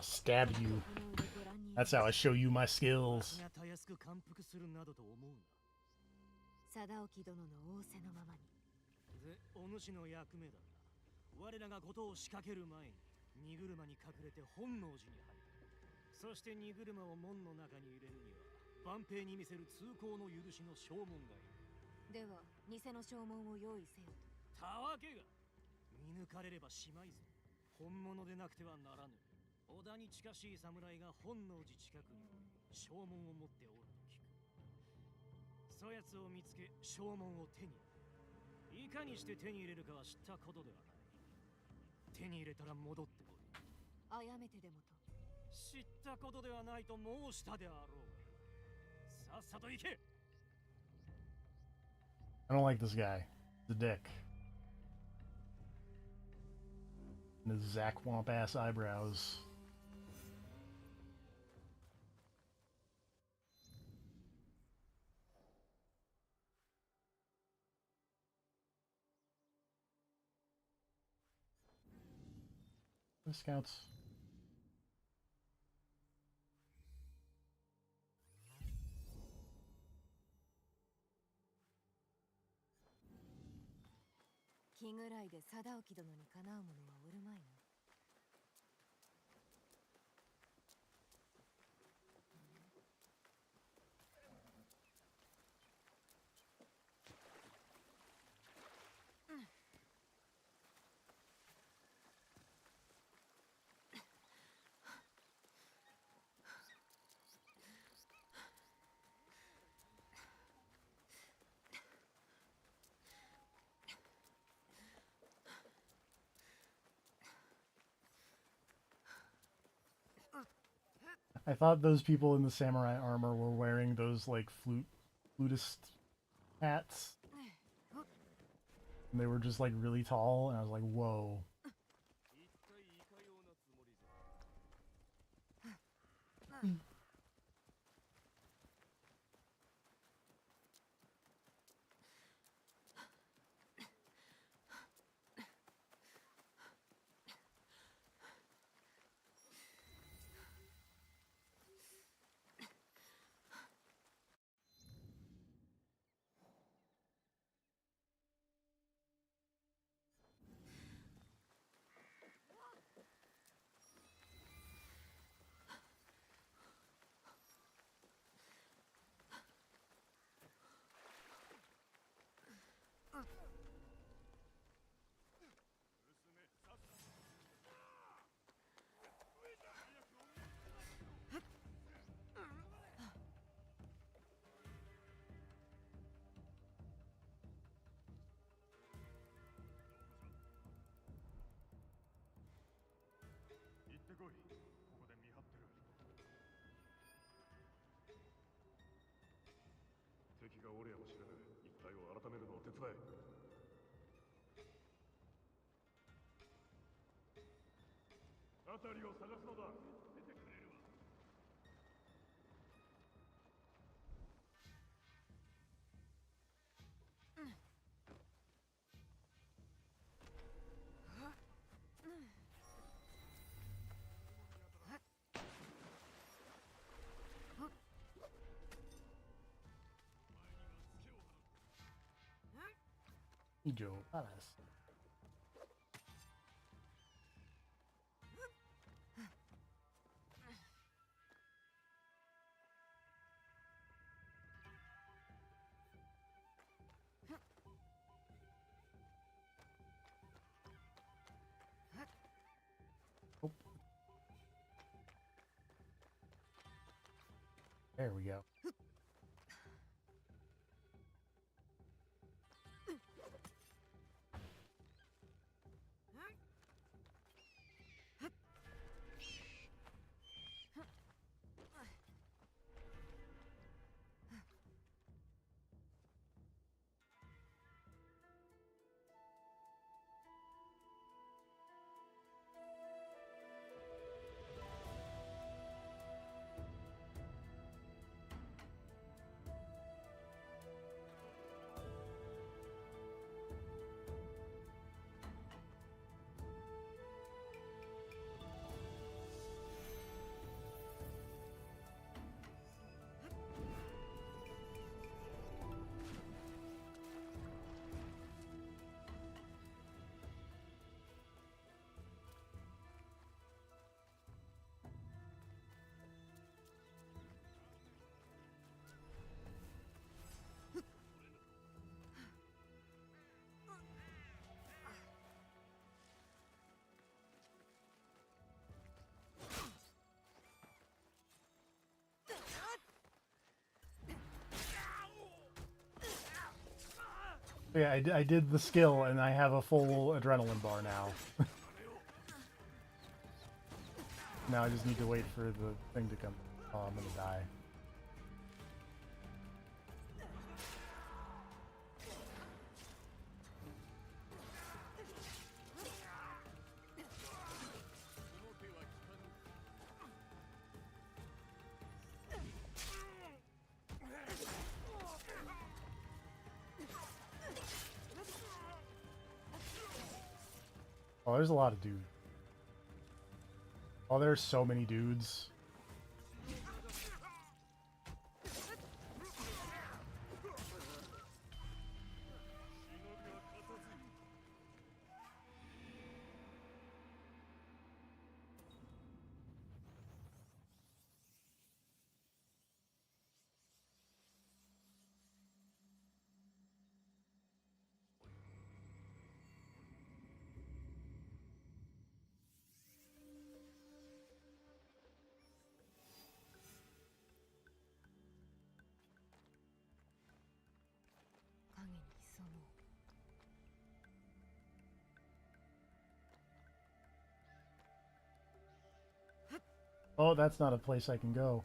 Stab you. That's how I show you my skills. がたやすく感服するなどと思うな。貞興殿の仰せのままに。で、お主の役目だが、我らがことを仕掛ける前に荷車に隠れて本能寺に入る。そして荷車を門の中に入れるには万兵に見せる通行の許しの証文がいる。では偽の証文を用意せよと。たわけが見抜かれればしまいぞ。本物でなくてはならぬ。織田に近しい侍が本能寺近くに証文を持っておると聞く。そやつを見つけ証文を手に入れ、いかにして手に入れるかは知ったことではない。手に入れたら戻ってこい。あやめてでもと。知ったことではないと申したであろうが。さっさと行け。 I don't like this guy. He's a dick. And his Zach Womp ass eyebrows. The scouts. 気ぐらいで貞興殿にかなう者はおるまいな。I thought those people in the samurai armor were wearing those like flutist hats. And they were just like really tall, and I was like, whoa. Joe Palace. Oh. There we go. Yeah, I did the skill, and I have a full adrenaline bar now. Now I just need to wait for the thing to come. Oh, I'm gonna die. Oh, there's a lot of dudes. Oh, there's so many dudes. Oh, that's not a place I can go.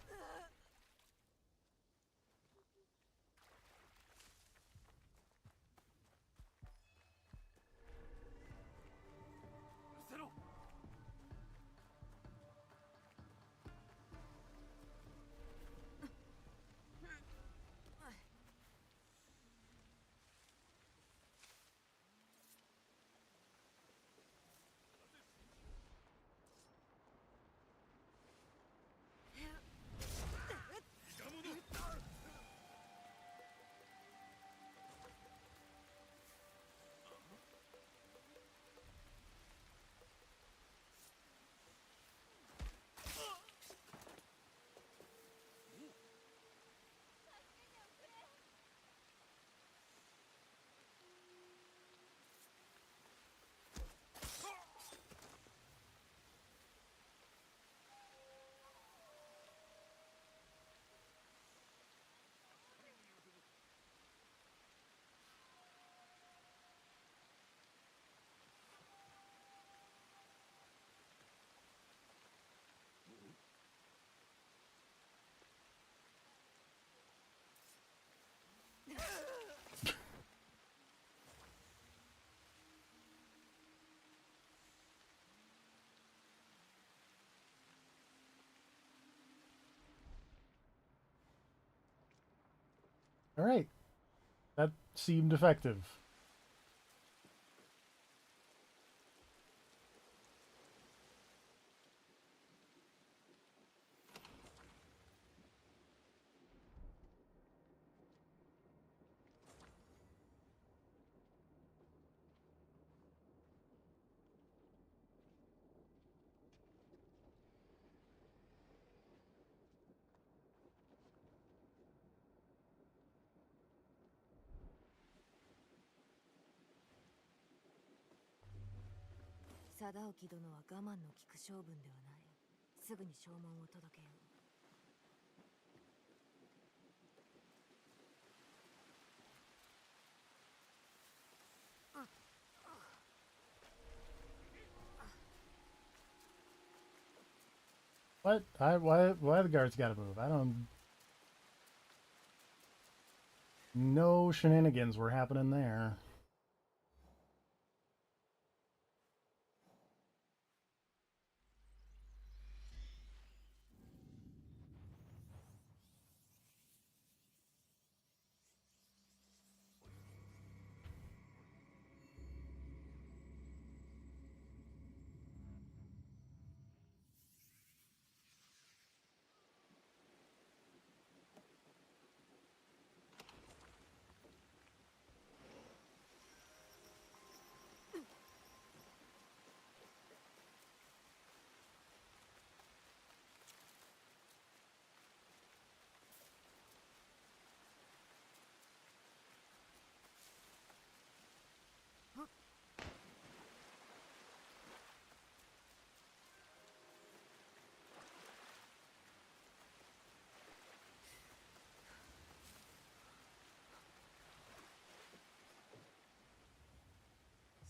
All right, that seemed effective.貞興殿は我慢の利く性分ではない。すぐに証文を届けよう。What? Why the guards gotta move? I don't. No shenanigans were happening there.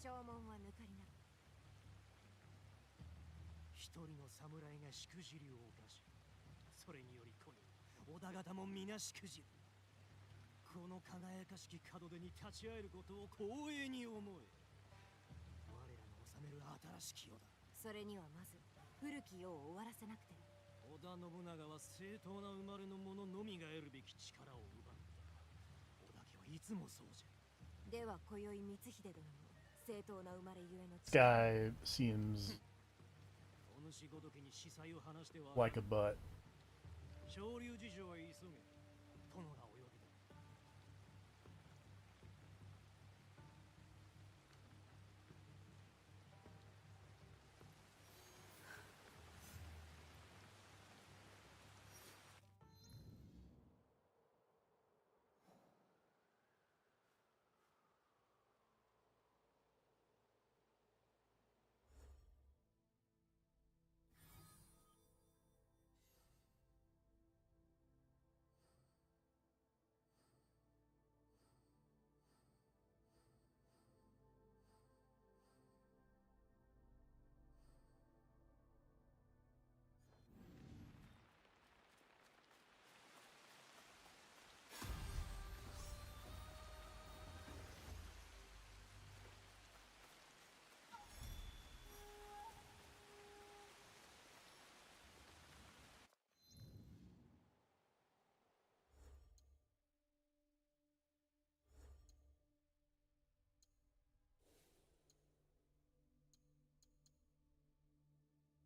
証文は抜かりなく。一人の侍がしくじりを犯し、それによりこの織田方も皆しくじる。この輝かしき門出に立ち会えることを光栄に思え。我らの治める新しき世だ。それにはまず古き世を終わらせなくては。織田信長は正当な生まれの者のみが得るべき力を奪った。織田家はいつもそうじゃ。では今宵光秀殿も正当な生まれゆえの This guy seems お主ごときに司祭を話しては like a butt. 昇竜事情へ急げ。殿がお呼びだ。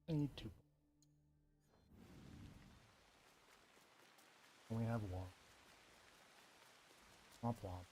I need two. Only have one. Womp womp.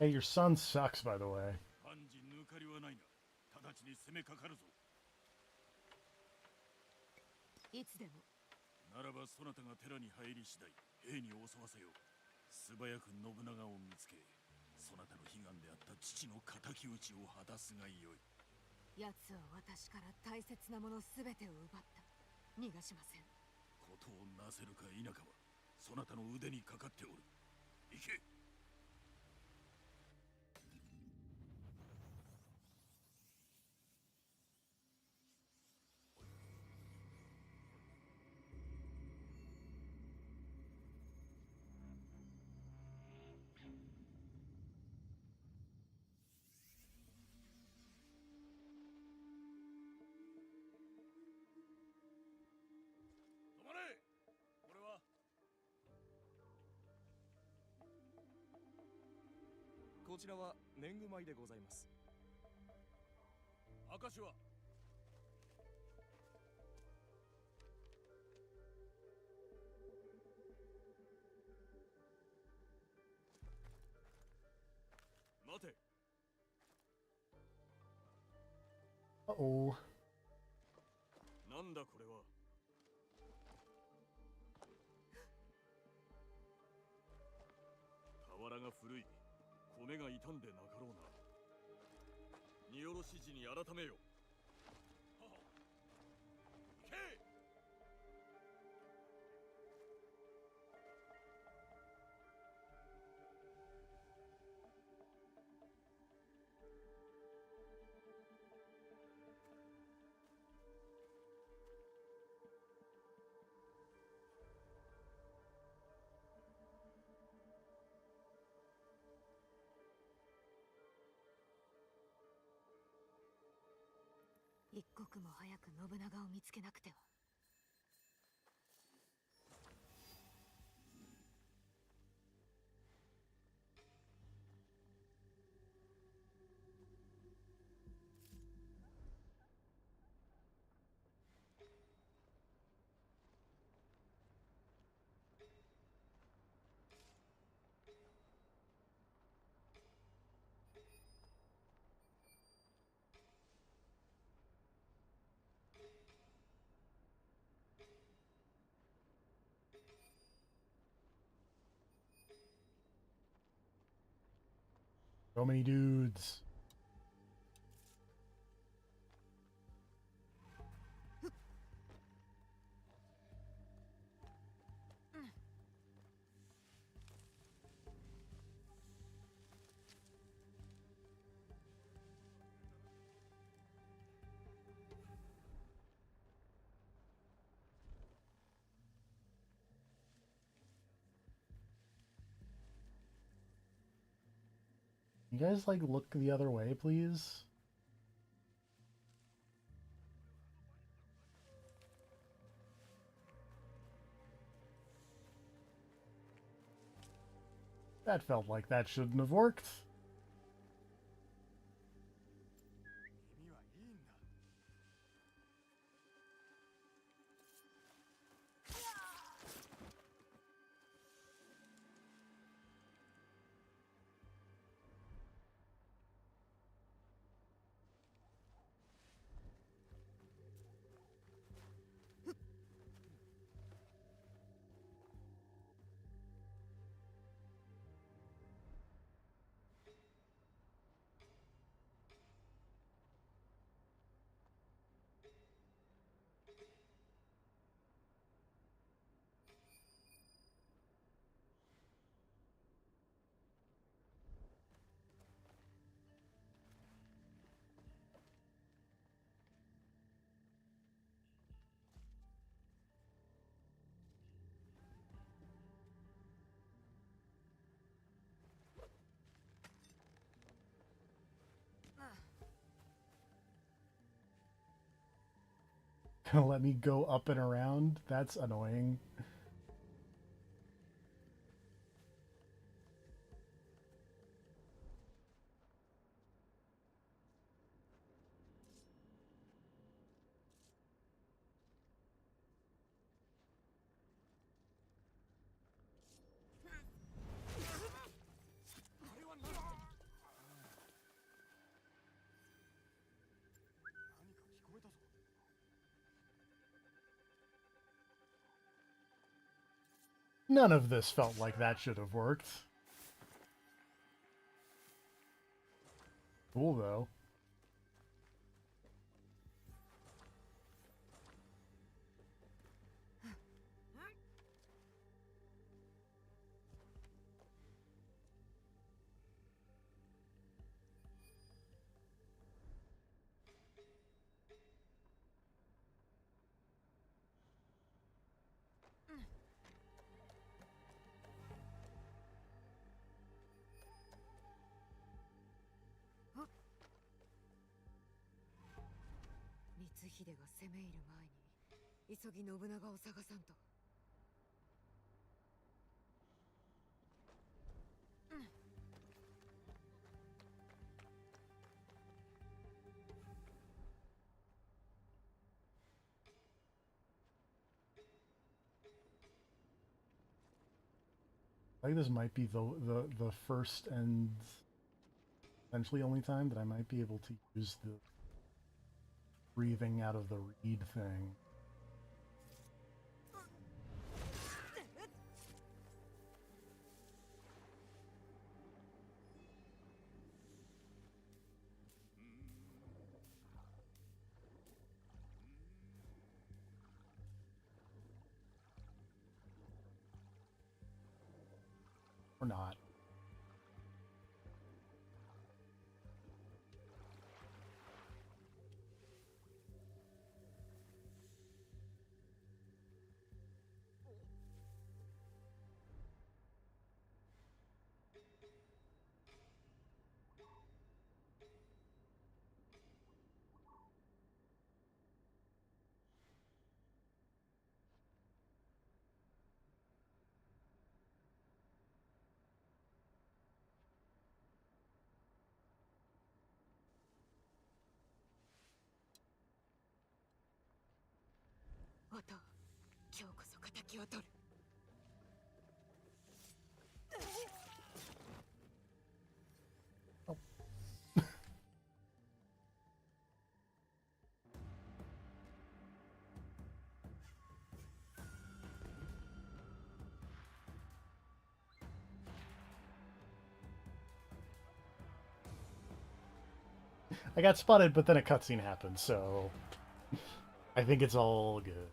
Hey, your son sucks, by the way. 万事抜かりはないな。直ちに攻めかかるぞ。いつでも。ならばそなたが寺に入り次第、兵に襲わせよう。素早く信長を見つけ、そなたの悲願であった父の敵討ちを果たすがよい。奴は私から大切なものすべてを奪った。逃がしません。ことをなせるか否かは、そなたの腕にかかっておる。行け。止まれ。これはこちらは年貢米でございます。証は待て。 Uh-oh. なんだこれは。俵が古い。米が傷んでなかろうな。荷下ろし時に改めよ。はは。行け。一刻も早く信長を見つけなくては。So many dudes. You guys like look the other way, please? That felt like that shouldn't have worked. 君はいいんだ。 Gonna let me go up and around? That's annoying. None of this felt like that should have worked. Cool, though.秀が攻め入る前に急ぎ信長を探さんと。I think this might be the first and essentially only time that I might be able to use the breathing out of the reed thing. Or not.おと、今日こそ敵を取る。I got spotted, but then a cutscene happened, so I think it's all good.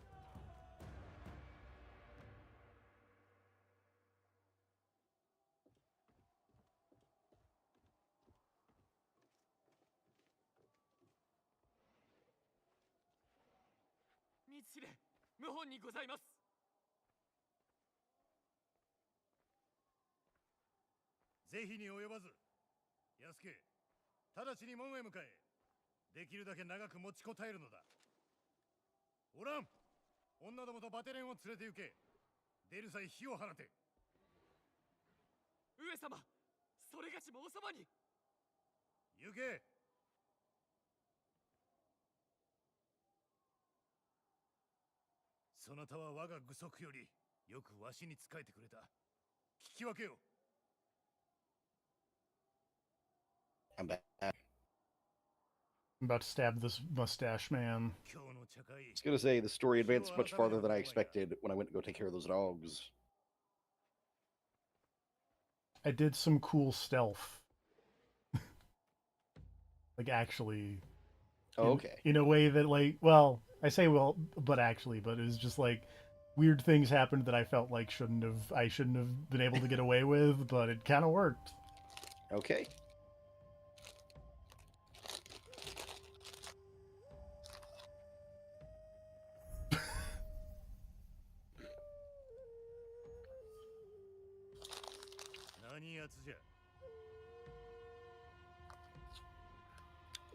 I'm back. I'm about to stab this mustache man. I was gonna say the story advanced much farther than I expected when I went to go take care of those dogs. I did some cool stealth. Like, actually. Oh, okay. In a way that, like, well, I say well, but actually, but it was just like weird things happened that I felt like I shouldn't have been able to get away with, but it kind of worked. Okay.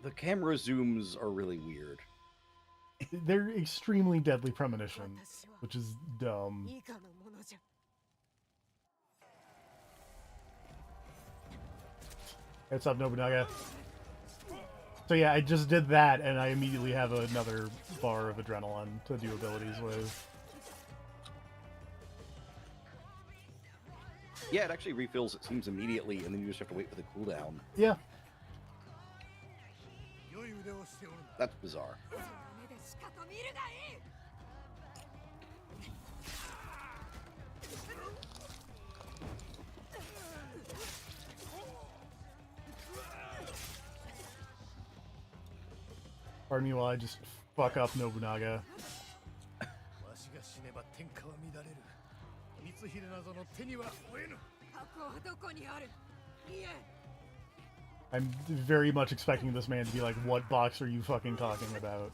The camera zooms are really weird. They're extremely deadly premonition, which is dumb. What's up, Nobunaga? So yeah, I just did that, and I immediately have another bar of adrenaline to do abilities with. Yeah, it actually refills, it seems, immediately, and then you just have to wait for the cooldown. Yeah. That's bizarre. Pardon me while I just fuck up Nobunaga. I'm very much expecting this man to be like, what box are you fucking talking about?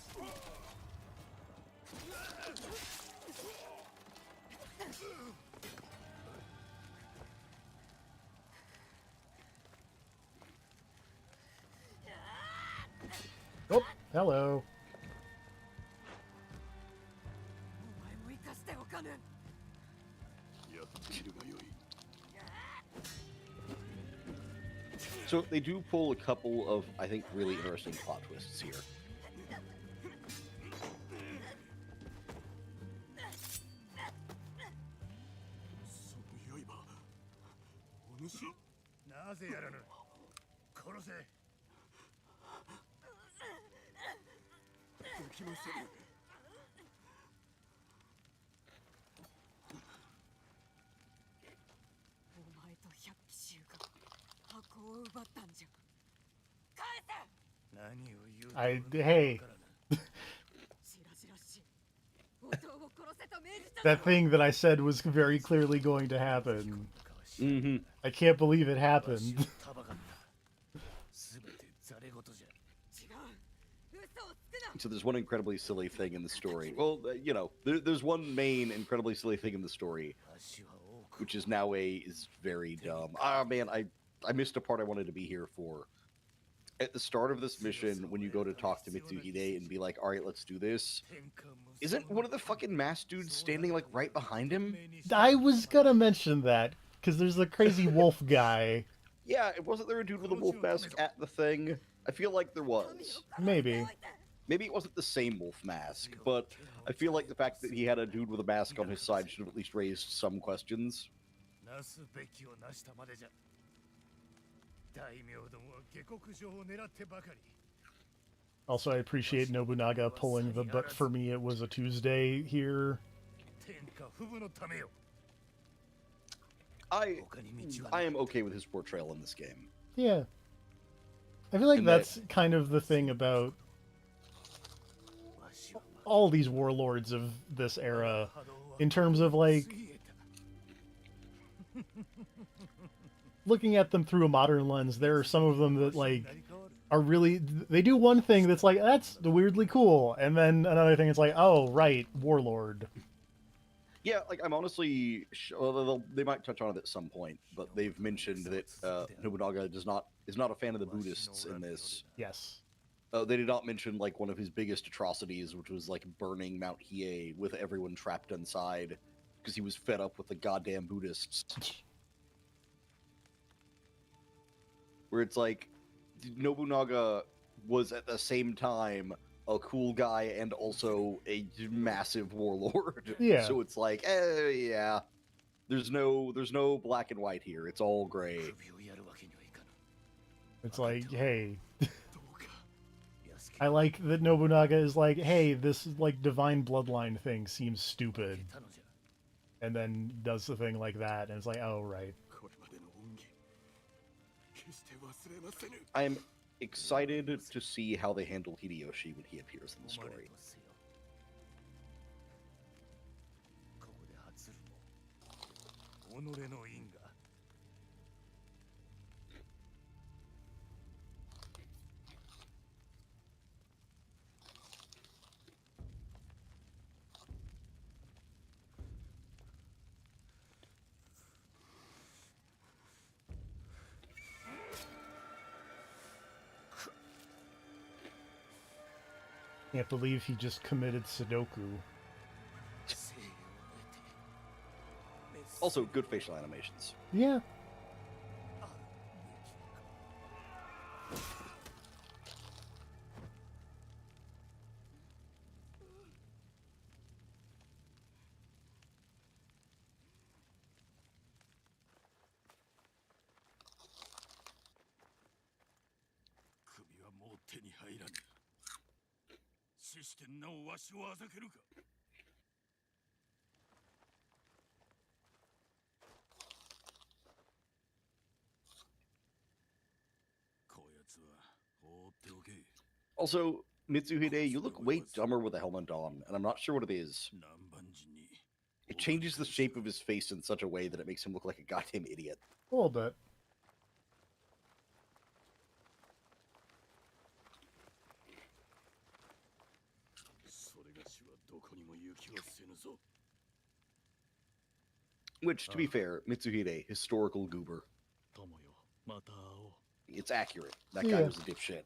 Oh, hello. So they do pull a couple of, I think, really interesting plot twists here. Hey. That thing that I said was very clearly going to happen. Mm-hmm. I can't believe it happened. So there's one incredibly silly thing in the story. Well, you know, there's one main incredibly silly thing in the story, which is now is very dumb. Ah, man, I missed a part I wanted to be here for. At the start of this mission, when you go to talk to Mitsuhide and be like, all right, let's do this, isn't one of the fucking masked dudes standing, like, right behind him? I was gonna mention that, because there's the crazy wolf guy. Yeah, wasn't there a dude with a wolf mask at the thing? I feel like there was. Maybe. Maybe it wasn't the same wolf mask, but I feel like the fact that he had a dude with a mask on his side should have at least raised some questions. Also, I appreciate Nobunaga pulling the "but for me it was a Tuesday" here. I am okay with his portrayal in this game. Yeah. I feel like And that- that's kind of the thing about all these warlords of this era, in terms of like looking at them through a modern lens. There are some of them that like are really, they do one thing that's like, that's weirdly cool, and then another thing it's like, oh right, warlord. Yeah, like I'm honestly, they might touch on it at some point, but they've mentioned that Nobunaga is not a fan of the Buddhists in this. Yes. They did not mention like one of his biggest atrocities, which was like burning Mount Hiei with everyone trapped inside because he was fed up with the goddamn Buddhists. Where it's like Nobunaga was at the same time a cool guy and also a massive warlord. Yeah. So it's like, yeah. There's no black and white here. It's all gray. It's like, hey, I like that Nobunaga is like, hey, this like divine bloodline thing seems stupid, and then does the thing like that, and it's like, oh right. I am excited to see how they handle Hideyoshi when he appears in the story. Can't believe he just committed Sudoku. Also, good facial animations. Yeah. Also, Mitsuhide, you look way dumber with a helmet on, and I'm not sure what it is. It changes the shape of his face in such a way that it makes him look like a goddamn idiot. A little bit. Which, to be fair, Mitsuhide, historical goober. It's accurate. That guy Yeah. was a dipshit.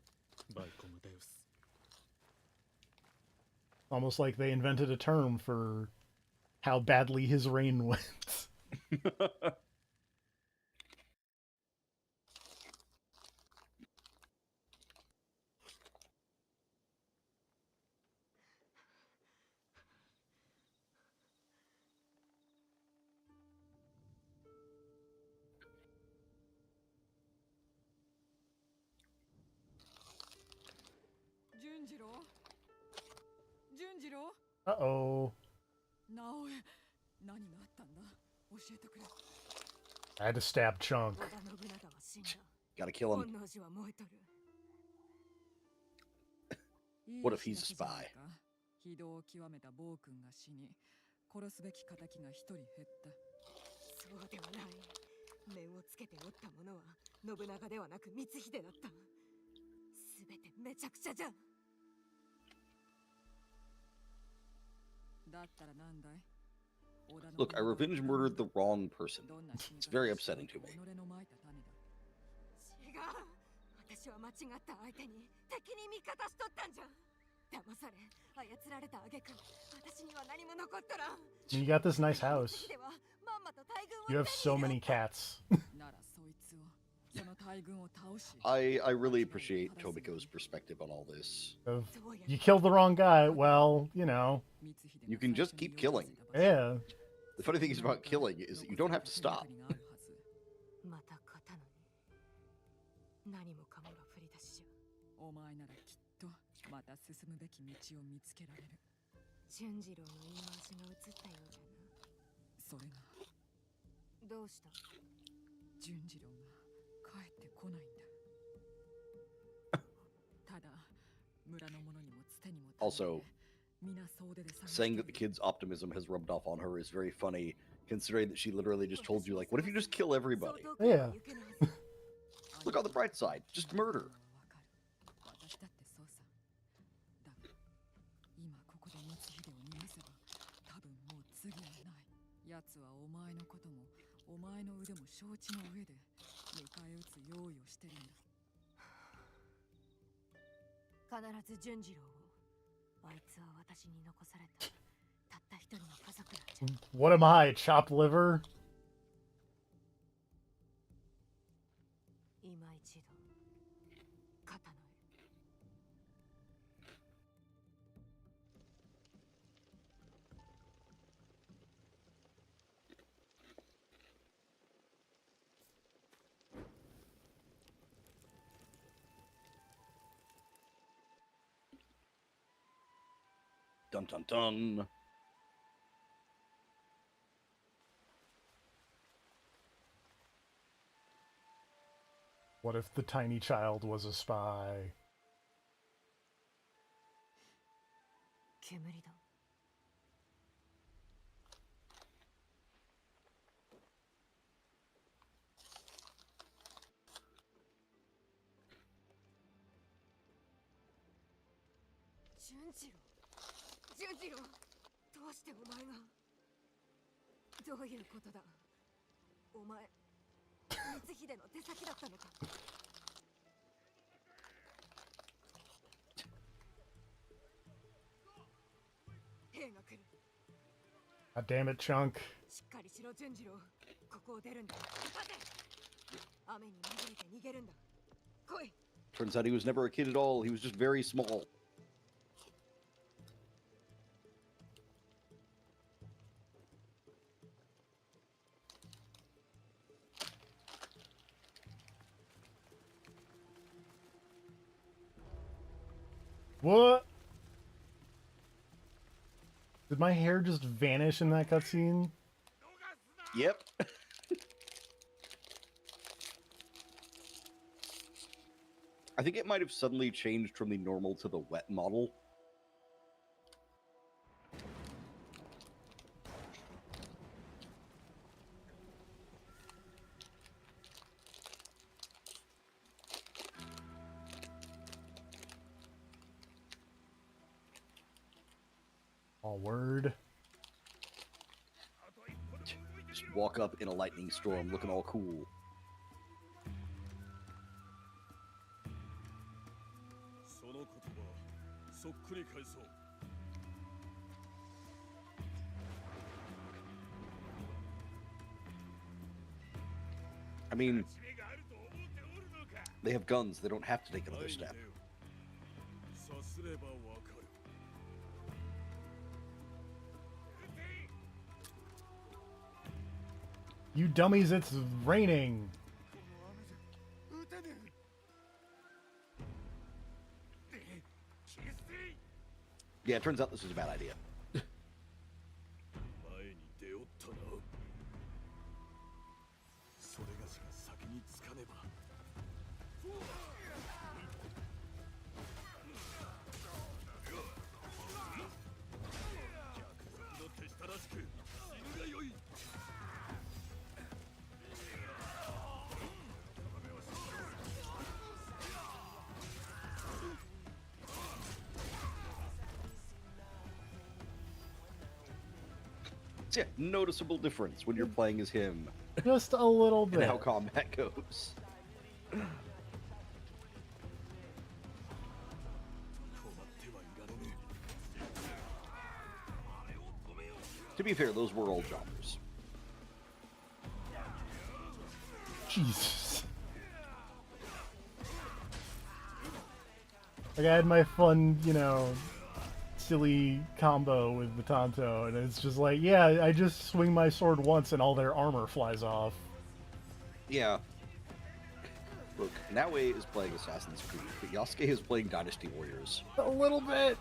Almost like they invented a term for how badly his reign went. Uh-oh. I had to stab Chunk. Gotta kill him. What if he's a spy? 非道を極めた暴君が死に殺すべき仇が一人減ったそうではない面をつけておった者は信長ではなく光秀だったすべてめちゃくちゃじゃだったらなんだい Look, I revenge murdered the wrong person. It's very upsetting to me. 違う私は間違った相手に敵に味方しとったんじゃ騙され操られた挙句私には何も残っとらん And you got this nice house. You have so many cats. I really appreciate Tomiko's perspective on all this. Of, you killed the wrong guy, well, you know. You can just keep killing. Yeah. The funny thing is about killing is that you don't have to stop. また刀に何もかもが振り出しじゃお前ならきっとまた進むべき道を見つけられる俊次郎の言い回しが映ったようだなそれがどうした俊次郎が帰ってこないんだ Also, saying that the kid's optimism has rubbed off on her is very funny, considering that she literally just told you, like, what if you just kill everybody? Yeah. Look on the bright side, just murder. 今ここで光秀を逃がせば多分もう次はない奴はお前のこともお前の腕も承知の上で迎え撃つ用意をしてるんだ必ず純次郎をあいつは私に残されたたった一人の家族なんじゃ What am I, chopped liver? 今一度肩の上 Dun dun dun. What if the tiny child was a spy? 煙だ 純次郎純次郎どうしてお前がどういうことだお前光秀の手先だったのか兵が来る God damn it, Chunk. しっかりしろ純次郎ここを出るんだ待て雨に紛れて逃げるんだ来い Turns out he was never a kid at all, he was just very small. What? Did my hair just vanish in that cutscene? Yep. I think it might have suddenly changed from the normal to the wet model. All word. Just walk up in a lightning storm looking all cool. I mean, they have guns, they don't have to take another step. You dummies, it's raining. Yeah, it turns out this was a bad idea. Yeah, noticeable difference when you're playing as him. Just a little bit. And how combat goes. To be fair, those were all jobbers. Jesus. Like, I had my fun, you know, silly combo with the Tonto, and it's just like, yeah, I just swing my sword once and all their armor flies off. Yeah. Look, Naue is playing Assassin's Creed, but Yasuke is playing Dynasty Warriors. A little bit.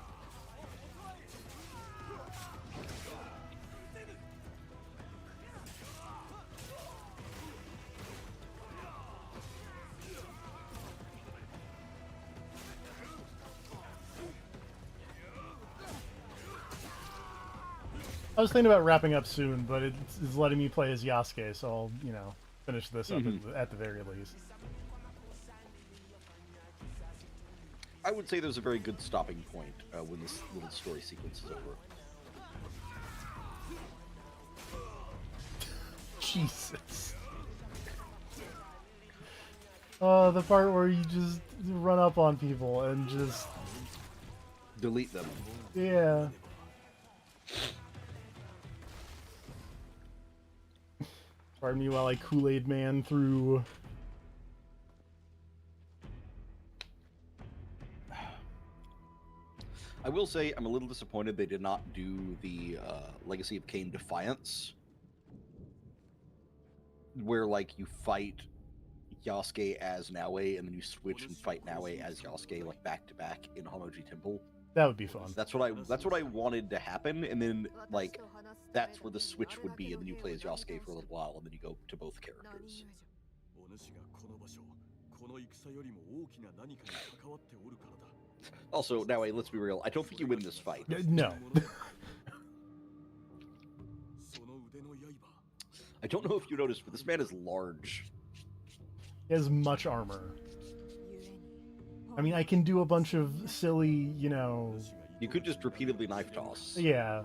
I was thinking about wrapping up soon, but it's letting me play as Yasuke, so I'll, you know, finish this up at the very least. I would say there's a very good stopping point when this little story sequence is over. Jesus. The part where you just run up on people and just... Delete them. Yeah. Pardon me while I Kool-Aid Man through... I will say I'm a little disappointed they did not do the Legacy of Kain Defiance, where like you fight Yasuke as Naue and then you switch and fight Naue as Yasuke like back to back in Honoji Temple. That would be fun. That's what I wanted to happen, and then like that's where the switch would be, and then you play as Yasuke for a little while, and then you go to both characters. Also, Naue, let's be real. I don't think you win this fight. No. I don't know if you noticed, but this man is large. He has much armor. I mean, I can do a bunch of silly, you know... You could just repeatedly knife toss. Yeah.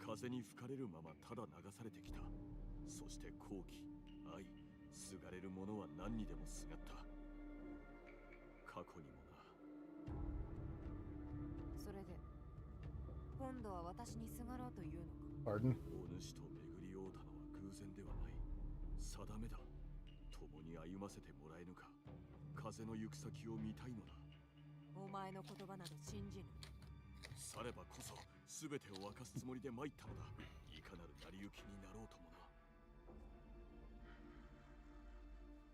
風に吹かれるままただ流されてきた。そして好奇、愛、すがれる者は何にでもすがった。過去にもな。それで、今度は私にすがろうというのか。Pardon? お主と巡り合うたのは偶然ではない。定めだ。共に歩ませてもらえぬか。風の行く先を見たいのだ。お前の言葉など信じぬ。さればこそ。 すべてを明かすつもりで参ったのだ。いかなる成り行きになろうともな。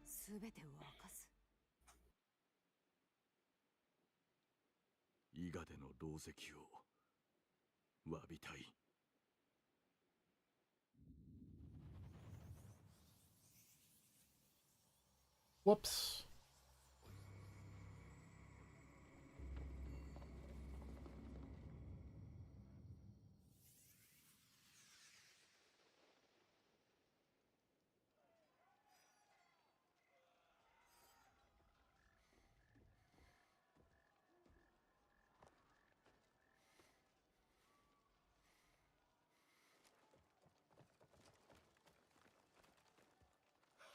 すべてを明かす。伊賀での狼藉を詫びたい。Whoops.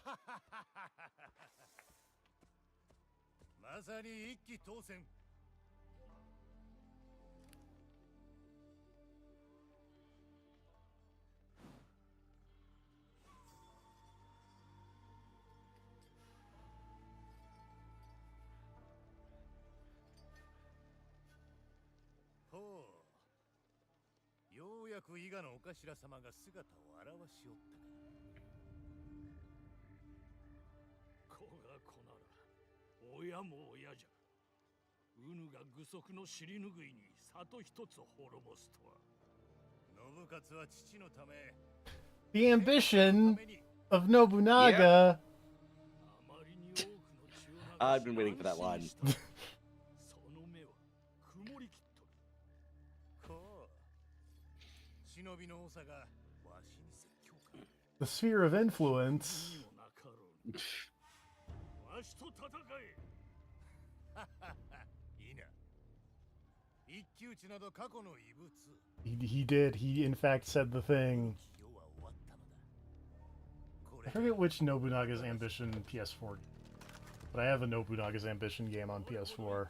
Ha ha ha ha ha ha! まさに一騎当選。ほう。ようやく伊賀のお頭様が姿を現しおったか。子が子なら。 親も親じゃ。うぬが具足の尻拭いに里一つ滅ぼすとは。信勝は父のため。The ambition of Nobunaga. I've been waiting for that line. The sphere of influence. He did. He in fact said the thing. I forget which Nobunaga's Ambition PS4, but I have a Nobunaga's Ambition game on PS4.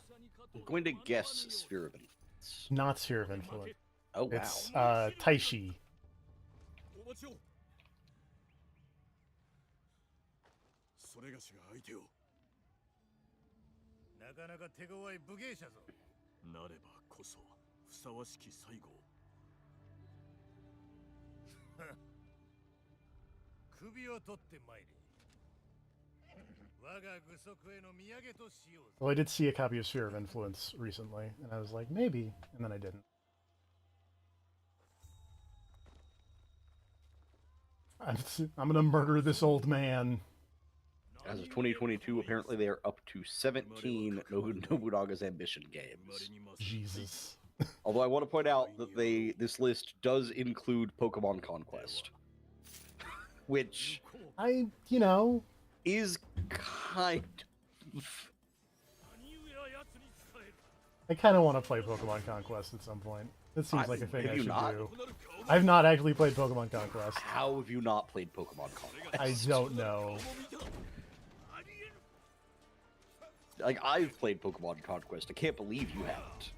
I'm going to guess Sphere of Influence. Not Sphere of Influence. Oh wow. It's Taishi. Well, I did see a copy of Sphere of Influence recently, and I was like, maybe, and then I didn't. I'm gonna murder this old man. As of 2022, apparently they are up to 17 Nobunaga's Ambition games. Jesus. Although I want to point out that this list does include Pokemon Conquest, which you know, is kind of... I kind of want to play Pokemon Conquest at some point. It seems like a thing have I you should not? do. I've not actually played Pokemon Conquest. How have you not played Pokemon Conquest? I don't know. Like, I've played Pokemon Conquest. I can't believe you haven't.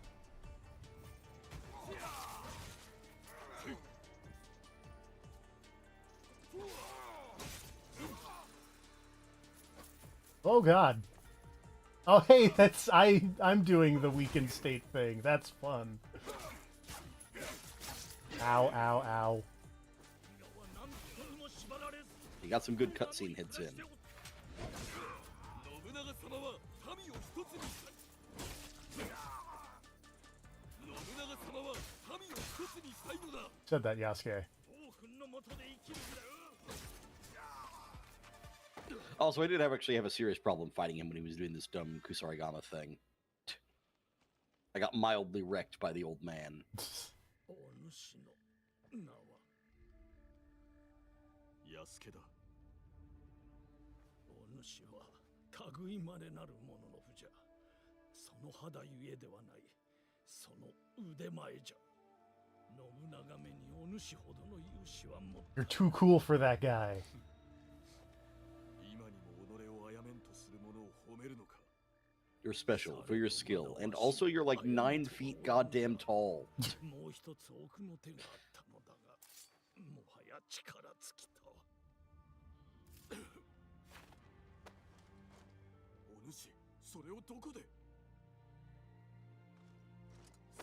Oh god. Oh hey, I'm doing the weakened state thing. That's fun. Ow, ow, ow. You got some good cutscene hits in. Said that, Yasuke. Also, I did actually have a serious problem fighting him when he was doing this dumb Kusarigama thing. I got mildly wrecked by the old man. 安助だ。お主は類まれなるものの不じゃ。その肌ゆえではない。その腕前じゃ。信長めにお主ほどの勇士はもっ You're too cool for that guy. 今にも己を殺めんとする者を褒めるのか。 You're special for your skill, and also you're like 9 feet goddamn tall. もう一つ奥の手があったのだが、もはや力尽きた。お主、それをどこで？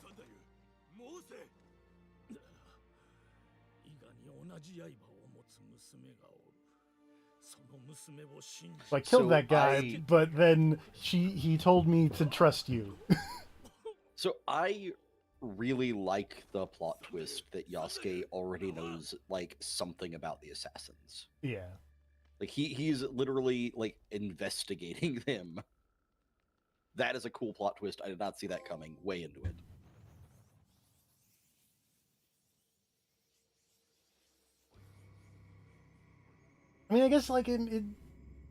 三太夫、申せ。伊賀に同じ刃を持つ娘がおる。その娘を信じ。 So I killed So that guy, I- but then he told me to trust you. So I really like the plot twist that Yasuke already knows like something about the assassins. Yeah. Like he's literally like investigating them. That is a cool plot twist. I did not see that coming. Way into it. I mean, I guess like it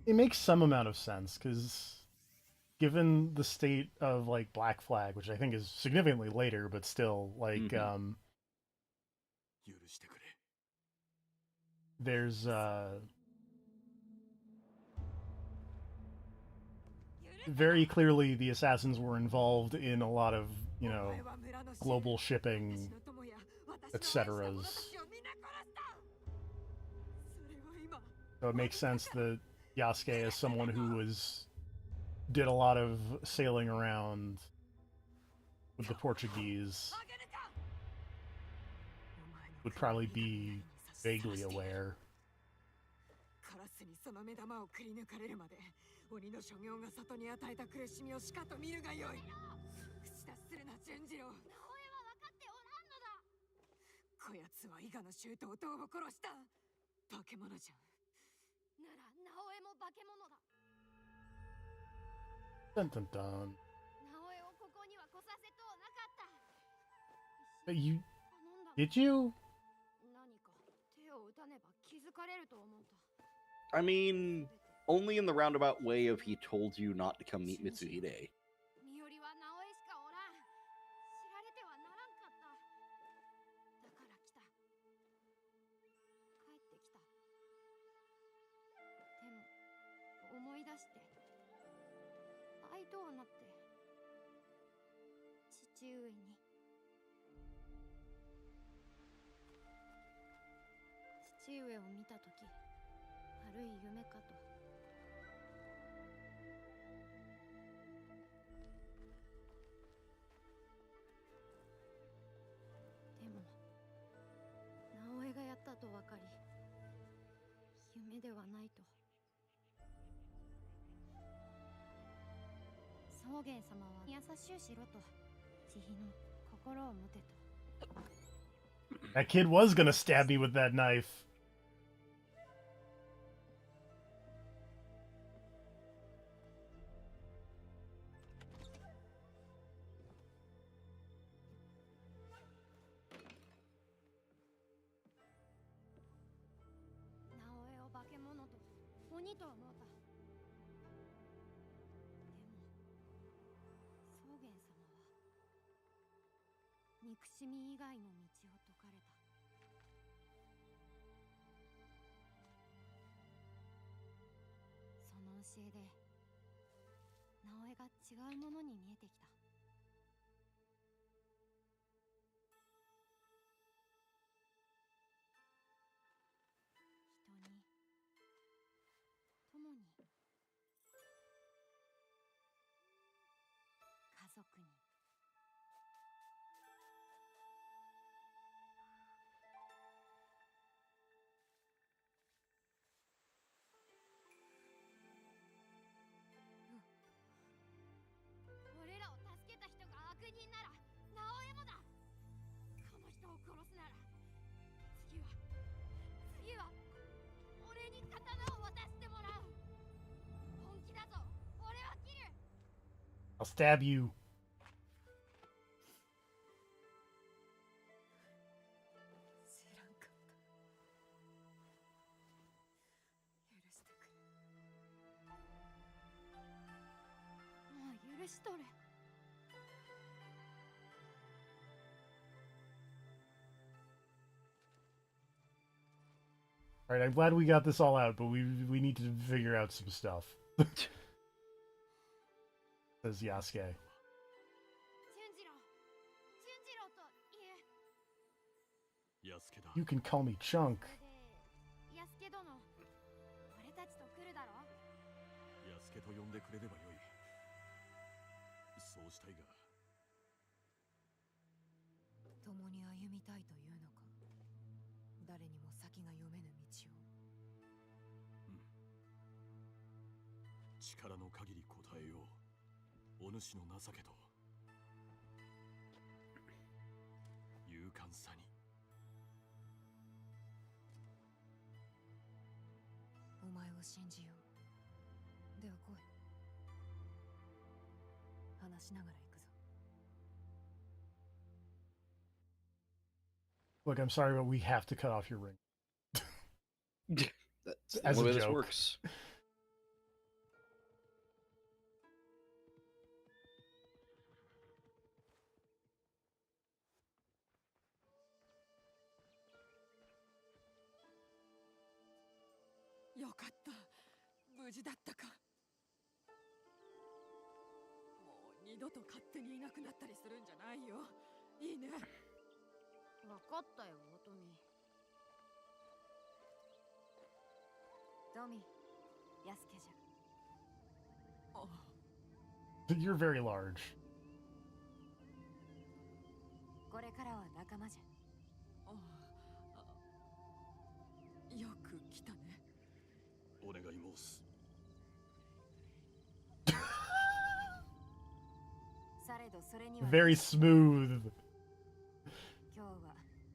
makes some amount of sense because given the state of like Black Flag, which I think is significantly later, but still like Mhm. 許してくれ。 there's very clearly the assassins were involved in a lot of, you know, global shipping, etc. So it makes sense that Yasuke, as someone who did a lot of sailing around with the Portuguese, would probably be vaguely aware. カラスにその目玉をくり抜かれるまで鬼の所業が里に与えた苦しみをしかと見るがよい。口出しするな純次郎。直江は分かっておらんのだ。こやつは伊賀の舅弟を殺した化け物じゃ。なら直江も化け物だ。 Dun dun dun. 直江をここには来させとうなかった。 You 頼んだ。 did you? 何か手を打たねば気づかれると思うた。 I mean, only in the roundabout way of he told you not to come meet Mitsuhide. 身寄りは直江しかおらん。知られてはならんかった。だから来た。帰ってきた。でも思い出して会いとうなって。父上に。父上を見たとき、悪い夢かと。でも、直江がやったと分かり、夢ではないと。草原様は優しゅうしろと、慈悲の心を持てと。 That kid was gonna stab me with that knife. にと思うた。でも草原様は憎しみ以外の道を説かれた。その教えで直江が違うものに見えてきた。人に友に家族に俺らを助けた人が悪人なら直江もだ。この人を殺すなら次は俺に刀を渡してもらう。本気だぞ。俺は切る。 I'll stab you. 知らんかった。許してくれ。もう許しとれ。All right, I'm glad we got this all out, but we need to figure out some stuff. Says Yasuke. 俊次郎と言え。安家だ。 You can call me Chunk. それで安家殿、俺たちと来るだろ。安家と呼んでくれればよい。そうしたいが。共に歩みたいというのか。誰にも先が読めぬ道を。力の限り答えよう。お主の情けと勇敢さに。お前を信じよう。では来い。話しながら行くぞ。 Look, I'm sorry, but we have to cut off your ring. That's As the a way this joke. works. よかった。無事だったか。もう二度と勝手にいなくなったりするんじゃないよ。いいね。分かったよ、トミー。トミー、安家じゃ。 You're very large. これからは仲間じゃ。よく来たね。お願い申す。されどそれには Very smooth. 今日は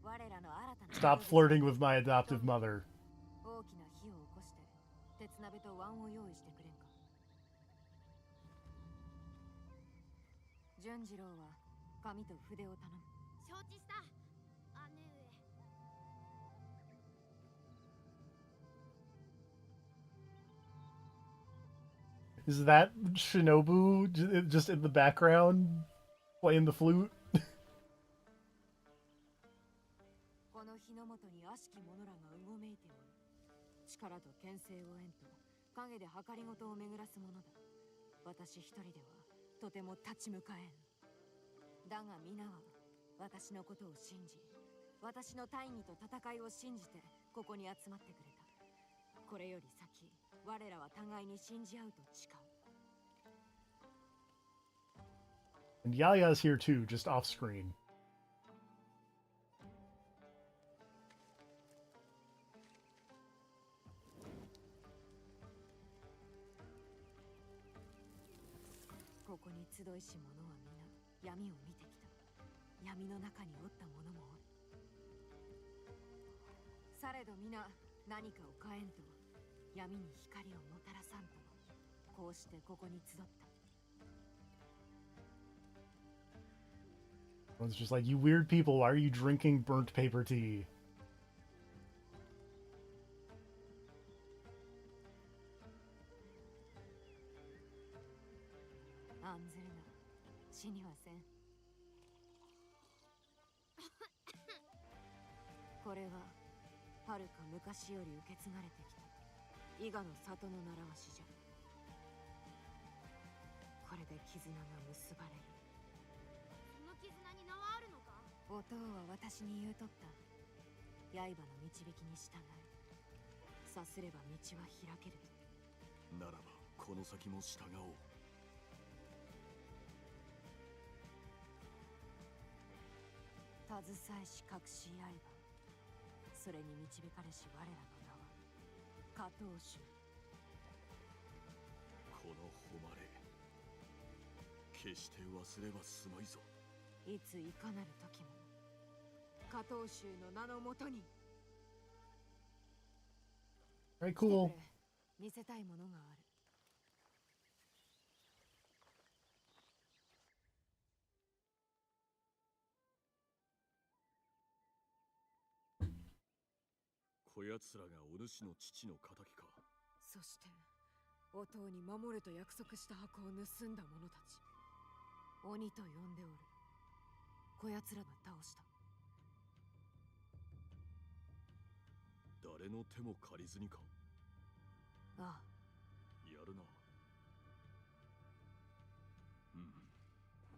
我らの新たな Stop flirting with my adoptive mother. 大きな火を起こして鉄鍋と碗を用意してくれんか。純次郎は紙と筆を頼む。承知した。姉上。 Is that Shinobu just in the background playing the flute? この火の元に悪しき者らがうごめいておる。力と牽制を得んと影で計りごとを巡らすものだ。私一人ではとても立ち向かえん。だが皆は私のことを信じ、私の大義と戦いを信じてここに集まってくれた。これより先、我らは互いに信じ合うと誓う。 And Yaya's here too, just off screen. ここに集いし者は皆闇を見てきた。闇の中におった者もおる。されど皆何かを変えんと闇に光をもたらさんと、こうしてここに集った。 It's just like, you weird people, why are you drinking burnt paper tea? 案ずるな。死にはせん。これははるか昔より受け継がれてきた伊賀の里の習わしじゃ。これで絆が結ばれる。その絆に名はあるのか？お父は私に言うとった。刃の導きに従い、さすれば道は開けると。ならばこの先も従おう。携えし隠し刃、それに導かれし我らの名は加藤衆。この誉れ決して忘れはすまいぞ。いついかなる時も加藤衆の名のもとに。 Very 来て cool. くれ。見せたいものがある。こやつらがお主の父の仇か。そしてお父に守れと約束した箱を盗んだ者たち。鬼と呼んでおる。こやつらが倒した。誰の手も借りずにか。ああ、やるな。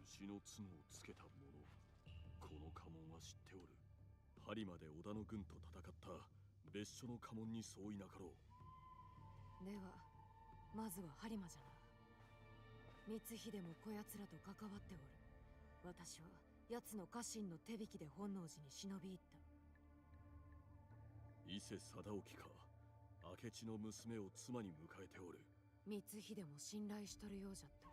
牛の角をつけた者。この家紋は知っておる。針まで織田の軍と戦った別所の家紋に相違なかろう。ではまずは播磨じゃな。光秀もこやつらと関わっておる。私は奴の家臣の手引きで本能寺に忍び入った。伊勢貞興か。明智の娘を妻に迎えておる。光秀も信頼しとるようじゃった。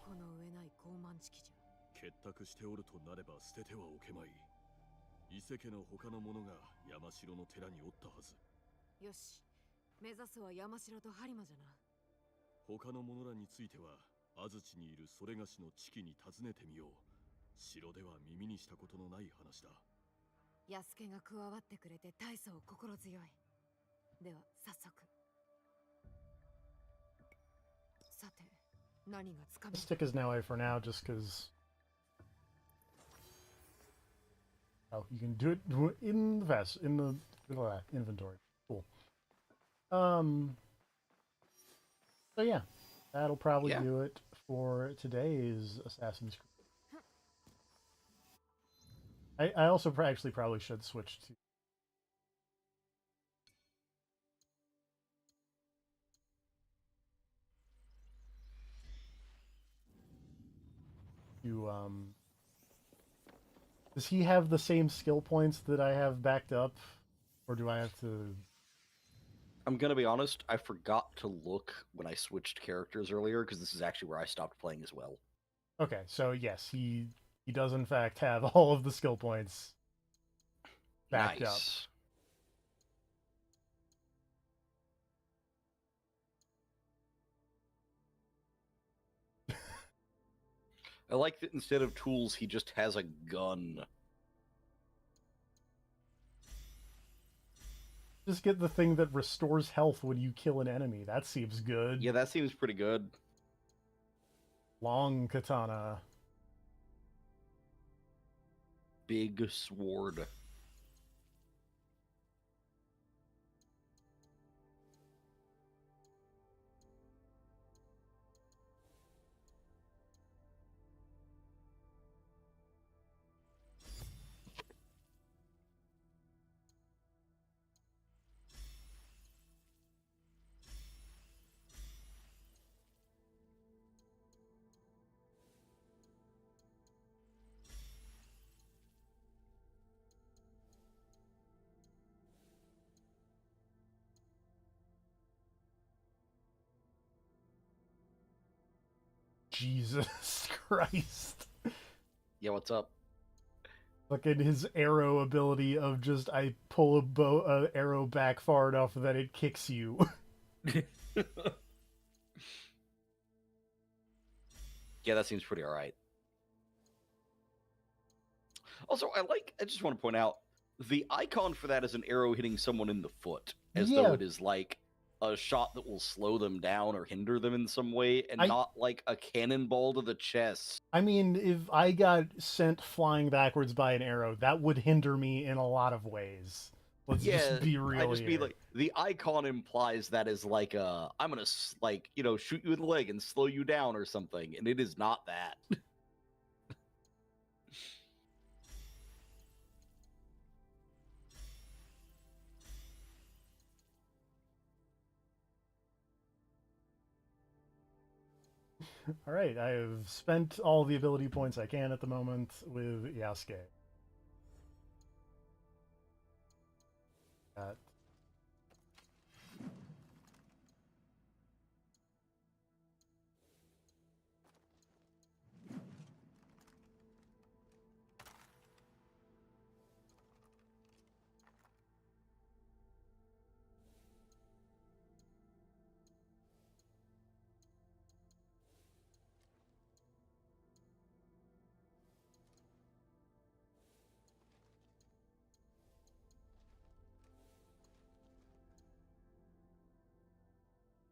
この上ない高慢ちきじゃ。結託しておるとなれば捨ててはおけまい。伊勢家の他の者が山城の寺におったはず。よし、目指すは山城と播磨じゃな。他の者らについては安土にいるそれがしの地に尋ねてみよう。城では耳にしたことのない話だ。安家が加わってくれて大層心強い。では早速。さて、何がつかめ Let's stick his now A for now, just because. Oh, you can do it in the vest, in the inventory. Cool. So yeah, that'll probably do it for today's Assassin's Creed. I also actually probably should switch to does he have the same skill points that I have backed up, or do I have to? I'm gonna be honest, I forgot to look when I switched characters earlier, because this is actually where I stopped playing as well. Okay, so yes, he does in fact have all of the skill points backed up. Nice. I like that instead of tools, he just has a gun. Just get the thing that restores health when you kill an enemy. That seems good. Yeah, that seems pretty good. Long katana. Big sword. Jesus Christ. Yeah, what's up? Fucking his arrow ability of just I pull a arrow back far enough that it kicks you. Yeah, that seems pretty alright. Also, I just want to point out, the icon for that is an arrow hitting someone in the foot, as though it is like a shot that will slow them down or hinder them in some way, and not like a cannonball to the chest. I mean, if I got sent flying backwards by an arrow, that would hinder me in a lot of ways. Let's just be real I just here. mean like the icon implies that as like I'm gonna like shoot you in the leg and slow you down or something, and it is not that. All right, I have spent all the ability points I can at the moment with Yasuke. Got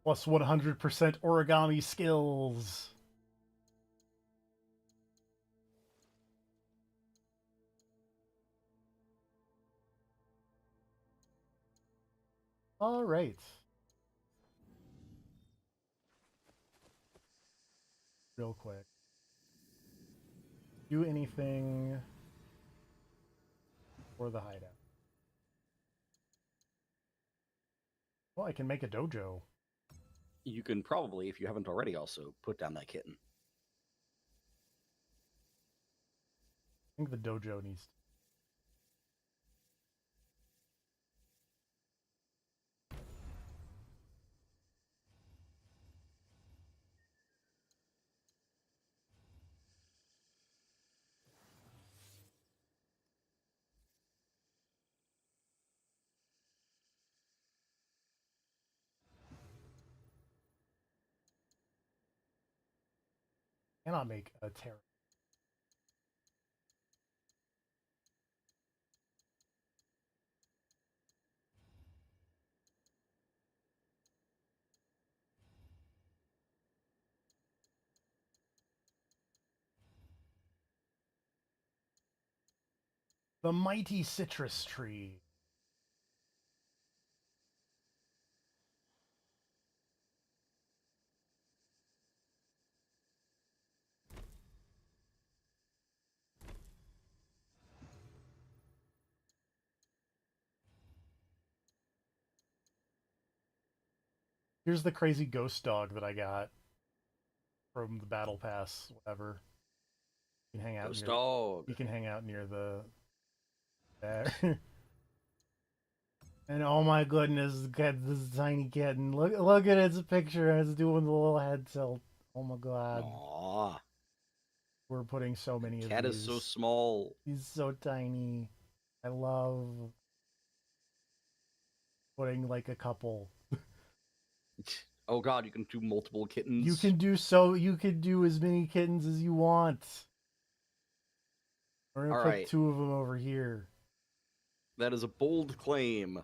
plus 100% origami skills. All right. Real quick. Do anything for the hideout. Well, I can make a dojo. You can probably, if you haven't already, also put down that kitten. I think the dojo needs. Cannot make a terror. The mighty citrus tree. Here's the crazy ghost dog that I got from the battle pass, whatever. You can hang out Ghost near, dog. you can hang out near the there. And oh my goodness, this tiny kitten. Look at its picture. It's doing the little head tilt. Oh my god. Aww. We're putting so many of Cat these. is so small. He's so tiny. I love putting like a couple. Oh god, you can do multiple kittens. You can do as many kittens as you want. We're gonna put 2 of them over here. That is a bold claim.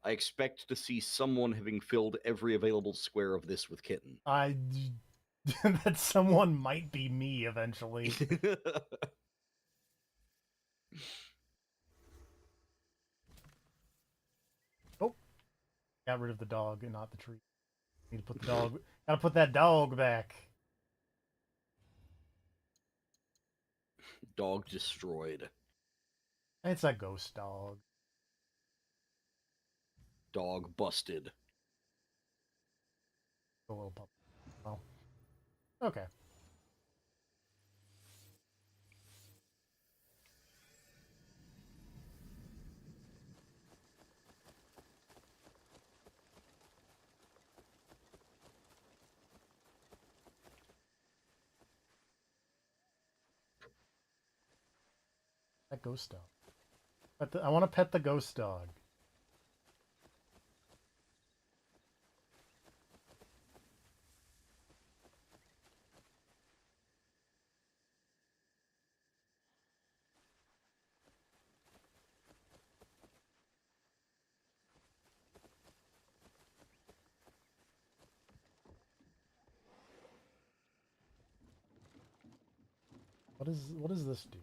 I expect to see someone having filled every available square of this with kitten. That someone might be me eventually. Oh, got rid of the dog and not the tree. Need to put the dog. Gotta put that dog back. Dog destroyed. It's a ghost dog. Dog busted. A little pup. Well, okay. That ghost dog. I want to pet the ghost dog. What does this do?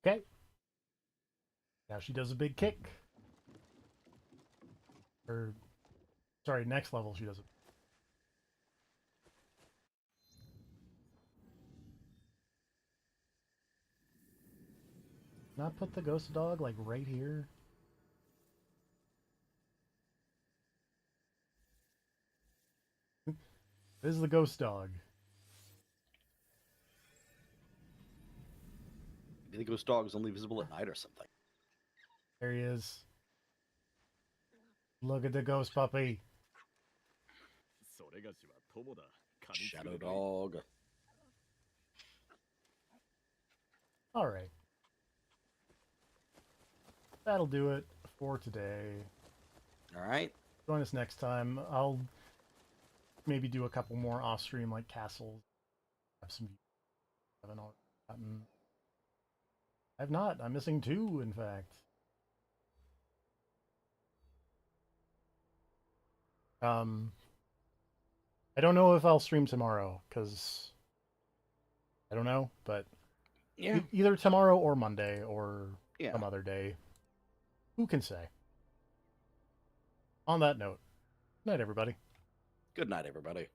Okay. Now she does a big kick. Or, sorry, next level she does it. Not put the ghost dog like right here. This is the ghost dog. Maybe the ghost dog is only visible at night or something. There he is. Look at the ghost puppy. それがしは友だ。噛みつく Shadow でかい dog. All right. That'll do it for today. All right. Join us next time. I'll maybe do a couple more off stream like castles. Have some I haven't already gotten. I've not. I'm missing 2, in fact. I don't know if I'll stream tomorrow because I don't know, but Yeah. either tomorrow or Monday or Yeah. some other day. Who can say? On that note, good night, everybody. Good night, everybody.